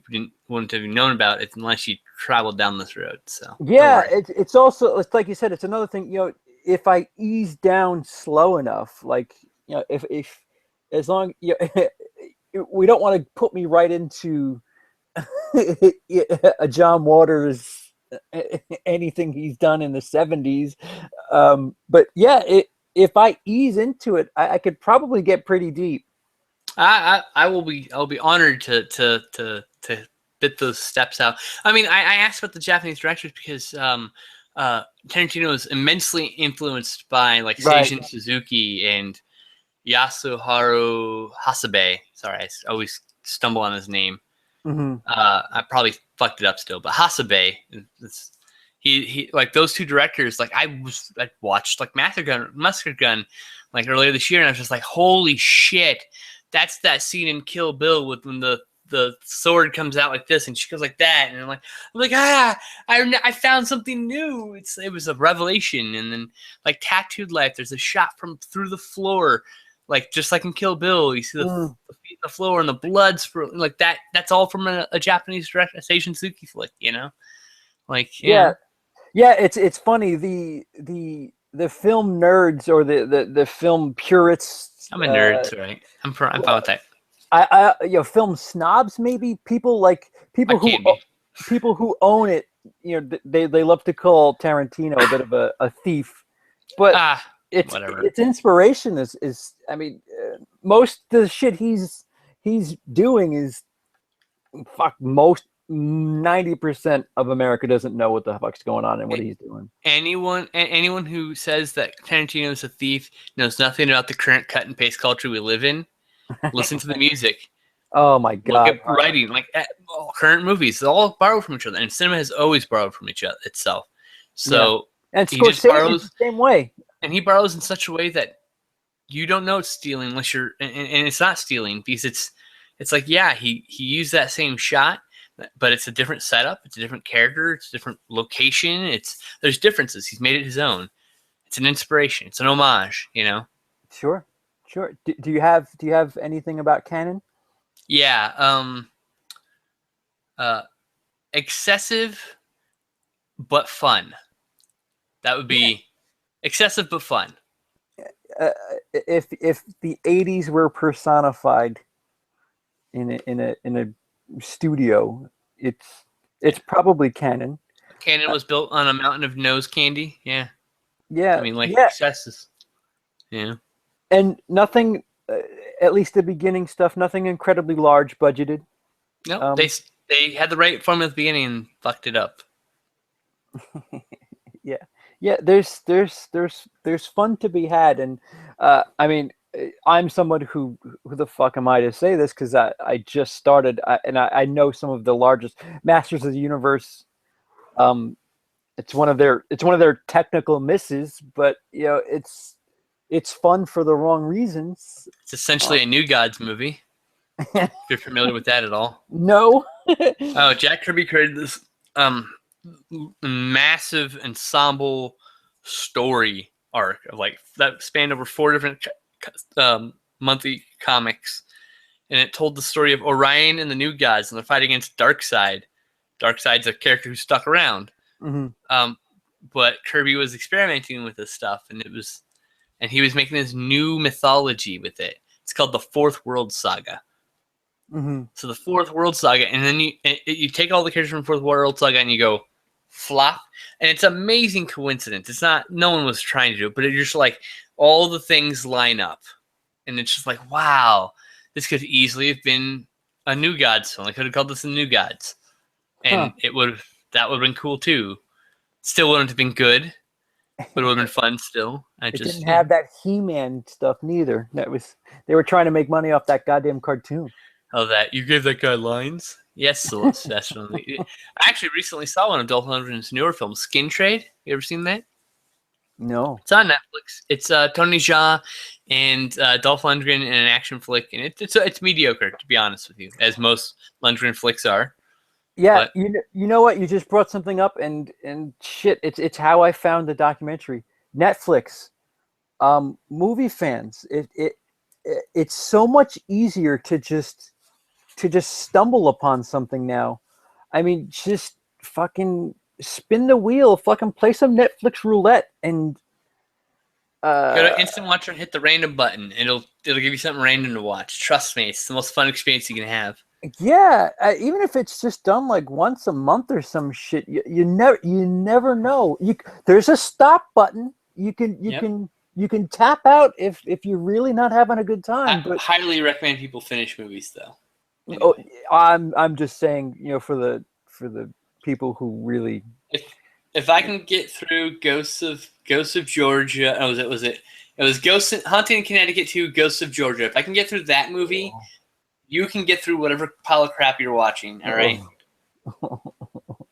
wouldn't have known about unless you traveled down this road. So yeah, it's also like you said, it's another thing. If I ease down slow enough, like if as long we don't want to put me right into a John Waters anything he's done in the 70s, but yeah, if I ease into it, I could probably get pretty deep. I'll be honored to bit those steps out. I mean, I asked about the Japanese directors because Tarantino is immensely influenced by like Seijun Suzuki and Yasuharu Hasabe. Sorry, I always stumble on his name. I probably fucked it up still, but Hasabe. He like those two directors. Like I watched like Massacre Gun like earlier this year, and I was just like, holy shit. That's that scene in Kill Bill when the sword comes out like this and she goes like that, and I'm like I found something new. It was a revelation. And then like Tattooed Life, there's a shot from through the floor, like just like in Kill Bill, you see the feet on the floor and the blood like that. That's all from a Japanese director, a Seijun Suzuki flick, like yeah. It's funny the film nerds or the film purists. I'm a nerd, right? I'm fine with that. Film snobs, maybe people who own it. They love to call Tarantino a bit of a thief, but its inspiration is. I mean, most of the shit he's doing is most 90% of America doesn't know what the fuck's going on and what he's doing. Anyone who says that Tarantino is a thief knows nothing about the current cut and paste culture we live in. Listen to the music. Oh my god! Look at writing, like current movies, they all borrow from each other, and cinema has always borrowed from itself. So and Scorsese the same way, and he borrows in such a way that you don't know it's stealing unless you're, and it's not stealing because it's like he used that same shot. But it's a different setup. It's a different character. It's a different location. There's differences. He's made it his own. It's an inspiration. It's an homage. Sure. Do you have anything about canon? Yeah. Excessive, but fun. That would be excessive but fun. If the 80s were personified in a studio, it's probably canon. Canon was built on a mountain of nose candy. Yeah. I mean, excesses. Yeah. And nothing, at least the beginning stuff, nothing incredibly large budgeted. No, they had the right formula at the beginning and fucked it up. Yeah. There's fun to be had, and I mean, I'm someone who the fuck am I to say this, because I just started, and I know some of the largest Masters of the Universe. It's one of their technical misses, but it's fun for the wrong reasons. It's essentially a New Gods movie. If you're familiar with that at all. No. Oh, Jack Kirby created this massive ensemble story arc of like that spanned over 4 different monthly comics, and it told the story of Orion and the New Gods and the fight against Darkseid. Darkseid's a character who stuck around, but Kirby was experimenting with this stuff, and he was making this new mythology with it. It's called the Fourth World Saga. So the Fourth World Saga, and then you take all the characters from Fourth World Saga and you go flop, and it's an amazing coincidence. It's not, no one was trying to do it, but it's just like all the things line up, and it's just like, wow, this could easily have been a New Gods film. I could have called this the New Gods, and that would have been cool too. Still wouldn't have been good, but it would have been fun still. It didn't have that He-Man stuff neither. They were trying to make money off that goddamn cartoon. Oh, that you gave that guy lines? Yes, Celeste. I actually recently saw one of Dolph Lundgren's newer films, Skin Trade. You ever seen that? No. It's on Netflix. It's Tony Jaa and Dolph Lundgren in an action flick, and it's mediocre, to be honest with you, as most Lundgren flicks are. Yeah, but you know what? You just brought something up, and shit, it's how I found the documentary. Netflix, movie fans, it's so much easier to just stumble upon something now. I mean, just fucking spin the wheel, fucking play some Netflix roulette, and go to Instant Watcher and hit the random button. It'll give you something random to watch. Trust me, it's the most fun experience you can have. Yeah, even if it's just done like once a month or some shit, you never know. There's a stop button. You can tap out if you're really not having a good time. I highly recommend people finish movies though. Anyway. Oh, I'm just saying, for the people who really. If I can get through Ghosts of Georgia, it was Haunting in Connecticut 2, Ghosts of Georgia. If I can get through that movie, you can get through whatever pile of crap you're watching. All right.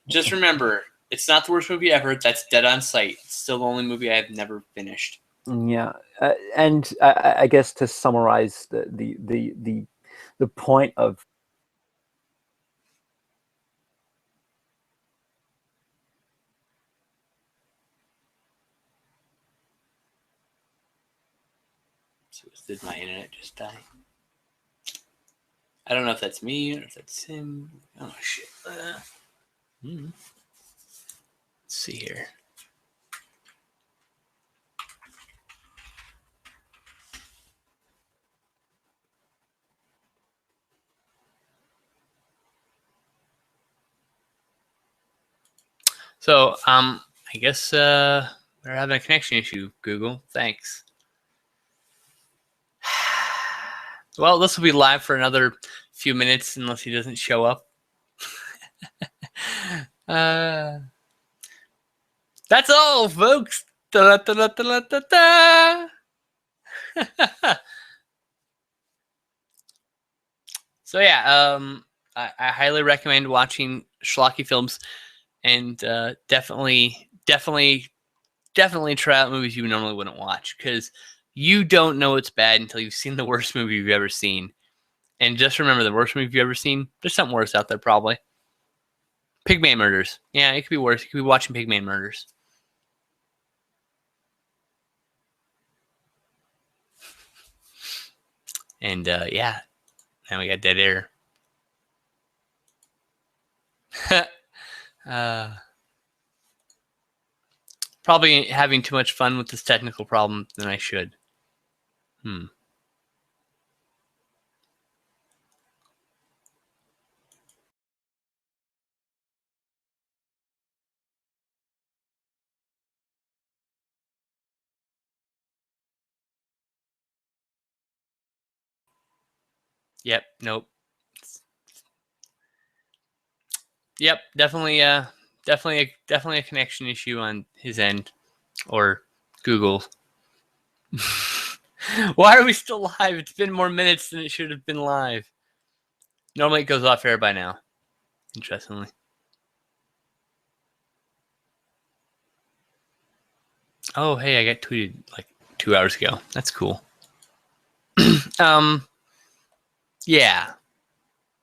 Just remember, it's not the worst movie ever. That's dead on sight. It's still the only movie I have never finished. Yeah, and I guess to summarize the point of. So did my internet just die? I don't know if that's me or if that's him. Oh shit. Let's see here. So, I guess we're having a connection issue, Google. Thanks. Well, this will be live for another few minutes unless he doesn't show up. That's all, folks. Da-da-da-da-da-da-da. So yeah, I highly recommend watching schlocky films, and definitely try out movies you normally wouldn't watch, because you don't know it's bad until you've seen the worst movie you've ever seen. And just remember, the worst movie you've ever seen, there's something worse out there probably. Pigman Murders. Yeah, it could be worse. You could be watching Pigman Murders. And yeah, now we got dead air. Probably having too much fun with this technical problem than I should. Yep. Nope. Yep. Definitely a connection issue on his end, or Google. Why are we still live? It's been more minutes than it should have been live. Normally it goes off air by now. Interestingly. Oh, hey, I got tweeted like 2 hours ago. That's cool. Yeah.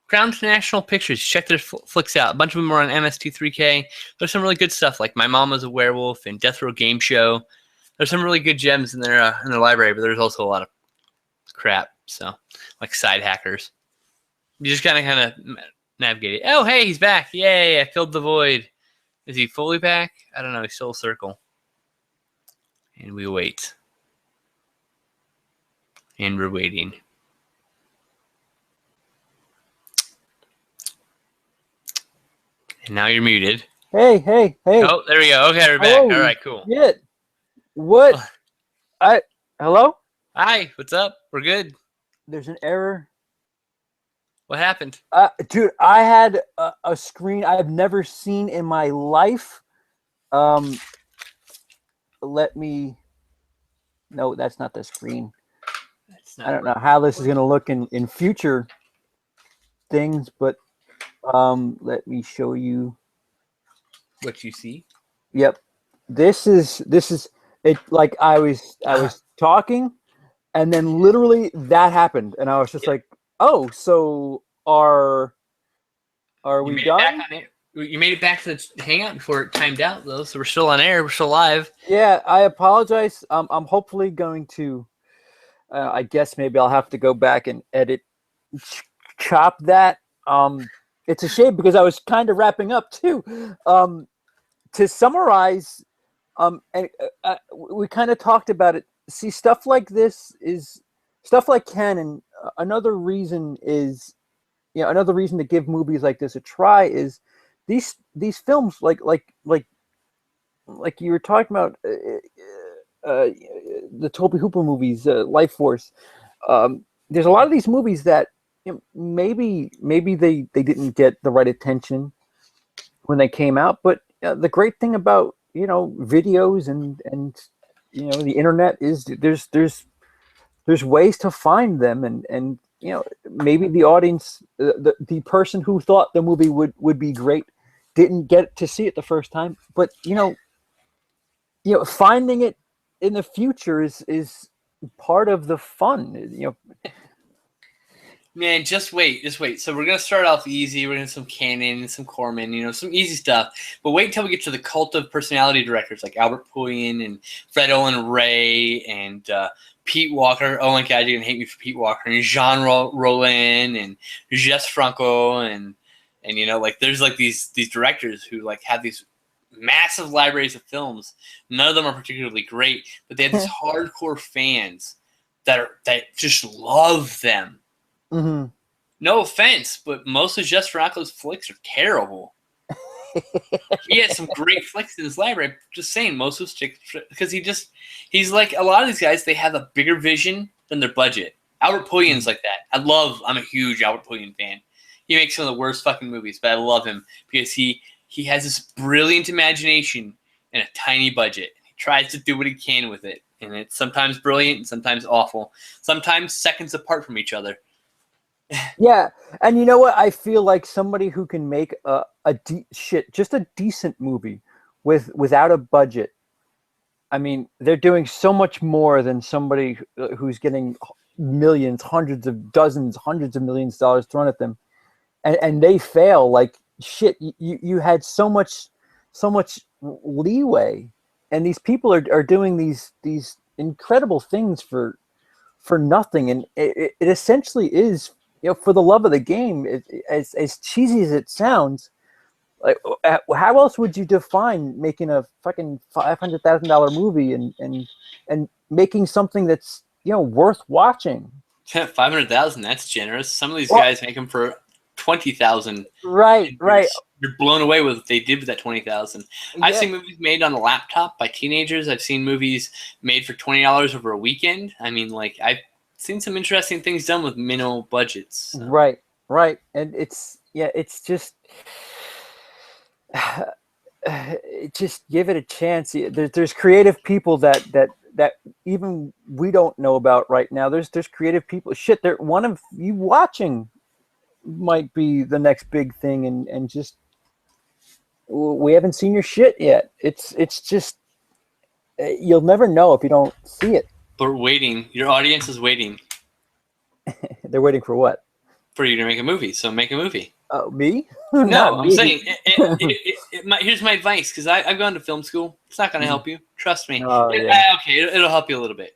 Crown National Pictures. Check their flicks out. A bunch of them are on MST3K. There's some really good stuff, like My Mom Was a Werewolf and Death Row Game Show. There's some really good gems in their library, but there's also a lot of crap. So, like Side Hackers. You just kind of navigate it. Oh, hey, he's back! Yay! I filled the void. Is he fully back? I don't know. He's still a circle. And we wait. And we're waiting. And now you're muted. Hey. Oh, there we go. Okay, we're back. All right, cool. What? Hello? Hi, what's up? We're good. There's an error. What happened? Dude, I had a screen I've never seen in my life. Let me... No, that's not the screen. I don't know how this is going to look in future things, but let me show you what you see. Yep. This is it. Like I was talking, and then literally that happened, and I was just like, "Oh, so are we done?" You made it back to the hangout before it timed out, though, so we're still on air. We're still live. Yeah, I apologize. I'm hopefully going to. I guess maybe I'll have to go back and edit, chop that. It's a shame because I was kind of wrapping up too. To summarize, and we kind of talked about it. See, stuff like this is stuff like Canon. Another reason is, another reason to give movies like this a try is these films like you were talking about. The Tobe Hooper movies, Life Force. There's a lot of these movies that maybe they didn't get the right attention when they came out, but the great thing about videos and the internet is there's ways to find them, and maybe the audience, the person who thought the movie would be great didn't get to see it the first time, but finding it in the future is part of the fun. Man, just wait. So we're gonna start off easy. We're gonna have some Canon, some Corman, some easy stuff. But wait until we get to the cult of personality directors like Albert Puyen and Fred Olen Ray and Pete Walker. Oh my God, you're gonna hate me for Pete Walker and Jean Rollin and Jess Franco and there's like these directors who like have these massive libraries of films. None of them are particularly great, but they have these hardcore fans that just love them. Mm-hmm. No offense, but most of Jess Franco's flicks are terrible. He has some great flicks in his library. Just saying, most of his sticks, because he's like a lot of these guys. They have a bigger vision than their budget. Albert Puyen's like that. I'm a huge Albert Puyen fan. He makes some of the worst fucking movies, but I love him because he has this brilliant imagination and a tiny budget. He tries to do what he can with it, and it's sometimes brilliant and sometimes awful. Sometimes seconds apart from each other. Yeah, and you know what? I feel like somebody who can make just a decent movie without a budget. I mean, they're doing so much more than somebody who's getting millions, hundreds of millions of dollars thrown at them, and they fail. Like shit, you had so much leeway, and these people are doing these incredible things for nothing, and it essentially is. For the love of the game, as cheesy as it sounds, like how else would you define making a fucking $500,000 movie and making something that's worth watching? 500,000, that's generous. Some of these guys make them for 20,000. Right. You're blown away with what they did with that 20,000. I've seen movies made on a laptop by teenagers. I've seen movies made for $20 over a weekend. I mean, like I've seen some interesting things done with minimal budgets. So. Right, and it's just give it a chance. There's creative people that even we don't know about right now. There's creative people. Shit, one of you watching might be the next big thing, and just we haven't seen your shit yet. It's just you'll never know if you don't see it. But we're waiting. Your audience is waiting. They're waiting for what? for you to make a movie. So make a movie. Me? No, Not I'm me. saying here's my advice, because I've gone to film school. It's not going to help you. Trust me. Oh, yeah. Okay, it'll help you a little bit.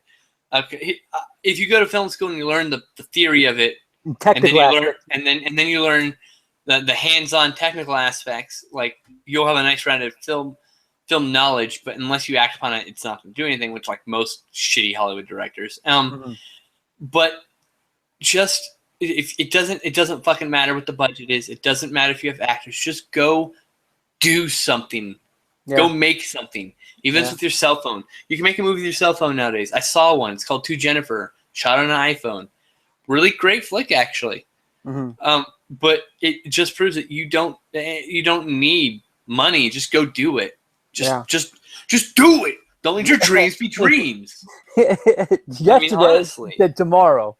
Okay, if you go to film school and you learn the theory of it, and then Technical you learn aspect. and then you learn the hands-on technical aspects, like you'll have a nice round of film knowledge. But unless you act upon it, it's not going to do anything. Which, like most shitty Hollywood directors. Mhm. But just if it doesn't fucking matter what the budget is. It doesn't matter if you have actors. Just go do something. Yeah. Go make something. Even if it's with your cell phone. You can make a movie with your cell phone nowadays. I saw one. It's called To Jennifer. Shot on an iPhone. Really great flick, actually. But it just proves that you don't need money. Just go do it. Just do it. Don't let your dreams be dreams. Yesterday, honestly. said tomorrow.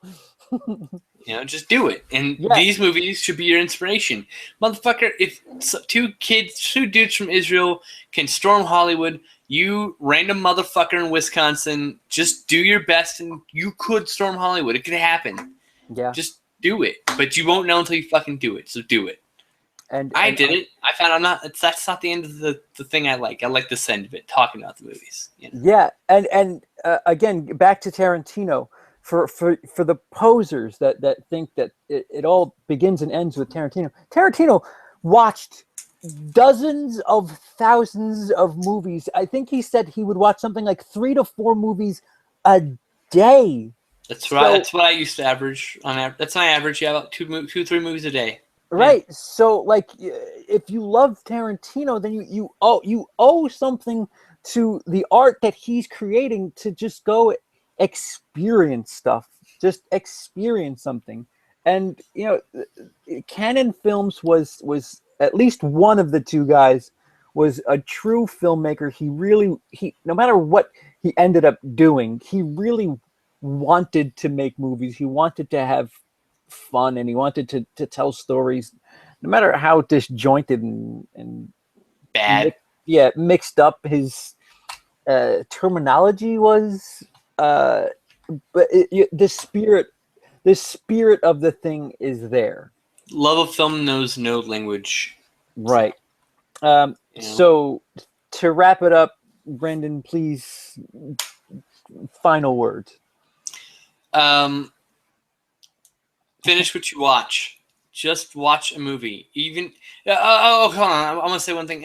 Just do it. And these movies should be your inspiration. Motherfucker, if two dudes from Israel can storm Hollywood, you random motherfucker in Wisconsin, just do your best and you could storm Hollywood. It could happen. Yeah. Just do it. But you won't know until you fucking do it. So do it. And I did it. I found that's not the end of the thing I like. I like this end of it, talking about the movies. Yeah. And again, back to Tarantino. For the posers that think that it all begins and ends with Tarantino. Tarantino watched dozens of thousands of movies. I think he said he would watch something like 3 to 4 movies a day. That's right. That's what I used to average on average. That's my average. Yeah, about 2 to 3 movies a day. Right. Yeah. So, like, if you love Tarantino, then you owe something to the art that he's creating to just go experience stuff. Just experience something. And Canon Films was at least one of the two guys was a true filmmaker. He no matter what he ended up doing, he really wanted to make movies. He wanted to have fun, and he wanted to tell stories, no matter how disjointed and bad. Mixed up his terminology was. But the spirit of the thing is there. Love of film knows no language. Right. So to wrap it up, Brendan, please, final words. Finish what you watch. Just watch a movie. Even hold on. I want to say one thing.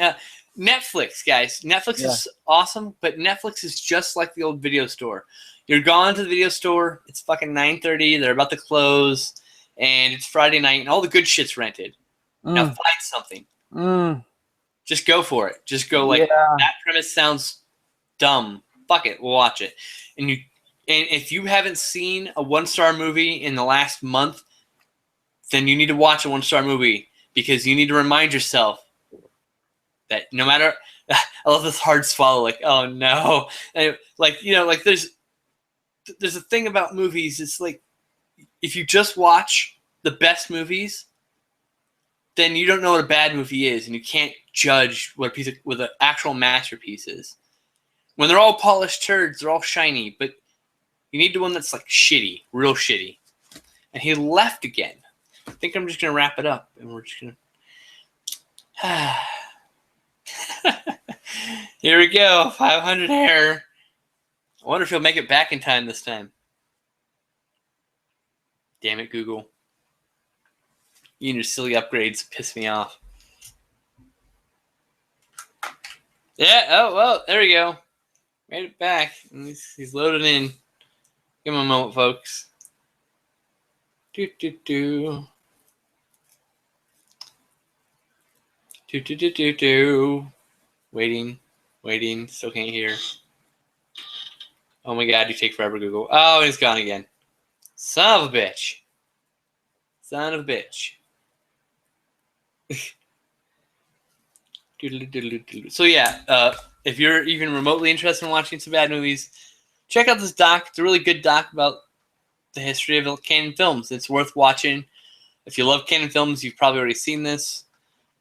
Netflix, guys. Netflix is awesome, but Netflix is just like the old video store. You're gone to the video store. It's fucking 9:30. They're about to close, and it's Friday night, and all the good shit's rented. Now find something. Just go for it. Just go that premise sounds dumb. Fuck it. We'll watch it. And if you haven't seen a 1-star movie in the last month, then you need to watch a 1-star movie, because you need to remind yourself that no matter, I love this hard swallow, like, oh no. And there's a thing about movies. It's like, if you just watch the best movies, then you don't know what a bad movie is, and you can't judge what an actual masterpiece is. When they're all polished turds, they're all shiny, but you need the one that's like shitty, real shitty. And he left again. I think I'm just gonna wrap it up, and we're just gonna. Here we go. 500 hair. I wonder if he'll make it back in time this time. Damn it, Google. You and your silly upgrades piss me off. Yeah, oh, well, there we go. Made it back. He's loaded in. Give him a moment, folks. Do. Waiting. Still can't hear. Oh my god, you take forever, Google. Oh, he's gone again. Son of a bitch. So yeah, if you're even remotely interested in watching some bad movies, check out this doc. It's a really good doc about the history of Canon Films. It's worth watching. If you love Canon Films, you've probably already seen this.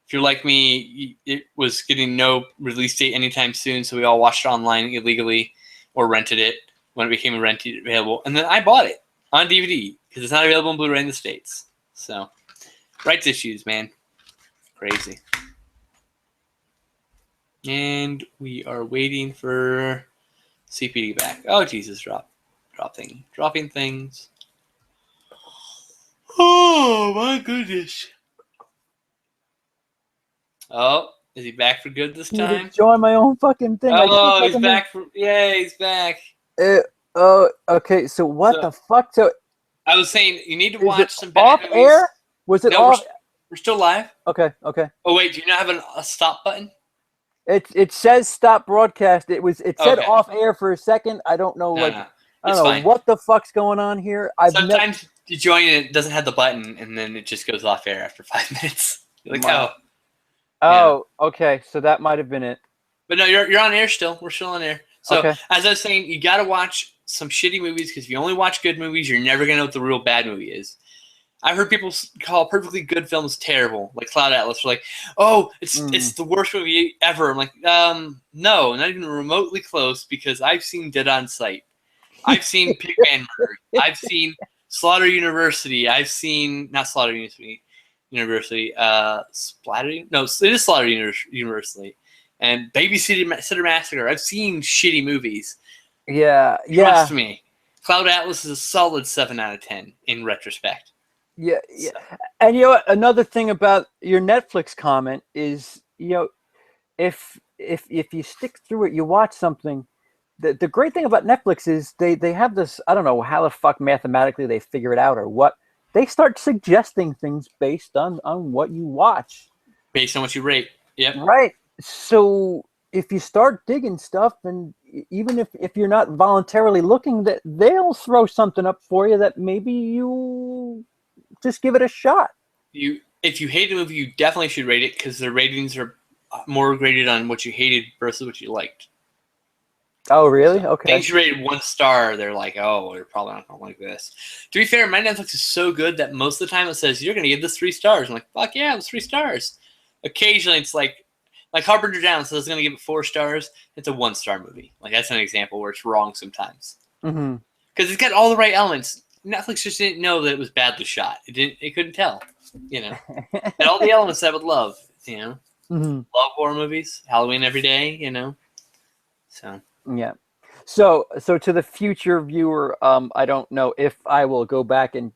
If you're like me, it was getting no release date anytime soon, so we all watched it online illegally or rented it when it became available. And then I bought it on DVD because it's not available on Blu-ray in the States. So Rights issues, man. Crazy. And we are waiting for CPD back. Oh, Jesus, dropping things. Oh, my goodness. Oh, is he back for good this You to time? join my own fucking thing. Oh, he's back. Yay, he's back. Oh, okay. So what the fuck? So I was saying you need to is watch it some bad off movies. air? Was it No, off? we're still live. Okay, okay. Oh wait, do you not have a stop button? It says stop broadcast. It said Okay. off air for a second. I don't know, No, like no. I It's don't know fine. what the fuck's going on here. Sometimes you join and it doesn't have the button, and then it just goes off air after 5 minutes. You're like, oh, okay. So that might have been it. But no, you're on air still. We're still on air. So Okay. as I was saying, you got to watch some shitty movies because if you only watch good movies, you're never gonna know what the real bad movie is. I've heard people call perfectly good films terrible, like Cloud Atlas. They're like, oh, it's the worst movie ever. I'm like, no, not even remotely close because I've seen Dead on Sight. I've seen Pigman Murder. I've seen Slaughter University. I've seen not Slaughter University. Splatter. No, it is Slaughter University. And Babysitter Massacre. I've seen shitty movies. Yeah. Trust me. Cloud Atlas is a solid 7 out of 10 in retrospect. Yeah. And you know what? Another thing about your Netflix comment is, if you stick through it, you watch something. The great thing about Netflix is they have this, I don't know how the fuck mathematically they figure it out or what. They start suggesting things based on what you watch. Based on what you rate. Yep. Right. So if you start digging stuff, and even if you're not voluntarily looking, that they'll throw something up for you that maybe you just give it a shot. If you hate a movie, you definitely should rate it because the ratings are more graded on what you hated versus what you liked. Oh, really? Okay. Things you rated 1 star, they're like, oh, you're probably not going to like this. To be fair, my Netflix is so good that most of the time it says, you're going to give this 3 stars. I'm like, fuck yeah, it was 3 stars. Occasionally it's like Harbinger Down says it's going to give it 4 stars. It's a 1-star movie. Like, that's an example where it's wrong sometimes. Mm-hmm. Because it's got all the right elements. Netflix just didn't know that it was badly shot. It couldn't tell. And all the elements I would love. Mm-hmm. Love horror movies, Halloween every day. So yeah. So to the future viewer, I don't know if I will go back and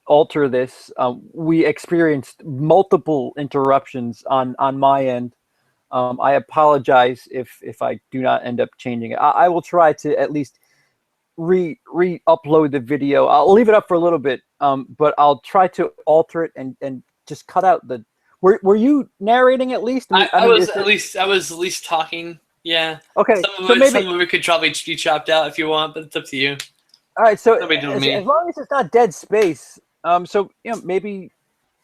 alter this. We experienced multiple interruptions on my end. I apologize if I do not end up changing it. I will try to at least re-upload the video. I'll leave it up for a little bit, but I'll try to alter it and just cut out the. Were you narrating at least? I was at least talking. Yeah. Okay. Some of it could probably be chopped out if you want, but it's up to you. All right. So as long as it's not dead space, so maybe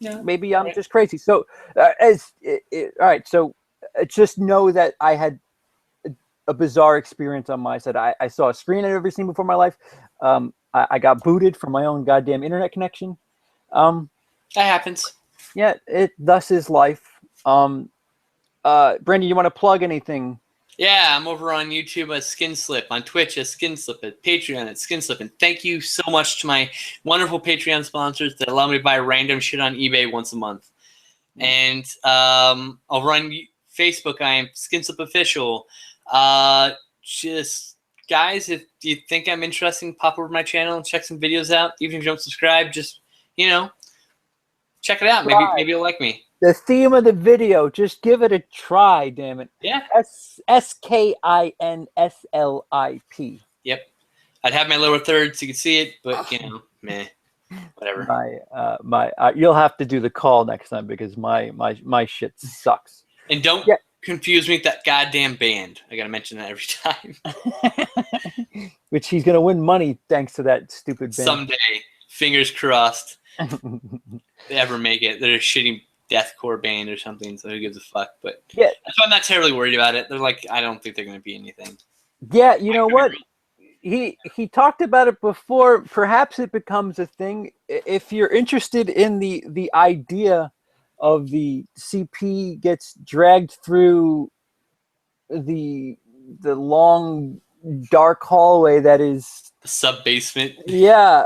I'm just crazy. So all right. So just know that I had a bizarre experience on my side. I saw a screen I'd never seen before in my life. I got booted from my own goddamn internet connection. That happens. Yeah, thus is life. Brandon, you want to plug anything? Yeah, I'm over on YouTube as Skinslip, on Twitch as Skinslip, at Patreon at Skinslip, and thank you so much to my wonderful Patreon sponsors that allow me to buy random shit on eBay once a month. And over on Facebook, I am Skinslip Official. Just guys, if you think I'm interesting, pop over to my channel and check some videos out. Even if you don't subscribe, just check it out. Maybe you'll like me. The theme of the video, just give it a try, damn it. Yeah. SKINSLIP. Yep. I'd have my lower third so you could see it, but meh. Whatever. You'll have to do the call next time because my shit sucks. And don't confuse me with that goddamn band. I gotta mention that every time. Which he's gonna win money thanks to that stupid band. Someday, fingers crossed. They ever make it? They're a shitty deathcore band or something, so who gives a fuck? But yeah, that's why I'm not terribly worried about it. They're like, I don't think they're gonna be anything. Yeah, you know what? He talked about it before. Perhaps it becomes a thing. If you're interested in the idea of the CP gets dragged through the long dark hallway that is sub basement. Yeah,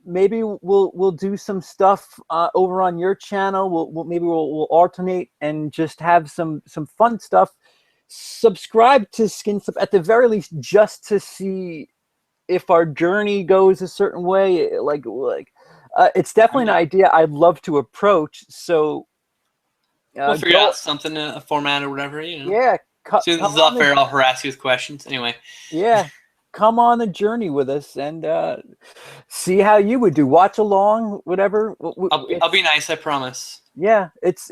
maybe we'll do some stuff over on your channel. We'll alternate and just have some fun stuff. Subscribe to Skinslip at the very least, just to see if our journey goes a certain way. It's definitely an idea I'd love to approach. So We'll figure go, out something, a format or whatever. yeah. As soon as this is off air, I'll harass you with questions. Anyway. Yeah, come on the journey with us and see how you would do. Watch along, whatever. I'll be nice, I promise. Yeah, it's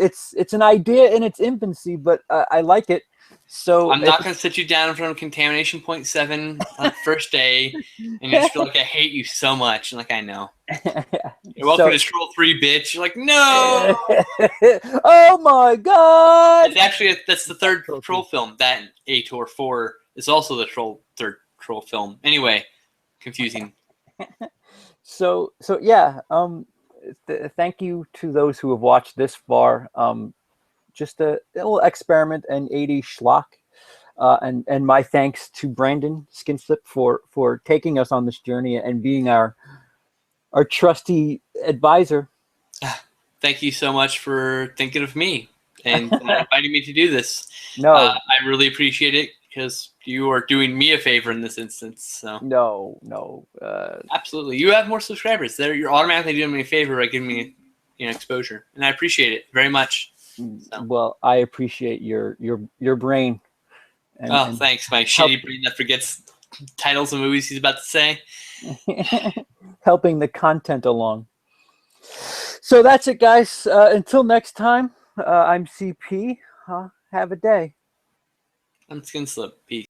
an idea in its infancy, but I like it. So I'm not going to sit you down in front of Contamination Point 7 on the first day and just feel like I hate you so much. Like, I know. You're welcome to Troll 3, bitch. You're like, no! Oh my god! It's actually, that's the third troll film. That and Ator 4 is also the third troll film. Anyway, confusing. So yeah, thank you to those who have watched this far. Just a little experiment and 80 schlock. And my thanks to Brandon Skinslip for taking us on this journey and being our trusty advisor. Thank you so much for thinking of me and inviting me to do this. No, I really appreciate it because you are doing me a favor in this instance. So no, absolutely, you have more subscribers. You're automatically doing me a favor by giving me exposure, and I appreciate it very much. So. Well, I appreciate your brain. And thanks, my shitty brain that forgets titles of movies he's about to say. Helping the content along. So that's it, guys. Until next time, I'm CP. Have a day. I'm Skinslip. Peace.